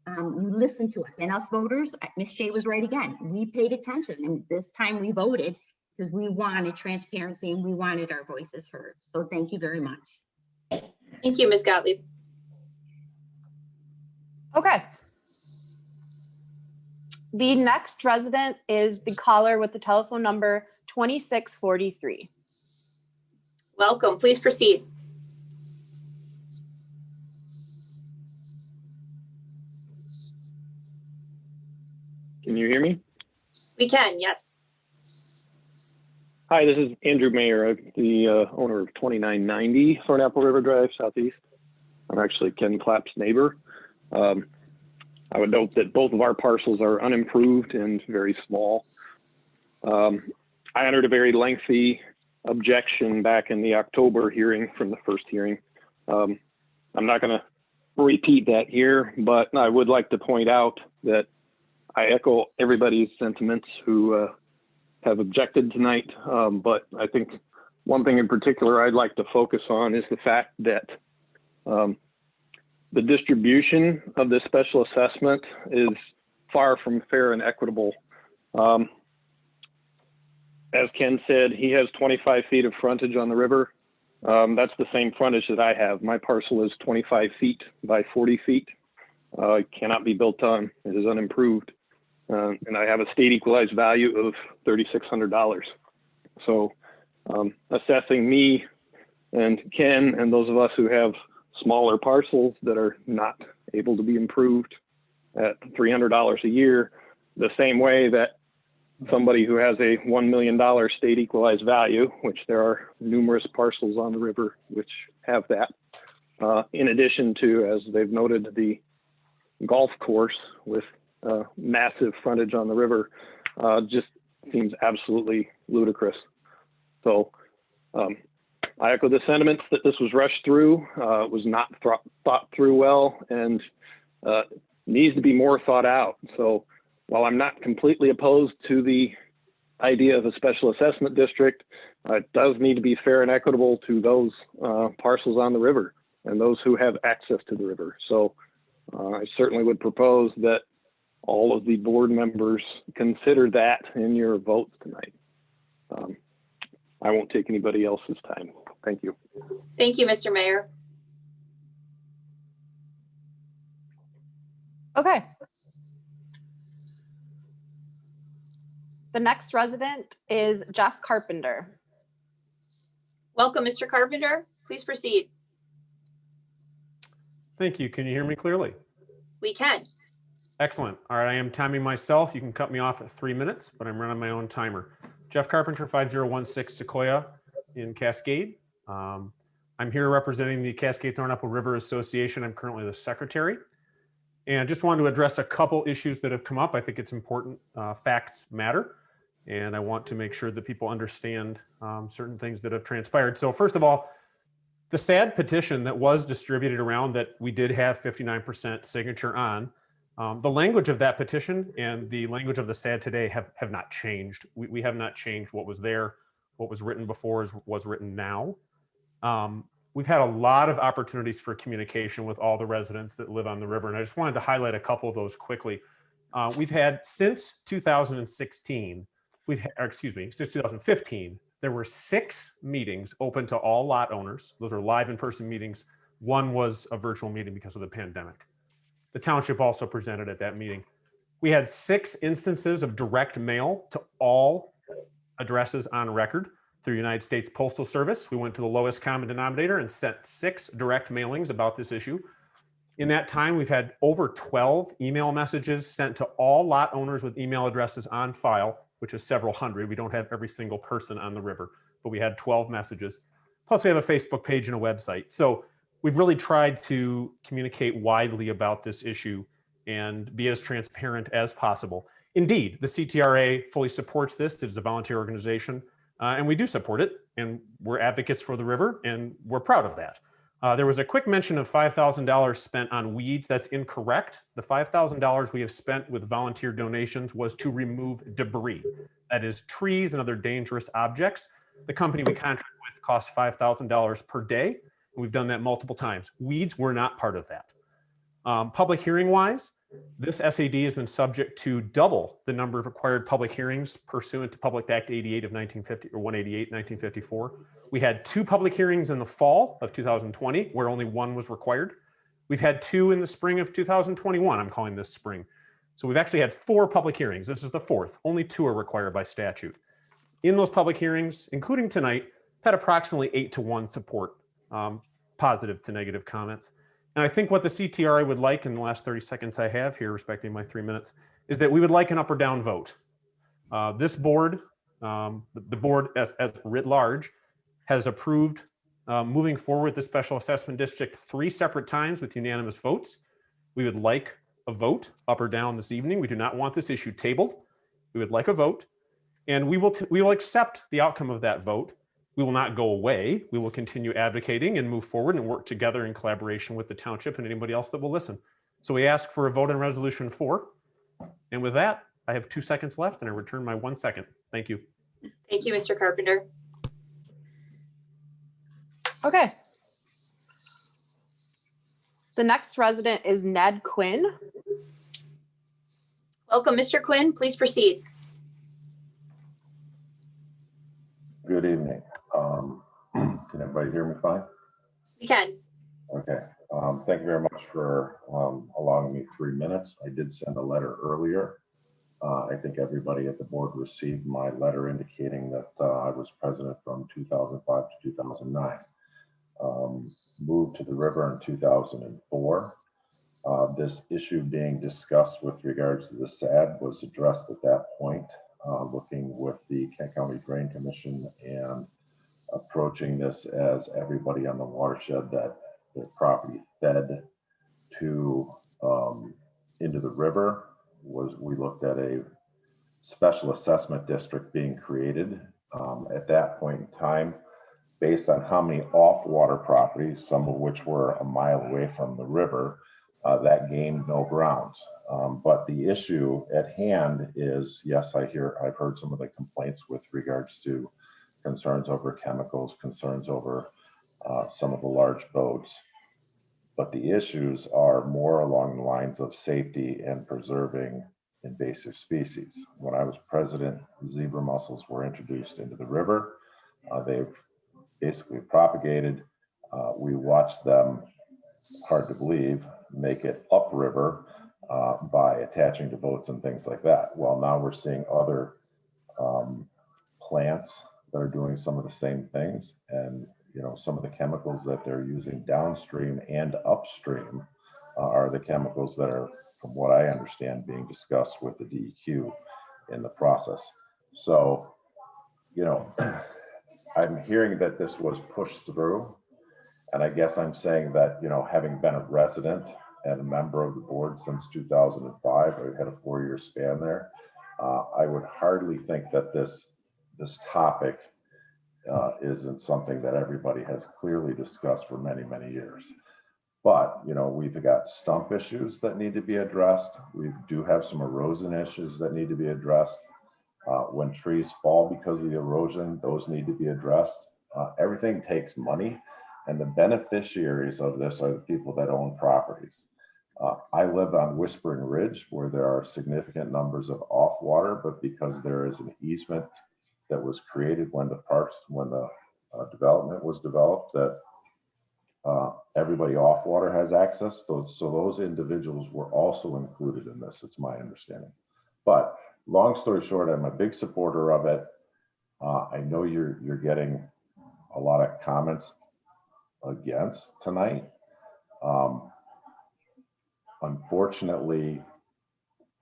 you listened to us. And us voters, Ms. Shea was right again. We paid attention, and this time we voted because we wanted transparency and we wanted our voices heard. So thank you very much. Thank you, Ms. Gottlieb. Okay. The next resident is the caller with the telephone number 2643. Welcome, please proceed. Can you hear me? We can, yes. Hi, this is Andrew Mayer, the owner of 2990 Thornapple River Drive, Southeast. I'm actually Ken Clapp's neighbor. I would note that both of our parcels are unimproved and very small. I entered a very lengthy objection back in the October hearing from the first hearing. I'm not going to repeat that here, but I would like to point out that I echo everybody's sentiments who have objected tonight. But I think one thing in particular I'd like to focus on is the fact that the distribution of this special assessment is far from fair and equitable. As Ken said, he has 25 feet of frontage on the river. That's the same frontage that I have. My parcel is 25 feet by 40 feet. It cannot be built on. It is unimproved. And I have a state equalized value of $3,600. So assessing me and Ken and those of us who have smaller parcels that are not able to be improved at $300 a year, the same way that somebody who has a $1 million state equalized value, which there are numerous parcels on the river which have that, in addition to, as they've noted, the golf course with massive frontage on the river, just seems absolutely ludicrous. So I echo the sentiments that this was rushed through, was not thought through well, and needs to be more thought out. So while I'm not completely opposed to the idea of a special assessment district, it does need to be fair and equitable to those parcels on the river and those who have access to the river. So I certainly would propose that all of the board members consider that in your votes tonight. I won't take anybody else's time. Thank you. Thank you, Mr. Mayor. Okay. The next resident is Jeff Carpenter. Welcome, Mr. Carpenter. Please proceed. Thank you. Can you hear me clearly? We can. Excellent. All right, I am timing myself. You can cut me off at 3 minutes, but I'm running my own timer. Jeff Carpenter, 5016 Sequoia in Cascade. I'm here representing the Cascade Thornapple River Association. I'm currently the secretary. And I just wanted to address a couple issues that have come up. I think it's important. Facts matter. And I want to make sure that people understand certain things that have transpired. So first of all, the sad petition that was distributed around that we did have 59% signature on, the language of that petition and the language of the SAD today have not changed. We have not changed what was there. What was written before is what's written now. We've had a lot of opportunities for communication with all the residents that live on the river. And I just wanted to highlight a couple of those quickly. We've had since 2016, since 2015, there were 6 meetings open to all lot owners. Those are live in-person meetings. One was a virtual meeting because of the pandemic. The township also presented at that meeting. We had 6 instances of direct mail to all addresses on record through United States Postal Service. We went to the lowest common denominator and sent 6 direct mailings about this issue. In that time, we've had over 12 email messages sent to all lot owners with email addresses on file, which is several hundred. We don't have every single person on the river, but we had 12 messages. Plus we have a Facebook page and a website. So we've really tried to communicate widely about this issue and be as transparent as possible. Indeed, the CTRA fully supports this. It is a volunteer organization, and we do support it, and we're advocates for the river, and we're proud of that. There was a quick mention of $5,000 spent on weeds. That's incorrect. The $5,000 we have spent with volunteer donations was to remove debris. That is trees and other dangerous objects. The company we contract with costs $5,000 per day. And we've done that multiple times. Weeds were not part of that. Public hearing wise, this SAD has been subject to double the number of required public hearings pursuant to Public Act 88 of 1950 or 188, 1954. We had 2 public hearings in the fall of 2020 where only 1 was required. We've had 2 in the spring of 2021. I'm calling this spring. So we've actually had 4 public hearings. This is the 4th. Only 2 are required by statute. In those public hearings, including tonight, had approximately 8-to-1 support, positive to negative comments. And I think what the CTRA would like in the last 30 seconds I have here, respecting my 3 minutes, is that we would like an up or down vote. This board the board as writ large has approved moving forward the special assessment district 3 separate times with unanimous votes. We would like a vote up or down this evening. We do not want this issue tabled. We would like a vote, and we will accept the outcome of that vote. We will not go away. We will continue advocating and move forward and work together in collaboration with the township and anybody else that will listen. So we ask for a vote on resolution 4. And with that, I have 2 seconds left and I return my 1 second. Thank you. Thank you, Mr. Carpenter. Okay. The next resident is Ned Quinn. Welcome, Mr. Quinn. Please proceed. Good evening. Can everybody hear me fine? We can. Okay. Thank you very much for allowing me 3 minutes. I did send a letter earlier. I think everybody at the board received my letter indicating that I was president from 2005 to 2009. Moved to the river in 2004. This issue being discussed with regards to the SAD was addressed at that point, looking with the Kent County Drain Commission and approaching this as everybody on the watershed that their property fed to into the river we looked at a special assessment district being created at that point in time, based on how many off-water properties, some of which were a mile away from the river, that gained no grounds. But the issue at hand is, yes, I've heard some of the complaints with regards to concerns over chemicals, concerns over some of the large boats. But the issues are more along the lines of safety and preserving invasive species. When I was president, zebra mussels were introduced into the river. They've basically propagated. We watched them, hard to believe, make it upriver by attaching to boats and things like that. Well, now we're seeing other plants that are doing some of the same things, and some of the chemicals that they're using downstream and upstream are the chemicals that are, from what I understand, being discussed with the DEQ in the process. So, I'm hearing that this was pushed through, and I guess I'm saying that, having been a resident and a member of the board since 2005, I had a 4-year span there. I would hardly think that this topic isn't something that everybody has clearly discussed for many, many years. But, we've got stump issues that need to be addressed. We do have some erosion issues that need to be addressed. When trees fall because of the erosion, those need to be addressed. Everything takes money, and the beneficiaries of this are the people that own properties. I live on Whispering Ridge, where there are significant numbers of off water, but because there is an easement that was created when the development was developed, that everybody off water has access. So those individuals were also included in this, it's my understanding. But long story short, I'm a big supporter of it. I know you're getting a lot of comments against tonight. Unfortunately,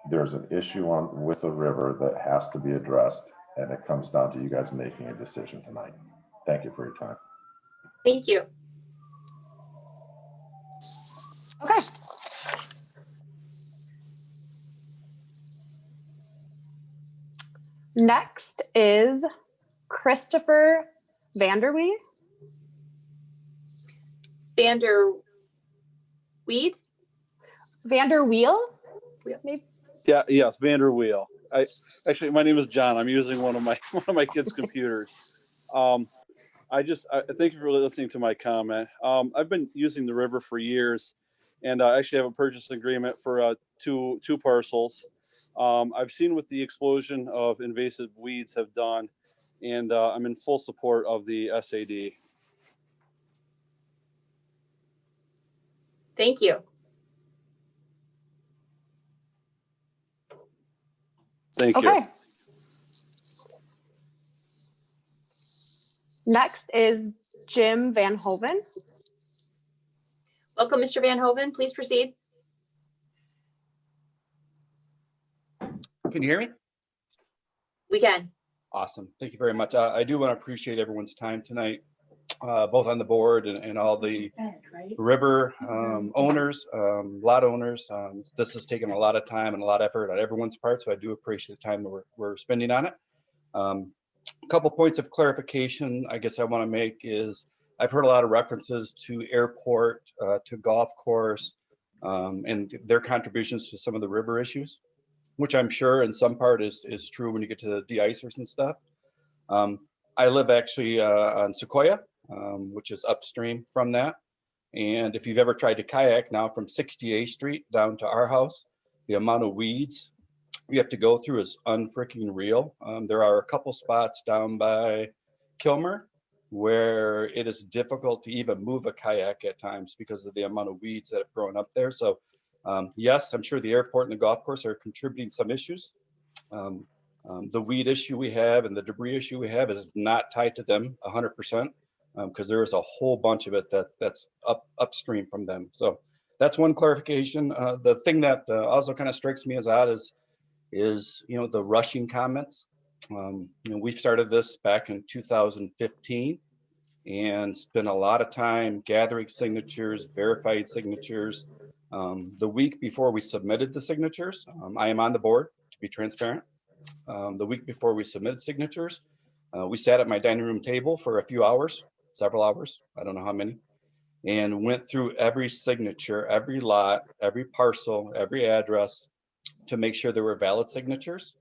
there's an issue with the river that has to be addressed, and it comes down to you guys making a decision tonight. Thank you for your time. Thank you. Okay. Next is Christopher Vanderweed. Vanderweed? Vanderweel? Maybe. Yeah, yes, Vanderweel. Actually, my name is John. I'm using one of my kids' computers. I thank you for listening to my comment. I've been using the river for years, and I actually have a purchase agreement for two parcels. I've seen what the explosion of invasive weeds have done, and I'm in full support of the SAD. Thank you. Thank you. Okay. Next is Jim Van Hoven. Welcome, Mr. Van Hoven. Please proceed. Can you hear me? We can. Awesome. Thank you very much. I do want to appreciate everyone's time tonight, both on the board and all the river owners, lot owners. This has taken a lot of time and a lot of effort on everyone's part, so I do appreciate the time that we're spending on it. A couple points of clarification I guess I want to make is I've heard a lot of references to airport, to golf course, and their contributions to some of the river issues, which I'm sure in some part is true when you get to the de-icers and stuff. I live actually on Sequoia, which is upstream from that. And if you've ever tried to kayak now from 68th Street down to our house, the amount of weeds you have to go through is unfreaking real. There are a couple spots down by Kilmer where it is difficult to even move a kayak at times because of the amount of weeds that have grown up there. So yes, I'm sure the airport and the golf course are contributing some issues. The weed issue we have and the debris issue we have is not tied to them 100%, because there is a whole bunch of it that's upstream from them. So that's one clarification. The thing that also kind of strikes me as odd is the rushing comments. We've started this back in 2015 and spent a lot of time gathering signatures, verified signatures. The week before we submitted the signatures, I am on the board to be transparent. The week before we submitted signatures, we sat at my dining room table for a few hours, several hours, I don't know how many, and went through every signature, every lot, every parcel, every address to make sure there were valid signatures.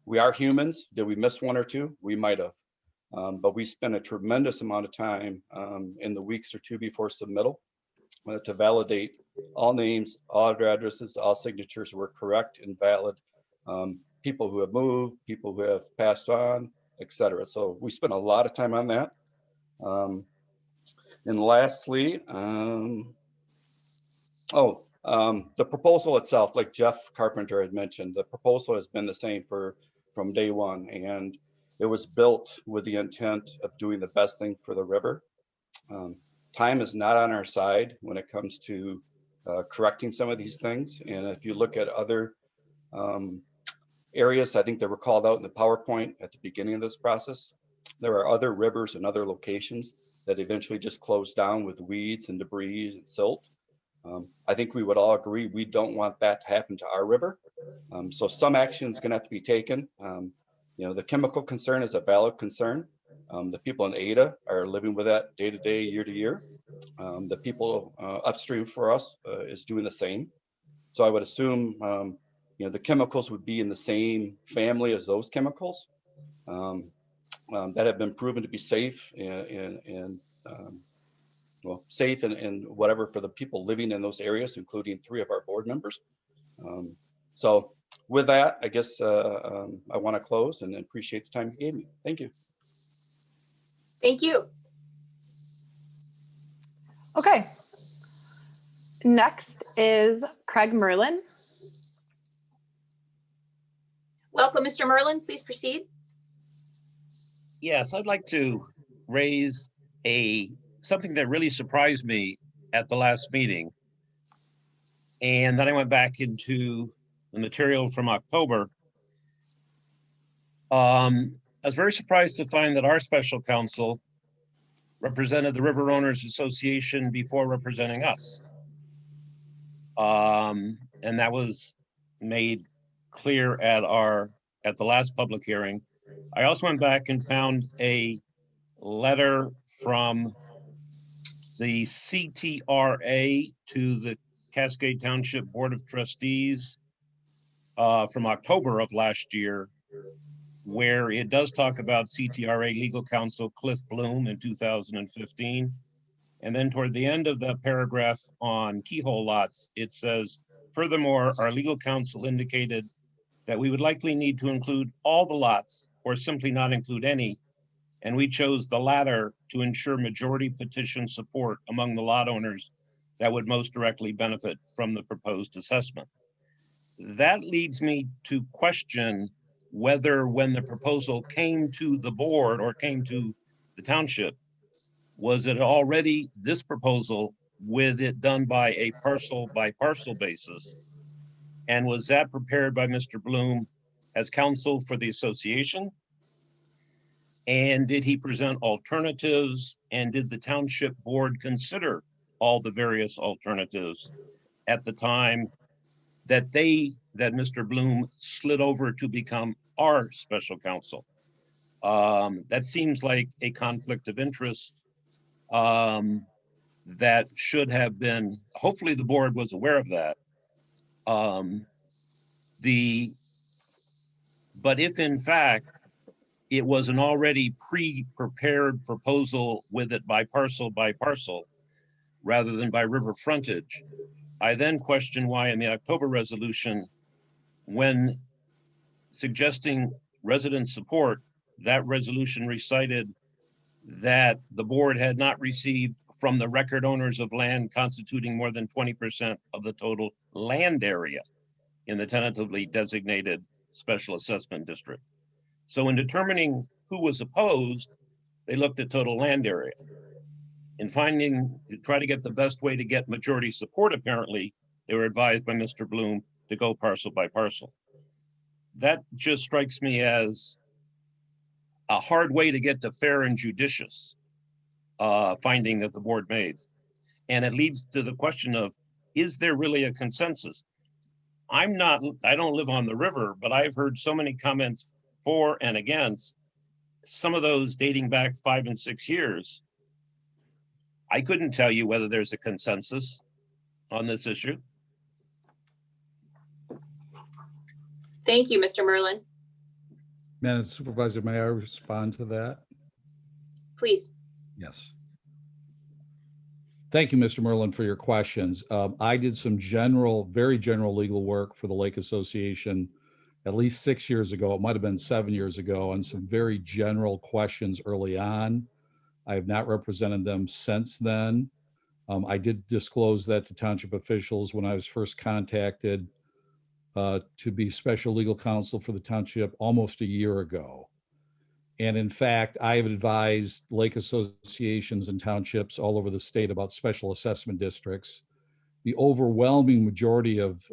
We are humans. Did we miss one or two? We might have. But we spent a tremendous amount of time in the weeks or two before submittal to validate all names, all addresses, all signatures were correct and valid. People who have moved, people who have passed on, etc. So we spent a lot of time on that. And lastly, the proposal itself, like Jeff Carpenter had mentioned, the proposal has been the same from day one, and it was built with the intent of doing the best thing for the river. Time is not on our side when it comes to correcting some of these things. And if you look at other areas, I think that were called out in the PowerPoint at the beginning of this process, there are other rivers and other locations that eventually just closed down with weeds and debris and silt. I think we would all agree we don't want that to happen to our river. So some action is going to have to be taken. The chemical concern is a valid concern. The people in Ada are living with that day to day, year to year. The people upstream for us is doing the same. So I would assume the chemicals would be in the same family as those chemicals that have been proven to be safe and safe and whatever for the people living in those areas, including 3 of our board members. So with that, I guess I want to close and appreciate the time you gave me. Thank you. Thank you. Okay. Next is Craig Merlin. Welcome, Mr. Merlin. Please proceed. Yes, I'd like to raise something that really surprised me at the last meeting. And then I went back into the material from October. I was very surprised to find that our special counsel represented the River Owners Association before representing us. And that was made clear at the last public hearing. I also went back and found a letter from the CTRA to the Cascade Township Board of Trustees from October of last year, where it does talk about CTRA legal counsel Cliff Bloom in 2015. And then toward the end of the paragraph on keyhole lots, it says, furthermore, our legal counsel indicated that we would likely need to include all the lots or simply not include any. And we chose the latter to ensure majority petition support among the lot owners that would most directly benefit from the proposed assessment. That leads me to question whether when the proposal came to the board or came to the township, was it already this proposal with it done by a parcel basis? And was that prepared by Mr. Bloom as counsel for the association? And did he present alternatives? And did the township board consider all the various alternatives at the time that Mr. Bloom slid over to become our special counsel? That seems like a conflict of interest that should have been, hopefully the board was aware of that. But if in fact it was an already pre-prepared proposal with it by parcel rather than by river frontage, I then question why in the October resolution, when suggesting resident support, that resolution recited that the board had not received from the record owners of land constituting more than 20% of the total land area in the tentatively designated special assessment district. So in determining who was opposed, they looked at total land area. In finding, to try to get the best way to get majority support, apparently, they were advised by Mr. Bloom to go parcel by parcel. That just strikes me as a hard way to get to fair and judicious finding that the board made. And it leads to the question of, is there really a consensus? I don't live on the river, but I've heard so many comments for and against, some of those dating back 5 and 6 years. I couldn't tell you whether there's a consensus on this issue. Thank you, Mr. Merlin. Madam Supervisor, may I respond to that? Please. Yes. Thank you, Mr. Merlin, for your questions. I did some very general legal work for the Lake Association at least 6 years ago. It might have been 7 years ago, on some very general questions early on. I have not represented them since then. I did disclose that to township officials when I was first contacted to be special legal counsel for the township almost a year ago. And in fact, I have advised lake associations and townships all over the state about special assessment districts. The overwhelming majority of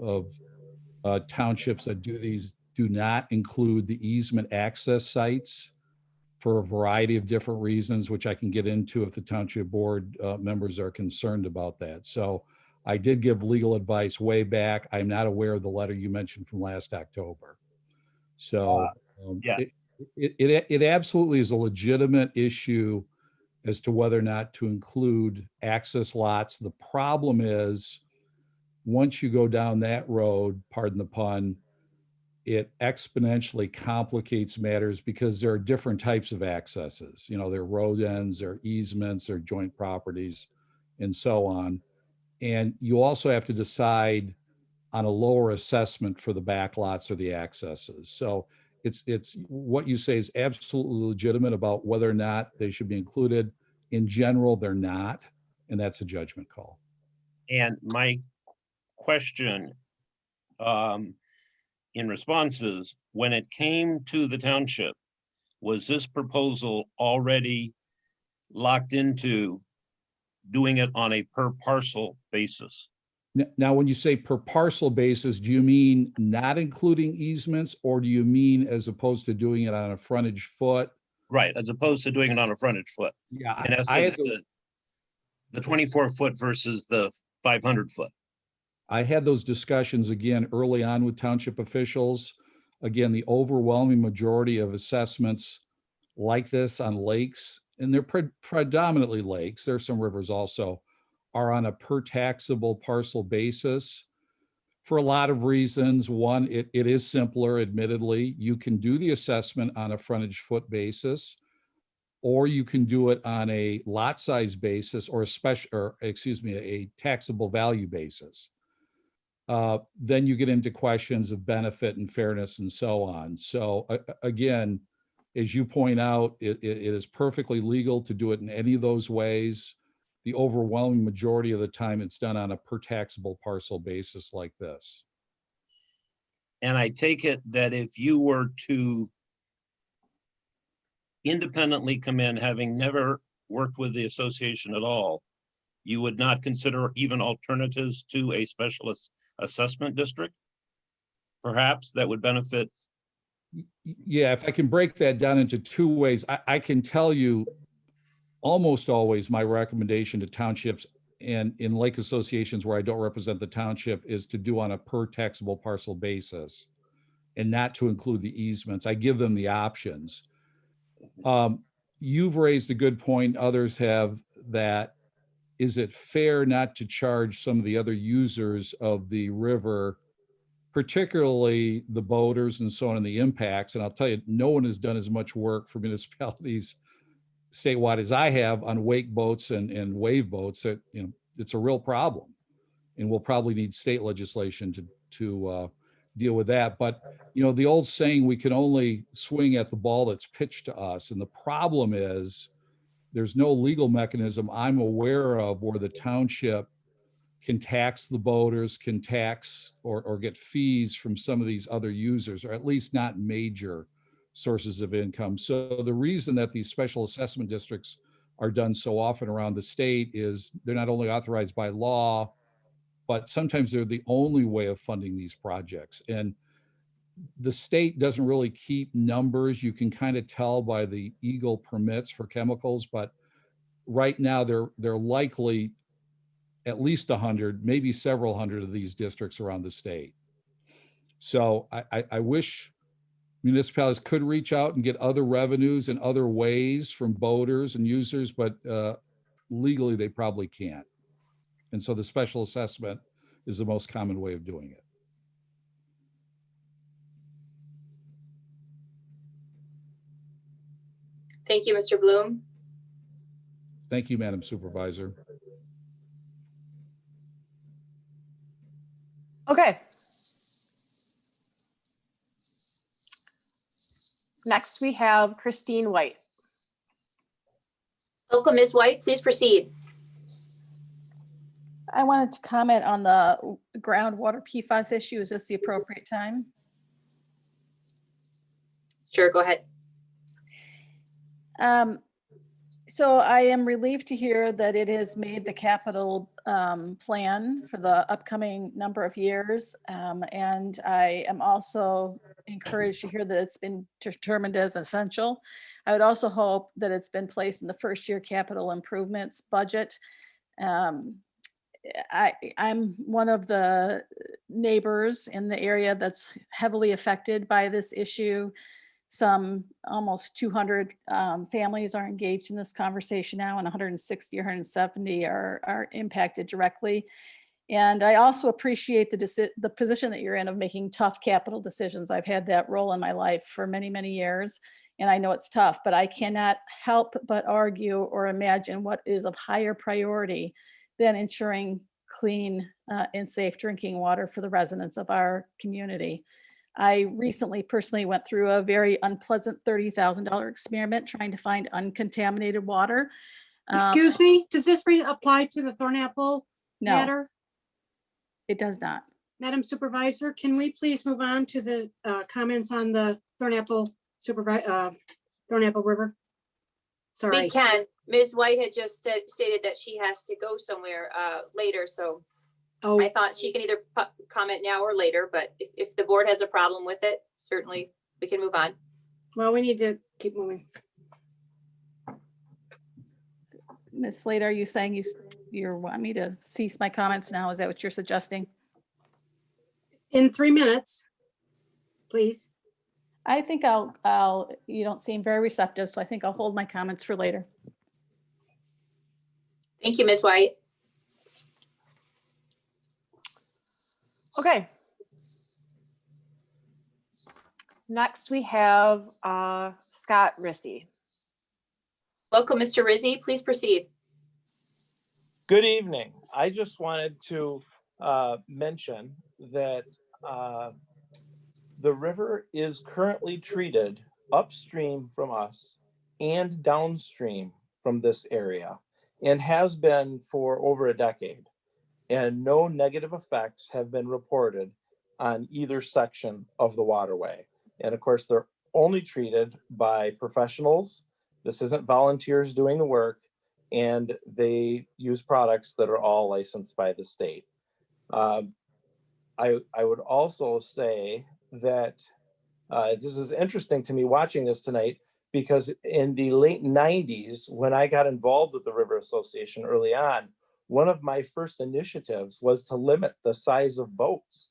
townships that do these do not include the easement access sites for a variety of different reasons, which I can get into if the township board members are concerned about that. So I did give legal advice way back. I'm not aware of the letter you mentioned from last October. So yeah. It absolutely is a legitimate issue as to whether or not to include access lots. The problem is, once you go down that road, pardon the pun, it exponentially complicates matters because there are different types of accesses. You know, there are road ends, there are easements, there are joint properties, and so on. And you also have to decide on a lower assessment for the back lots or the accesses. So it's what you say is absolutely legitimate about whether or not they should be included. In general, they're not, and that's a judgment call. And my question in response is, when it came to the township, was this proposal already locked into doing it on a per parcel basis? Now, when you say per parcel basis, do you mean not including easements, or do you mean as opposed to doing it on a frontage foot? Right, as opposed to doing it on a frontage foot. Yeah, in essence, the 24 foot versus the 500 foot. I had those discussions again early on with township officials. Again, the overwhelming majority of assessments like this on lakes, and they're predominantly lakes, there's some rivers also, are on a per taxable parcel basis for a lot of reasons. One, it is simpler, admittedly. You can do the assessment on a frontage foot basis, or you can do it on a lot size basis or a taxable value basis. Then you get into questions of benefit and fairness and so on. So again, as you point out, it is perfectly legal to do it in any of those ways. The overwhelming majority of the time it's done on a per taxable parcel basis like this. And I take it that if you were to independently come in, having never worked with the association at all, you would not consider even alternatives to a special assessment district, perhaps, that would benefit Yeah, if I can break that down into two ways, I can tell you almost always my recommendation to townships and in lake associations where I don't represent the township is to do on a per taxable parcel basis and not to include the easements. I give them the options. You've raised a good point, others have, that is it fair not to charge some of the other users of the river, particularly the boaters and so on, and the impacts? And I'll tell you, no one has done as much work for municipalities statewide as I have on wake boats and wave boats. That, you know, it's a real problem, and we'll probably need state legislation to deal with that. But you know, the old saying, we can only swing at the ball that's pitched to us, and the problem is there's no legal mechanism I'm aware of where the township can tax the boaters, can tax or get fees from some of these other users, or at least not major sources of income. So the reason that these special assessment districts are done so often around the state is they're not only authorized by law, but sometimes they're the only way of funding these projects. And the state doesn't really keep numbers. You can kind of tell by the Eagle permits for chemicals, but right now they're likely at least 100, maybe several hundred of these districts around the state. So I wish municipalities could reach out and get other revenues in other ways from boaters and users, but legally they probably can't. And so the special assessment is the most common way of doing it. Thank you, Mr. Bloom. Thank you, Madam Supervisor. Okay. Next, we have Christine White. Welcome, Ms. White. Please proceed. I wanted to comment on the groundwater PFAS issue. Is this the appropriate time? Sure, go ahead. So I am relieved to hear that it has made the capital plan for the upcoming number of years. And I am also encouraged to hear that it's been determined as essential. I would also hope that it's been placed in the first year capital improvements budget. I'm one of the neighbors in the area that's heavily affected by this issue. Some almost 200 families are engaged in this conversation now, and 160 or 170 are impacted directly. And I also appreciate the position that you're in of making tough capital decisions. I've had that role in my life for many, many years, and I know it's tough, but I cannot help but argue or imagine what is of higher priority than ensuring clean and safe drinking water for the residents of our community. I recently personally went through a very unpleasant $30,000 experiment trying to find uncontaminated water. Excuse me, does this apply to the Thornapple matter? It does not. Madam Supervisor, can we please move on to the comments on the Thornapple River? Sorry. We can. Ms. White had just stated that she has to go somewhere later, so I thought she can either comment now or later, but if the board has a problem with it, certainly we can move on. Well, we need to keep moving. Ms. Slater, are you saying you want me to cease my comments now? Is that what you're suggesting? In 3 minutes, please. I think you don't seem very receptive, so I think I'll hold my comments for later. Thank you, Ms. White. Okay. Next, we have Scott Rissy. Welcome, Mr. Rizzi. Please proceed. Good evening. I just wanted to mention that the river is currently treated upstream from us and downstream from this area and has been for over a decade. And no negative effects have been reported on either section of the waterway. And of course, they're only treated by professionals. This isn't volunteers doing the work, and they use products that are all licensed by the state. I would also say that This is interesting to me watching this tonight because in the late 90s, when I got involved with the River Association early on, one of my first initiatives was to limit the size of boats.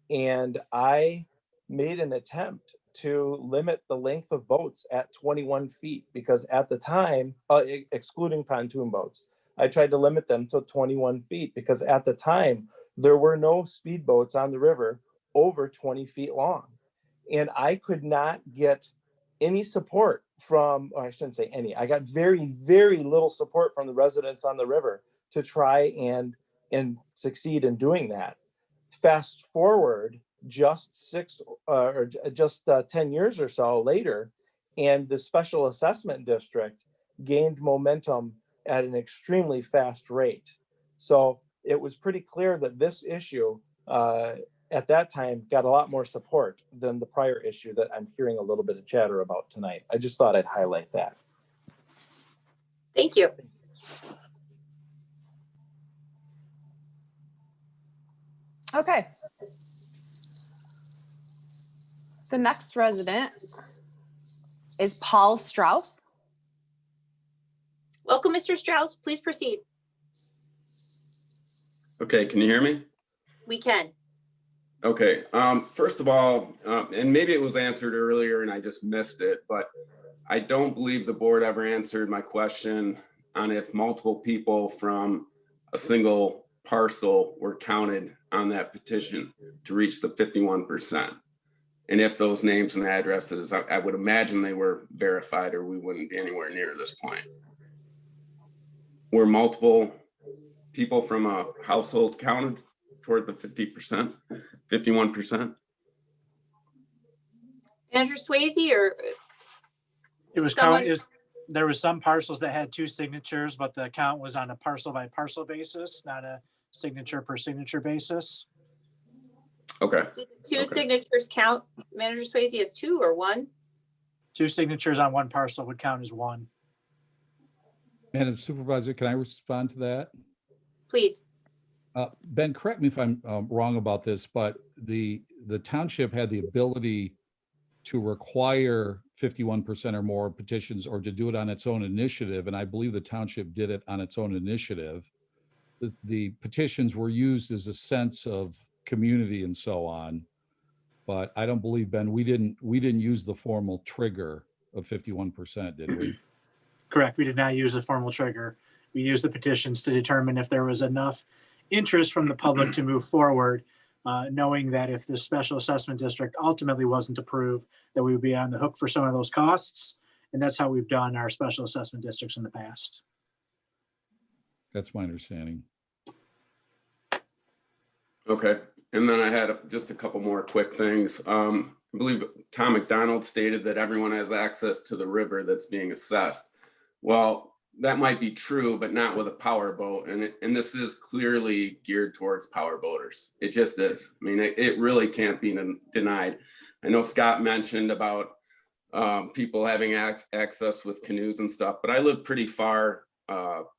And I made an attempt to limit the length of boats at 21 feet because at the time, excluding pontoon boats, I tried to limit them to 21 feet because at the time, there were no speedboats on the river over 20 feet long. And I could not get any support from, or I shouldn't say any, I got very, very little support from the residents on the river to try and succeed in doing that. Fast forward just 10 years or so later, and the special assessment district gained momentum at an extremely fast rate. So it was pretty clear that this issue at that time got a lot more support than the prior issue that I'm hearing a little bit of chatter about tonight. I just thought I'd highlight that. Thank you. Okay. The next resident is Paul Strauss. Welcome, Mr. Strauss. Please proceed. Okay, can you hear me? We can. Okay, first of all, and maybe it was answered earlier and I just missed it, but I don't believe the board ever answered my question on if multiple people from a single parcel were counted on that petition to reach the 51%. And if those names and addresses, I would imagine they were verified or we wouldn't be anywhere near this point. Were multiple people from a household counted toward the 50%, 51%? Andrew Swayze, or it was someone... there was some parcels that had 2 signatures, but the count was on a parcel by parcel basis, not a signature per signature basis. Okay. Did the 2 signatures count, Manager Swayze, as 2 or 1? 2 signatures on one parcel would count as 1. Madam Supervisor, can I respond to that? Please. Ben, correct me if I'm wrong about this, but the township had the ability to require 51% or more petitions or to do it on its own initiative. And I believe the township did it on its own initiative. The petitions were used as a sense of community and so on. But I don't believe, Ben, we didn't use the formal trigger of 51%, did we? Correct. We did not use a formal trigger. We used the petitions to determine if there was enough interest from the public to move forward, knowing that if the special assessment district ultimately wasn't approved, that we would be on the hook for some of those costs. And that's how we've done our special assessment districts in the past. That's my understanding. Okay. And then I had just a couple more quick things. I believe Tom McDonald stated that everyone has access to the river that's being assessed. Well, that might be true, but not with a power boat. And this is clearly geared towards power boaters. It just is. I mean, it really can't be denied. I know Scott mentioned about people having access with canoes and stuff, but I live pretty far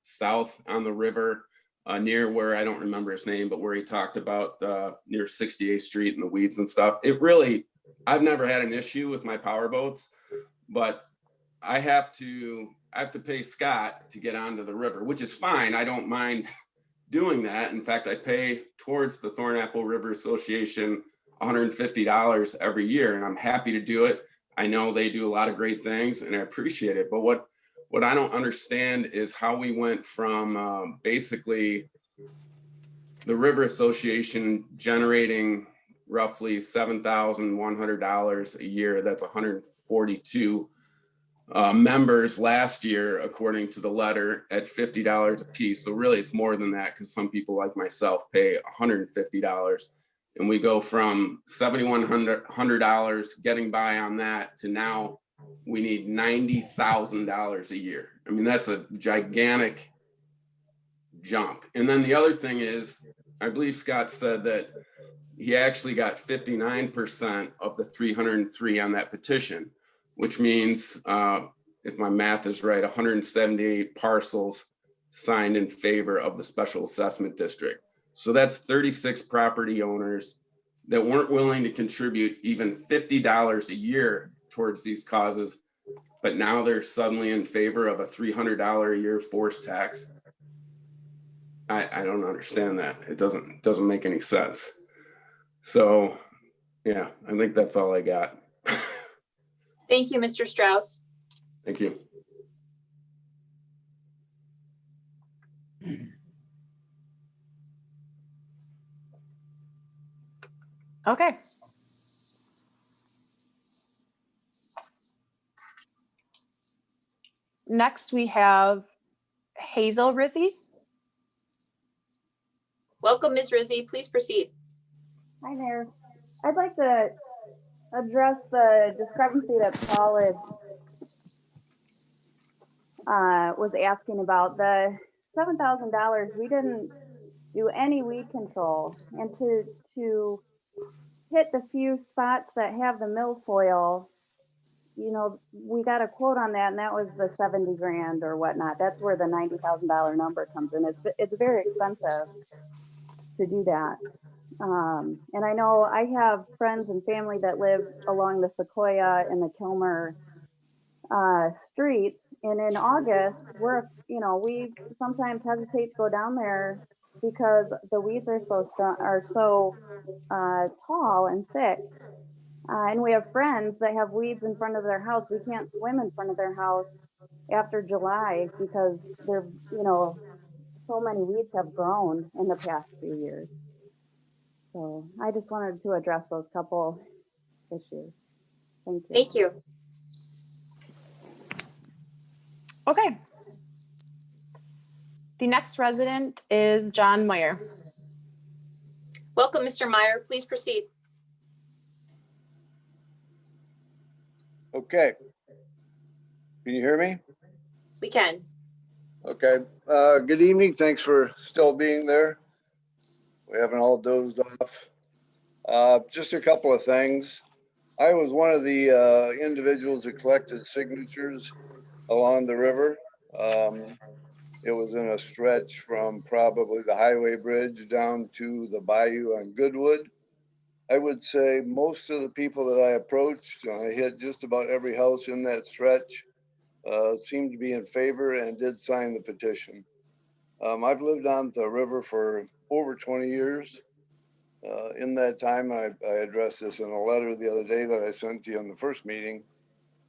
south on the river, near where, I don't remember his name, but where he talked about near 68th Street and the weeds and stuff. I've never had an issue with my power boats, but I have to pay Scott to get onto the river, which is fine. I don't mind doing that. In fact, I pay towards the Thorn River Association $150 every year, and I'm happy to do it. I know they do a lot of great things and I appreciate it. But what I don't understand is how we went from basically the River Association generating roughly $7,100 a year. That's 142 members last year, according to the letter, at $50 a piece. So really it's more than that because some people like myself pay $150. And we go from $7,100 getting by on that to now we need $90,000 a year. I mean, that's a gigantic jump. And then the other thing is, I believe Scott said that he actually got 59% of the 303 on that petition, which means, if my math is right, 178 parcels signed in favor of the special assessment district. So that's 36 property owners that weren't willing to contribute even $50 a year towards these causes, but now they're suddenly in favor of a $300 a year forced tax. I don't understand that. It doesn't make any sense. So yeah, I think that's all I got. Thank you, Mr. Strauss. Thank you. Okay. Next, we have Hazel Rizzi. Welcome, Ms. Rizzi. Please proceed. Hi there. I'd like to address the discrepancy that Paul was asking about. The $7,000, we didn't do any weed control. And to hit the few spots that have the milfoil, you know, we got a quote on that, and that was the 70 grand or whatnot. That's where the $90,000 number comes in. It's very expensive to do that. And I know I have friends and family that live along the Sequoia and the Kilmer streets. And in August, we sometimes hesitate to go down there because the weeds are so strong, tall and thick. And we have friends that have weeds in front of their house. We can't swim in front of their house after July because so many weeds have grown in the past few years. So I just wanted to address those couple issues. Thank you. Thank you. Okay. The next resident is John Meyer. Welcome, Mr. Meyer. Please proceed. Okay. Can you hear me? We can. Okay. Good evening. Thanks for still being there. We haven't all dozed off. Just a couple of things. I was one of the individuals that collected signatures along the river. It was in a stretch from probably the highway bridge down to the bayou on Goodwood. I would say most of the people that I approached, I hit just about every house in that stretch, seemed to be in favor and did sign the petition. I've lived on the river for over 20 years. In that time, I addressed this in a letter the other day that I sent to you in the first meeting.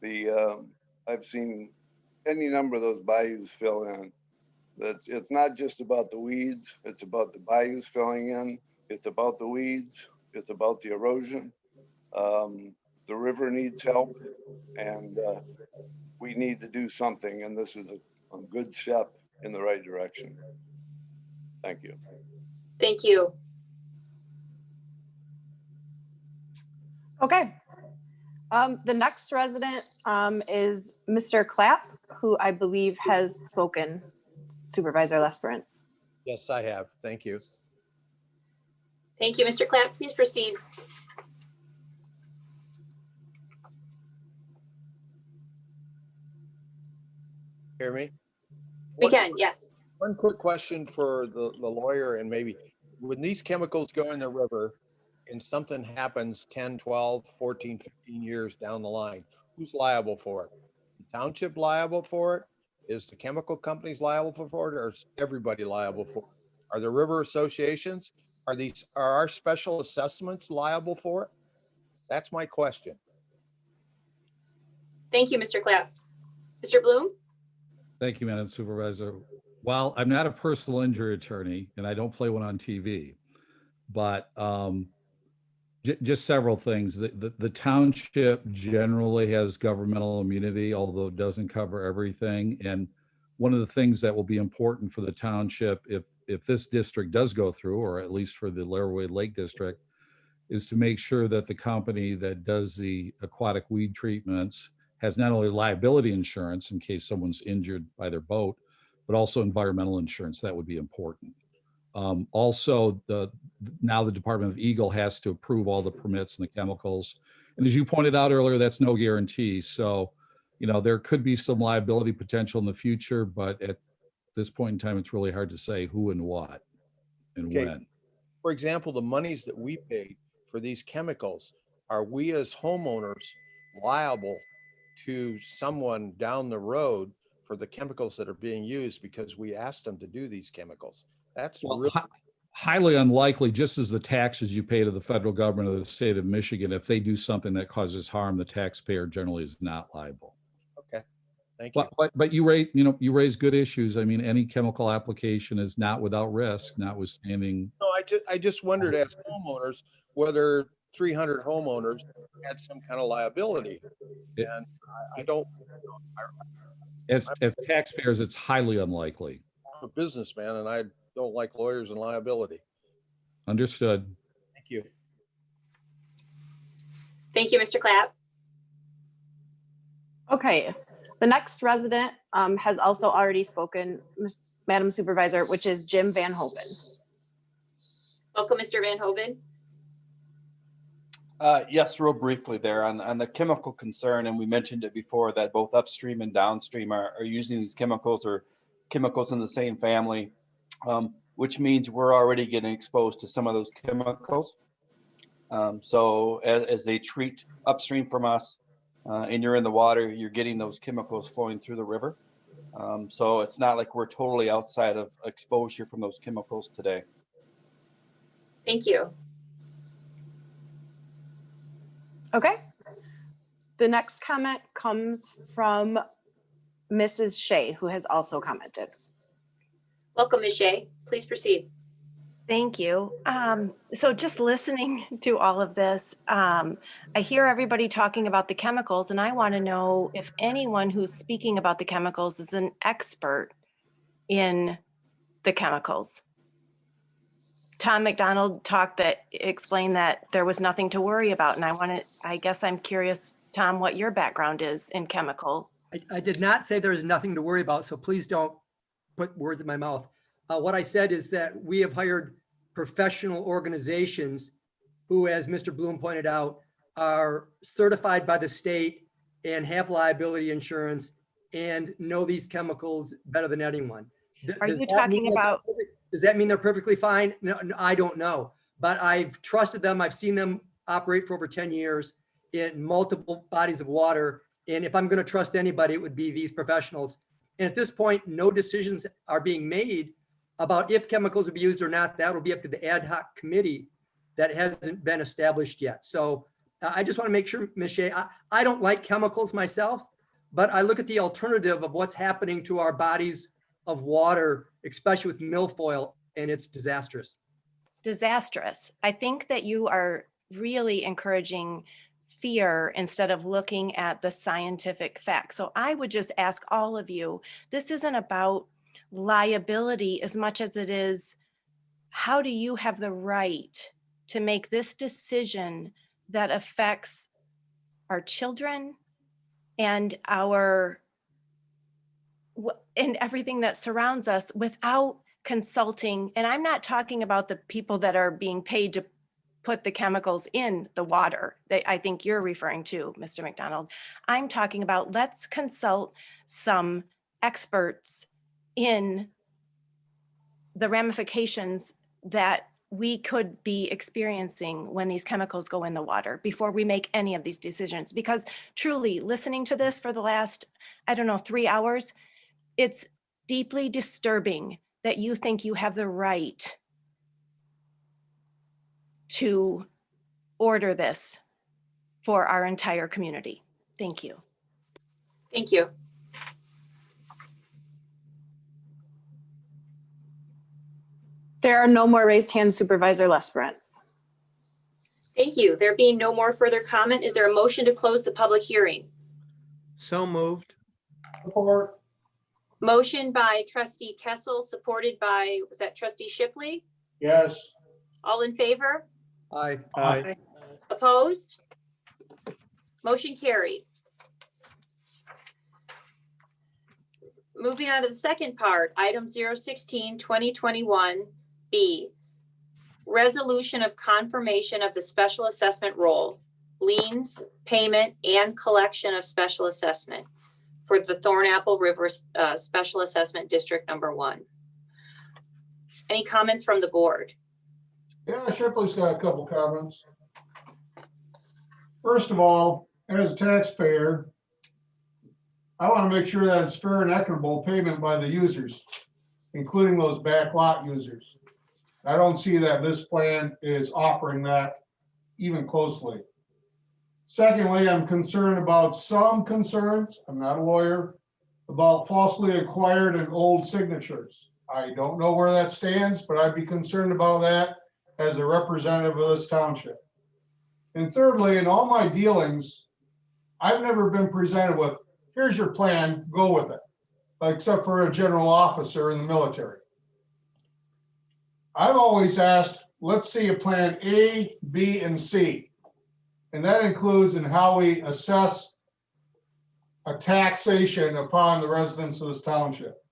I've seen any number of those bayous fill in. It's not just about the weeds, it's about the bayous filling in, it's about the weeds, it's about the erosion. The river needs help, and we need to do something, and this is a good step in the right direction. Thank you. Thank you. Okay. The next resident is Mr. Clapp, who I believe has spoken. Supervisor Lesperance. Yes, I have. Thank you. Thank you, Mr. Clapp. Please proceed. Hear me? We can, yes. One quick question for the lawyer, and maybe when these chemicals go in the river and something happens 10, 12, 14, 15 years down the line, who's liable for it? The township liable for it? Is the chemical companies liable for it, or is everybody liable for it? Are the river associations, are our special assessments liable for it? That's my question. Thank you, Mr. Clapp. Mr. Bloom? Thank you, Madam Supervisor. While I'm not a personal injury attorney and I don't play one on TV, but just several things. The township generally has governmental immunity, although it doesn't cover everything. And one of the things that will be important for the township, if this district does go through, or at least for the Laraway Lake District, is to make sure that the company that does the aquatic weed treatments has not only liability insurance in case someone's injured by their boat, but also environmental insurance. That would be important. Also, now the Department of Eagle has to approve all the permits and the chemicals. And as you pointed out earlier, that's no guarantee. So, there could be some liability potential in the future, but at this point in time, it's really hard to say who and what and when. For example, the monies that we paid for these chemicals, are we as homeowners liable to someone down the road for the chemicals that are being used because we asked them to do these chemicals? That's Well, really highly unlikely, just as the taxes you pay to the federal government of the state of Michigan, if they do something that causes harm, the taxpayer generally is not liable. okay. Thank you. But you raise good issues. I mean, any chemical application is not without risk, notwithstanding. No, I just wondered as homeowners whether 300 homeowners had some kind of liability, and I don't. As taxpayers, it's highly unlikely. I'm a businessman, and I don't like lawyers and liability. Understood. Thank you. Thank you, Mr. Clapp. Okay, the next resident has also already spoken, Madam Supervisor, which is Jim Van Hoven. Welcome, Mr. Van Hoven. Yes, real briefly there on the chemical concern, and we mentioned it before that both upstream and downstream are using these chemicals or chemicals in the same family, which means we're already getting exposed to some of those chemicals. So as they treat upstream from us and you're in the water, you're getting those chemicals flowing through the river. So it's not like we're totally outside of exposure from those chemicals today. Thank you. Okay. The next comment comes from Mrs. Shea, who has also commented. Welcome, Ms. Shea. Please proceed. Thank you. So just listening to all of this, I hear everybody talking about the chemicals, and I want to know if anyone who's speaking about the chemicals is an expert in the chemicals. Tom McDonald explained that there was nothing to worry about, and I guess I'm curious, Tom, what your background is in chemical. I did not say there's nothing to worry about, so please don't put words in my mouth. What I said is that we have hired professional organizations who, as Mr. Bloom pointed out, are certified by the state and have liability insurance and know these chemicals better than anyone. Are you talking about? Does that mean they're perfectly fine? No, I don't know, but I've trusted them. I've seen them operate for over 10 years in multiple bodies of water. And if I'm going to trust anybody, it would be these professionals. And at this point, no decisions are being made about if chemicals will be used or not. That will be up to the ad hoc committee that hasn't been established yet. So I just want to make sure, Ms. Shea, I don't like chemicals myself, but I look at the alternative of what's happening to our bodies of water, especially with milfoil, and it's disastrous. Disastrous. I think that you are really encouraging fear instead of looking at the scientific facts. So I would just ask all of you, this isn't about liability as much as it is, how do you have the right to make this decision that affects our children and and everything that surrounds us without consulting? And I'm not talking about the people that are being paid to put the chemicals in the water that I think you're referring to, Mr. McDonald. I'm talking about, let's consult some experts in the ramifications that we could be experiencing when these chemicals go in the water before we make any of these decisions. Because truly, listening to this for the last, 3 hours, it's deeply disturbing that you think you have the right to order this for our entire community. Thank you. Thank you. There are no more raised hands, Supervisor Lesperance. Thank you. There being no more further comment, is there a motion to close the public hearing? So moved. Support. Motion by Trustee Kessel, supported by, was that Trustee Shipley? Yes. All in favor? Aye. Aye. Opposed? Motion carried. Moving on to the second part, item 016, 2021B. Resolution of confirmation of the special assessment role, liens, payment, and collection of special assessment for the Thornapple River Special Assessment District Number 1. Any comments from the board? Yeah, Shipley's got a couple comments. First of all, as a taxpayer, I want to make sure that it's fair and equitable payment by the users, including those back lot users. I don't see that this plan is offering that even closely. Secondly, I'm concerned about some concerns, I'm not a lawyer, about falsely acquired and old signatures. I don't know where that stands, but I'd be concerned about that as a representative of this township. And thirdly, in all my dealings, I've never been presented with, here's your plan, go with it, except for a general officer in the military. I've always asked, let's see a plan A, B, and C. And that includes in how we assess a taxation upon the residents of this township.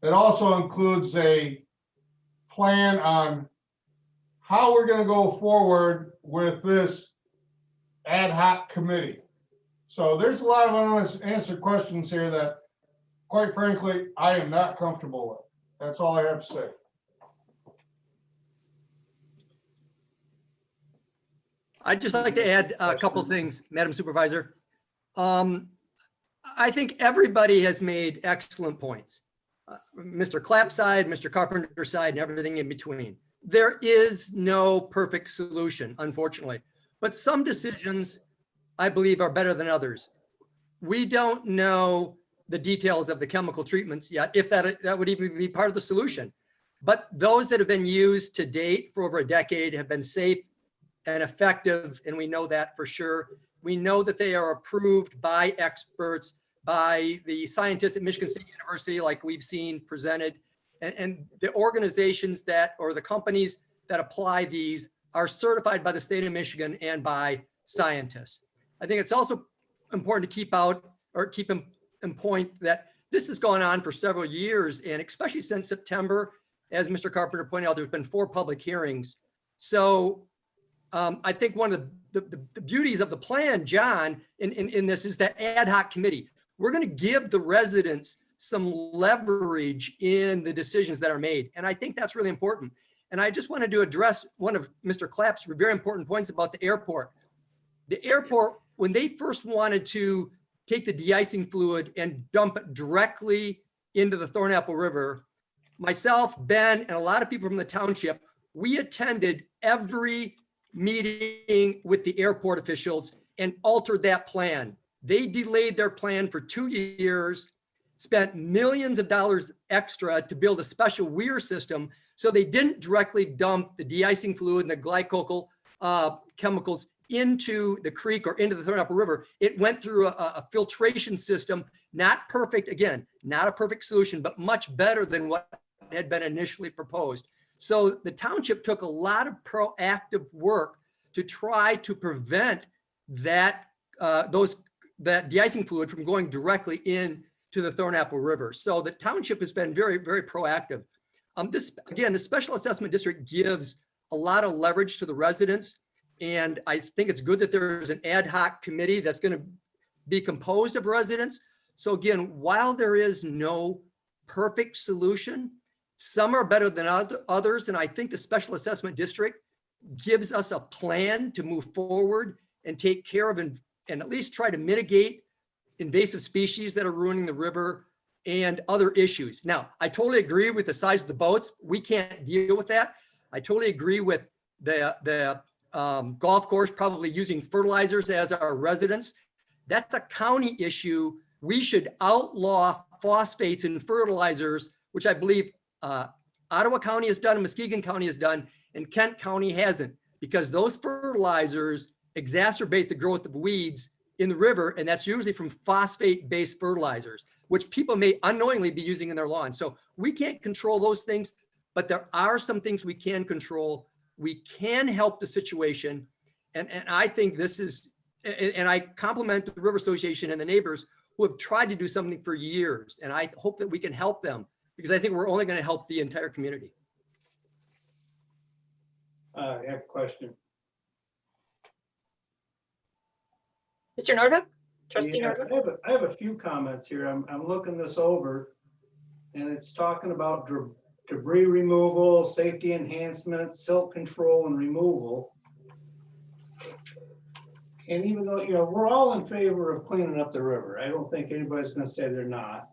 It also includes a plan on how we're going to go forward with this ad hoc committee. So there's a lot of unanswered questions here that, quite frankly, I am not comfortable with. That's all I have to say. I'd just like to add a couple of things, Madam Supervisor. I think everybody has made excellent points. Mr. Clapp's side, Mr. Carpenter's side, and everything in between. There is no perfect solution, unfortunately, but some decisions I believe are better than others. We don't know the details of the chemical treatments yet, if that would even be part of the solution. But those that have been used to date for over a decade have been safe and effective, and we know that for sure. We know that they are approved by experts, by the scientists at Michigan State University, like we've seen presented, and the organizations that, or the companies that apply these are certified by the state of Michigan and by scientists. I think it's also important to keep in point that this has gone on for several years, and especially since September, as Mr. Carpenter pointed out, there's been 4 public hearings. So I think one of the beauties of the plan, John, in this is that ad hoc committee. We're going to give the residents some leverage in the decisions that are made. And I think that's really important. And I just wanted to address one of Mr. Clapp's very important points about the airport. The airport, when they first wanted to take the de-icing fluid and dump it directly into the Thornapple River, myself, Ben, and a lot of people from the township, we attended every meeting with the airport officials and altered that plan. They delayed their plan for 2 years, spent millions of dollars extra to build a special weir system so they didn't directly dump the de-icing fluid and the glycol chemicals into the creek or into the Thornapple River. It went through a filtration system, not perfect, again, not a perfect solution, but much better than what had been initially proposed. So the township took a lot of proactive work to try to prevent that that de-icing fluid from going directly into the Thornapple River. So the township has been very, very proactive. The special assessment district gives a lot of leverage to the residents. And I think it's good that there's an ad hoc committee that's going to be composed of residents. So again, while there is no perfect solution, some are better than others. And I think the special assessment district gives us a plan to move forward and take care of and at least try to mitigate invasive species that are ruining the river and other issues. Now, I totally agree with the size of the boats. We can't deal with that. I totally agree with the golf course probably using fertilizers as our residents. That's a county issue. We should outlaw phosphates in fertilizers, which I believe Ottawa County has done, Muskegon County has done, and Kent County hasn't, because those fertilizers exacerbate the growth of weeds in the river, and that's usually from phosphate-based fertilizers, which people may unknowingly be using in their lawn. So we can't control those things, but there are some things we can control. We can help the situation, and I think this is, and I compliment the River Association and the neighbors who have tried to do something for years, and I hope that we can help them, because I think we're only going to help the entire community. I have a question. Mr. Nordhook, Trustee Yes, Nordhook. I have a few comments here. I'm looking this over, and it's talking about debris removal, safety enhancement, silt control and removal. And even though, you know, we're all in favor of cleaning up the river. I don't think anybody's gonna say they're not.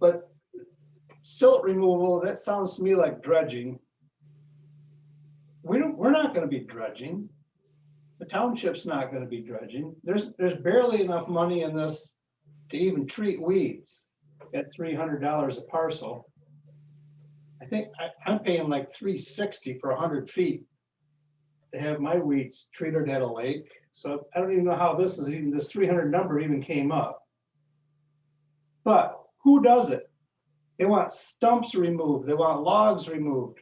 But silt removal, that sounds to me like dredging. We're not gonna be dredging. The township's not gonna be dredging. There's barely enough money in this to even treat weeds at $300 a parcel. I think I'm paying like $360 for 100 feet to have my weeds treated at a lake. So I don't even know how this 300 number even came up. But who does it? They want stumps removed. They want logs removed.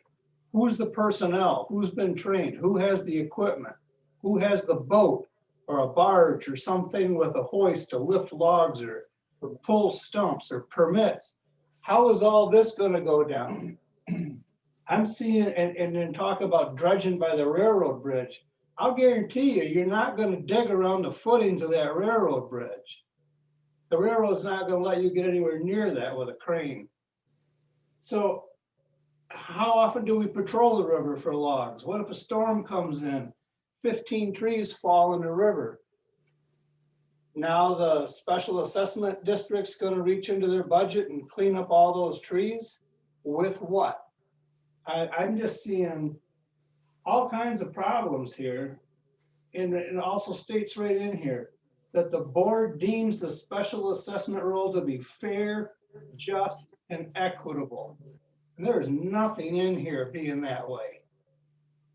Who's the personnel? Who's been trained? Who has the equipment? Who has the boat or a barge or something with a hoist to lift logs or pull stumps or permits? How is all this going to go down? I'm seeing, and then talk about dredging by the railroad bridge. I'll guarantee you're not going to dig around the footings of that railroad bridge. The railroad's not going to let you get anywhere near that with a crane. So how often do we patrol the river for logs? What if a storm comes in? 15 trees fall in the river. Now the special assessment district's going to reach into their budget and clean up all those trees with what? I'm just seeing all kinds of problems here. And it also states right in here that the board deems the special assessment role to be fair, just, and equitable. And there is nothing in here being that way.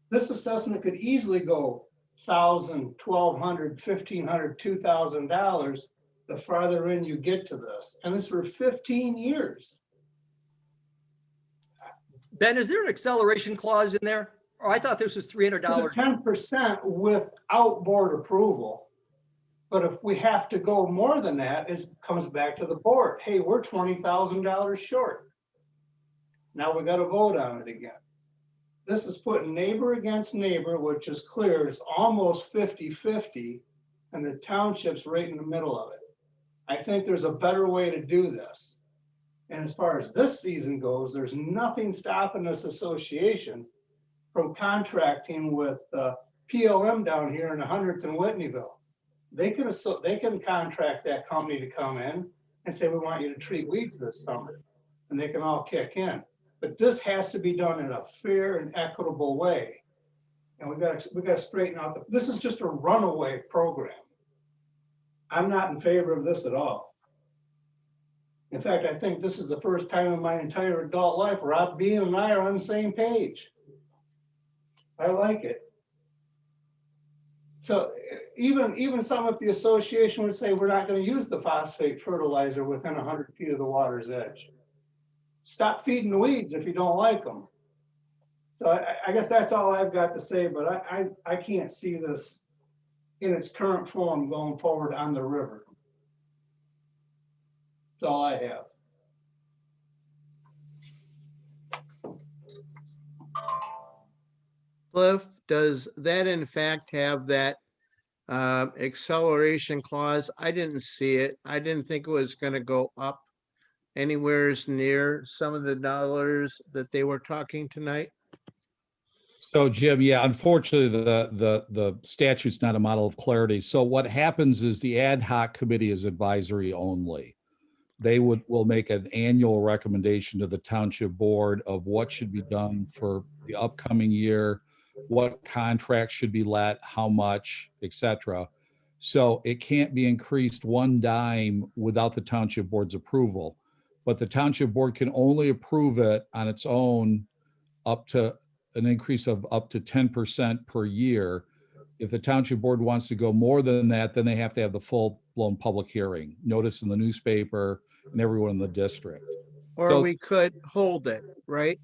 This assessment could easily go $1,000, $1,200, $1,500, $2,000 the farther in you get to this. And it's for 15 years. Ben, is there an acceleration clause in there? Or I thought this was $300. It's 10% without board approval. But if we have to go more than that, it comes back to the board. Hey, we're $20,000 short. Now we got to vote on it again. This is putting neighbor against neighbor, which is clear. It's almost 50-50, and the township's right in the middle of it. I think there's a better way to do this. And as far as this season goes, there's nothing stopping this association from contracting with PLM down here in 100th and Whitneyville. They can contract that company to come in and say, we want you to treat weeds this summer, and they can all kick in. But this has to be done in a fair and equitable way. And we got to straighten out this is just a runaway program. I'm not in favor of this at all. In fact, I think this is the first time in my entire adult life Rob Bean and I are on the same page. I like it. So even some of the association would say we're not going to use the phosphate fertilizer within 100 feet of the water's edge. Stop feeding the weeds if you don't like them. So I guess that's all I've got to say, but I can't see this in its current form going forward on the river. That's all I have. Cliff, does that in fact have that acceleration clause? I didn't see it. I didn't think it was going to go up anywhere near some of the dollars that they were talking tonight. So Jim, yeah, unfortunately, the statute's not a model of clarity. So what happens is the ad hoc committee is advisory only. They will make an annual recommendation to the township board of what should be done for the upcoming year, what contracts should be let, how much, etc. So it can't be increased one dime without the township board's approval. But the township board can only approve it on its own up to an increase of up to 10% per year. If the township board wants to go more than that, then they have to have the full-blown public hearing, notice in the newspaper and everyone in the district. Or So, we could hold it, right,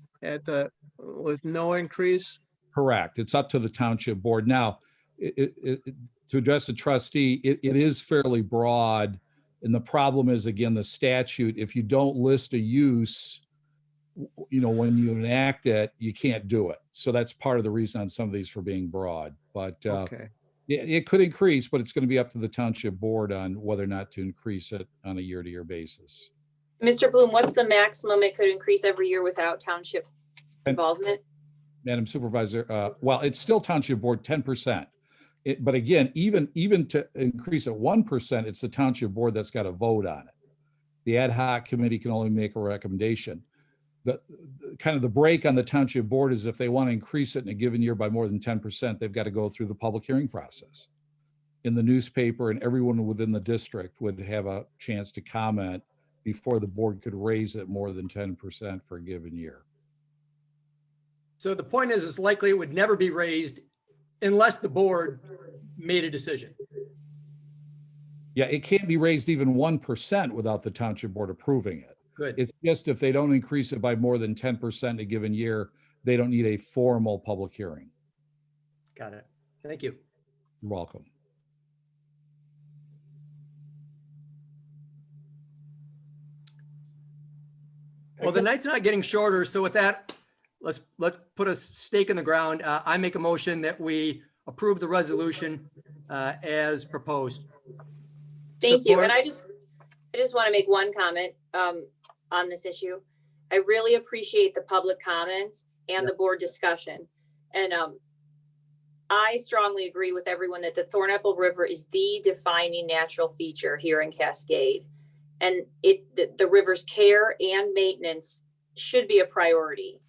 with no increase? correct. It's up to the township board. Now, to address the trustee, it is fairly broad. And the problem is, again, the statute, if you don't list a use, when you enact it, you can't do it. So that's part of the reason on some of these for being broad. But Okay. it could increase, but it's going to be up to the township board on whether or not to increase it on a year-to-year basis. Mr. Bloom, what's the maximum it could increase every year without township involvement? Madam Supervisor, well, it's still township board 10%. But again, even to increase it 1%, it's the township board that's got to vote on it. The ad hoc committee can only make a recommendation. The kind of the break on the township board is if they want to increase it in a given year by more than 10%, they've got to go through the public hearing process in the newspaper, and everyone within the district would have a chance to comment before the board could raise it more than 10% for a given year. So the point is, it's likely it would never be raised unless the board made a decision. Yeah, it can't be raised even 1% without the township board approving it. Good. It's just if they don't increase it by more than 10% a given year, they don't need a formal public hearing. Got it. Thank you. You're welcome. Well, the night's not getting shorter, so with that, let's put a stake in the ground. I make a motion that we approve the resolution as proposed. Thank you. Support. And I just want to make one comment on this issue. I really appreciate the public comments and the board discussion. And I strongly agree with everyone that the Thornapple River is the defining natural feature here in Cascade. And the river's care and maintenance should be a priority.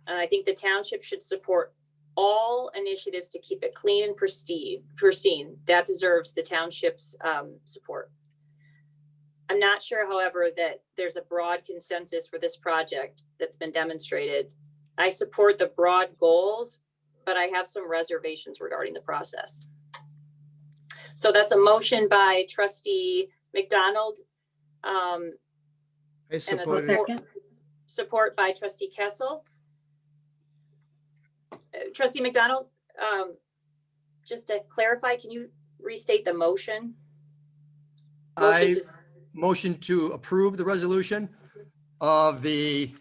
And I think the township should support all initiatives to keep it clean and pristine. That deserves the township's support. I'm not sure, however, that there's a broad consensus for this project that's been demonstrated. I support the broad goals, but I have some reservations regarding the process. So that's a motion by Trustee McDonald. I And a support it. support by Trustee Kessel. Trustee McDonald, just to clarify, can you restate the motion? Motion to approve the resolution of the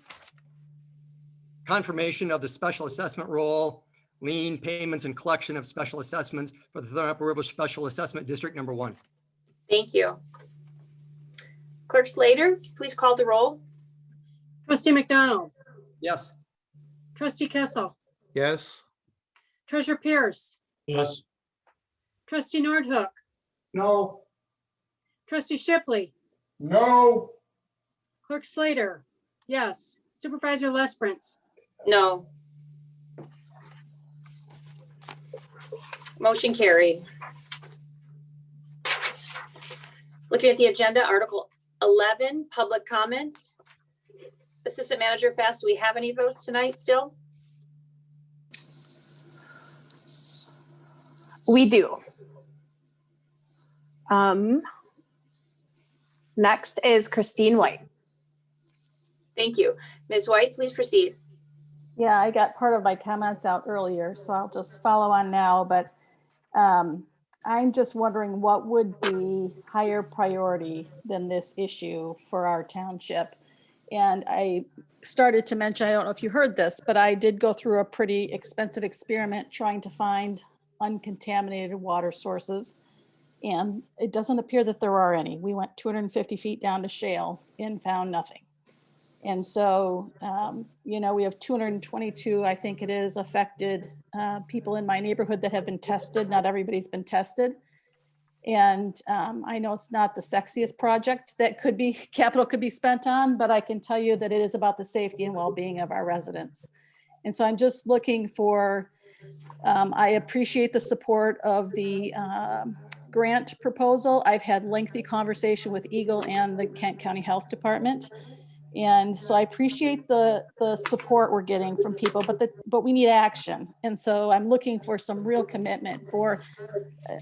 confirmation of the special assessment role, lien payments and collection of special assessments for the Thornapple River Special Assessment District Number 1. Thank you. Clerk Slater, please call the roll. Trustee McDonald, Yes. trustee Kessel, Yes. treasurer Pierce, Yes. trustee Nordhook, No. trustee Shipley, No. clerk Slater, yes, supervisor Lesbrance, No. Motion carried. Looking at the agenda, Article 11, public comments. Assistant Manager Fast, do we have any votes tonight still? We do. Next is Christine White. Thank you. Ms. White, please proceed. Yeah, I got part of my comments out earlier, so I'll just follow on now, but I'm just wondering what would be higher priority than this issue for our township? And I started to mention, I don't know if you heard this, but I did go through a pretty expensive experiment trying to find uncontaminated water sources. And it doesn't appear that there are any. We went 250 feet down to shale and found nothing. And so, we have 222, I think it is, affected people in my neighborhood that have been tested. Not everybody's been tested. And I know it's not the sexiest project that capital could be spent on, but I can tell you that it is about the safety and well-being of our residents. And so I'm just looking for, I appreciate the support of the grant proposal. I've had lengthy conversation with Eagle and the Kent County Health Department. And so I appreciate the support we're getting from people, but we need action. And so I'm looking for some real commitment for,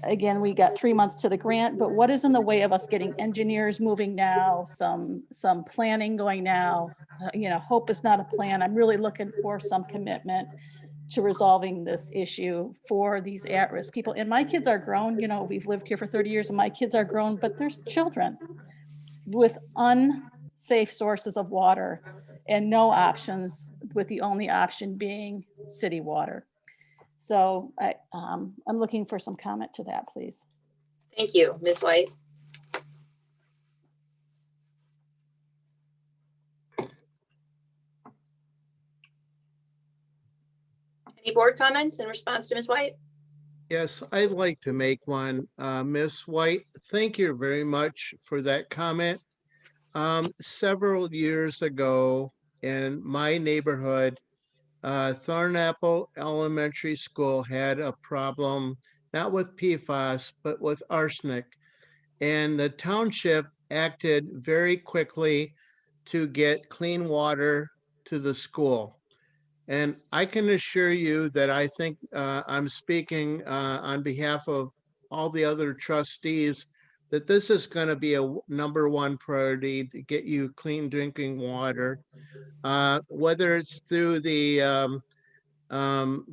again, we got 3 months to the grant, but what is in the way of us getting engineers moving now, some planning going now? Hope is not a plan. I'm really looking for some commitment to resolving this issue for these at-risk people. And my kids are grown, we've lived here for 30 years and my kids are grown, but there's children with unsafe sources of water and no options, with the only option being city water. So I'm looking for some comment to that, please. Thank you, Ms. White. Any board comments in response to Ms. White? Yes, I'd like to make one. Miss White, thank you very much for that comment. Several years ago in my neighborhood, Thornapple Elementary School had a problem, not with PFAS, but with arsenic. And the township acted very quickly to get clean water to the school. And I can assure you that I think I'm speaking on behalf of all the other trustees, that this is going to be a #1 priority to get you clean drinking water, whether it's through the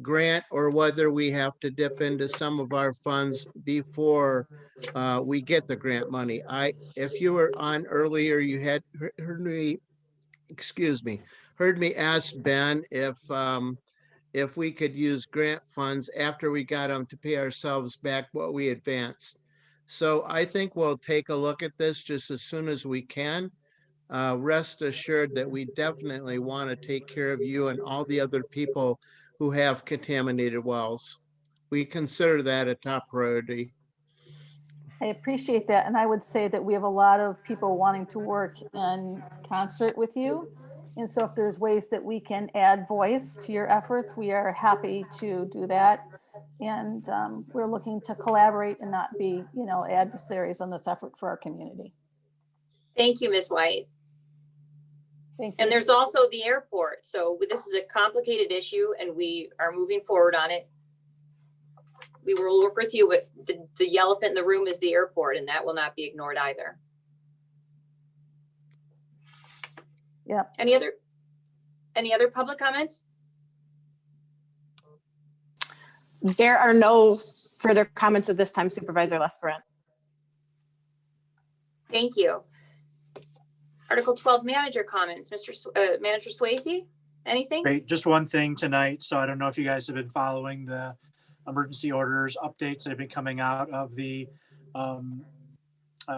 grant or whether we have to dip into some of our funds before we get the grant money. If you were on earlier, you had heard me, excuse me, heard me ask Ben if we could use grant funds after we got them to pay ourselves back what we advanced. So I think we'll take a look at this just as soon as we can. Rest assured that we definitely want to take care of you and all the other people who have contaminated wells. We consider that a top priority. I appreciate that. And I would say that we have a lot of people wanting to work in concert with you. And so if there's ways that we can add voice to your efforts, we are happy to do that. And we're looking to collaborate and not be, adversaries on this effort for our community. Thank you, Ms. White. Thank you. And there's also the airport. So this is a complicated issue and we are moving forward on it. We will work with you, but the elephant in the room is the airport, and that will not be ignored either. Yeah. Any other public comments? There are no further comments at this time, Supervisor Lesperant. Thank you. Article 12, manager comments. Manager Swayze, anything? Great, just one thing tonight. So I don't know if you guys have been following the emergency orders updates that have been coming out of the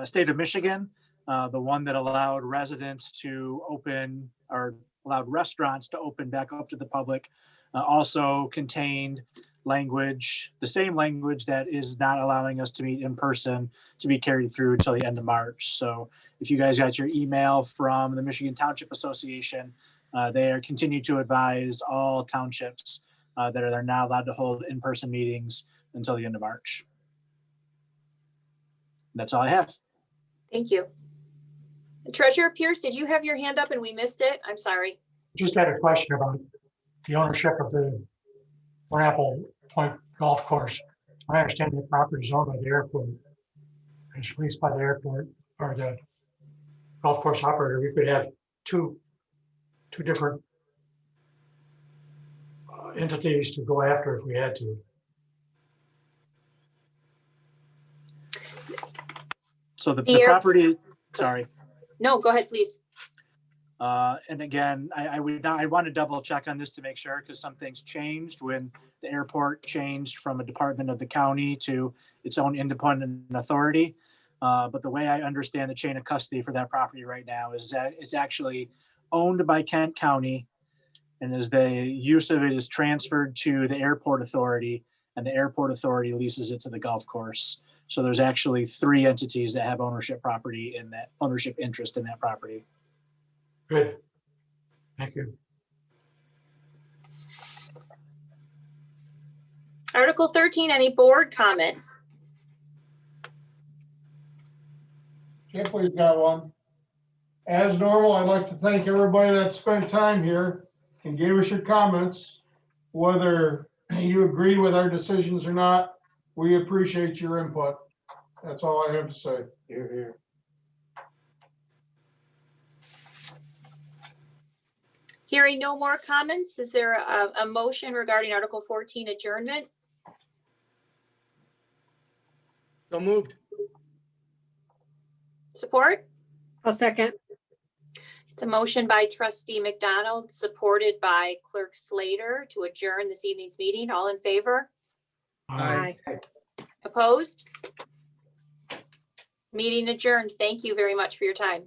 state of Michigan. The one that allowed residents to open or allowed restaurants to open back up to the public also contained language, the same language that is not allowing us to meet in person, to be carried through until the end of March. So if you guys got your email from the Michigan Township Association, they are continue to advise all townships that are not allowed to hold in-person meetings until the end of March. That's all I have. Thank you. Treasurer Pierce, did you have your hand up and we missed it? I'm sorry. Just had a question about the ownership of the Apple Point Golf Course. I understand the property is owned by the airport. It's leased by the airport or the golf course operator. We could have two different entities to go after if we had to. So the property, sorry. No, go ahead, please. And again, I want to double check on this to make sure, because some things changed when the airport changed from a department of the county to its own independent authority. But the way I understand the chain of custody for that property right now is that it's actually owned by Kent County, and as the use of it is transferred to the airport authority, and the airport authority leases it to the golf course. So there's actually 3 entities that have ownership property in that ownership interest in that property. Good. Thank you. Article 13, any board comments? Chipley's got one. As normal, I'd like to thank everybody that spent time here and gave us your comments. Whether you agreed with our decisions or not, we appreciate your input. That's all I have to say. Here, here. Hearing no more comments, is there a motion regarding Article 14 adjournment? So moved. Support? A second. It's a motion by Trustee McDonald, supported by Clerk Slater to adjourn this evening's meeting. All in favor? Aye. Opposed? Meeting adjourned. Thank you very much for your time.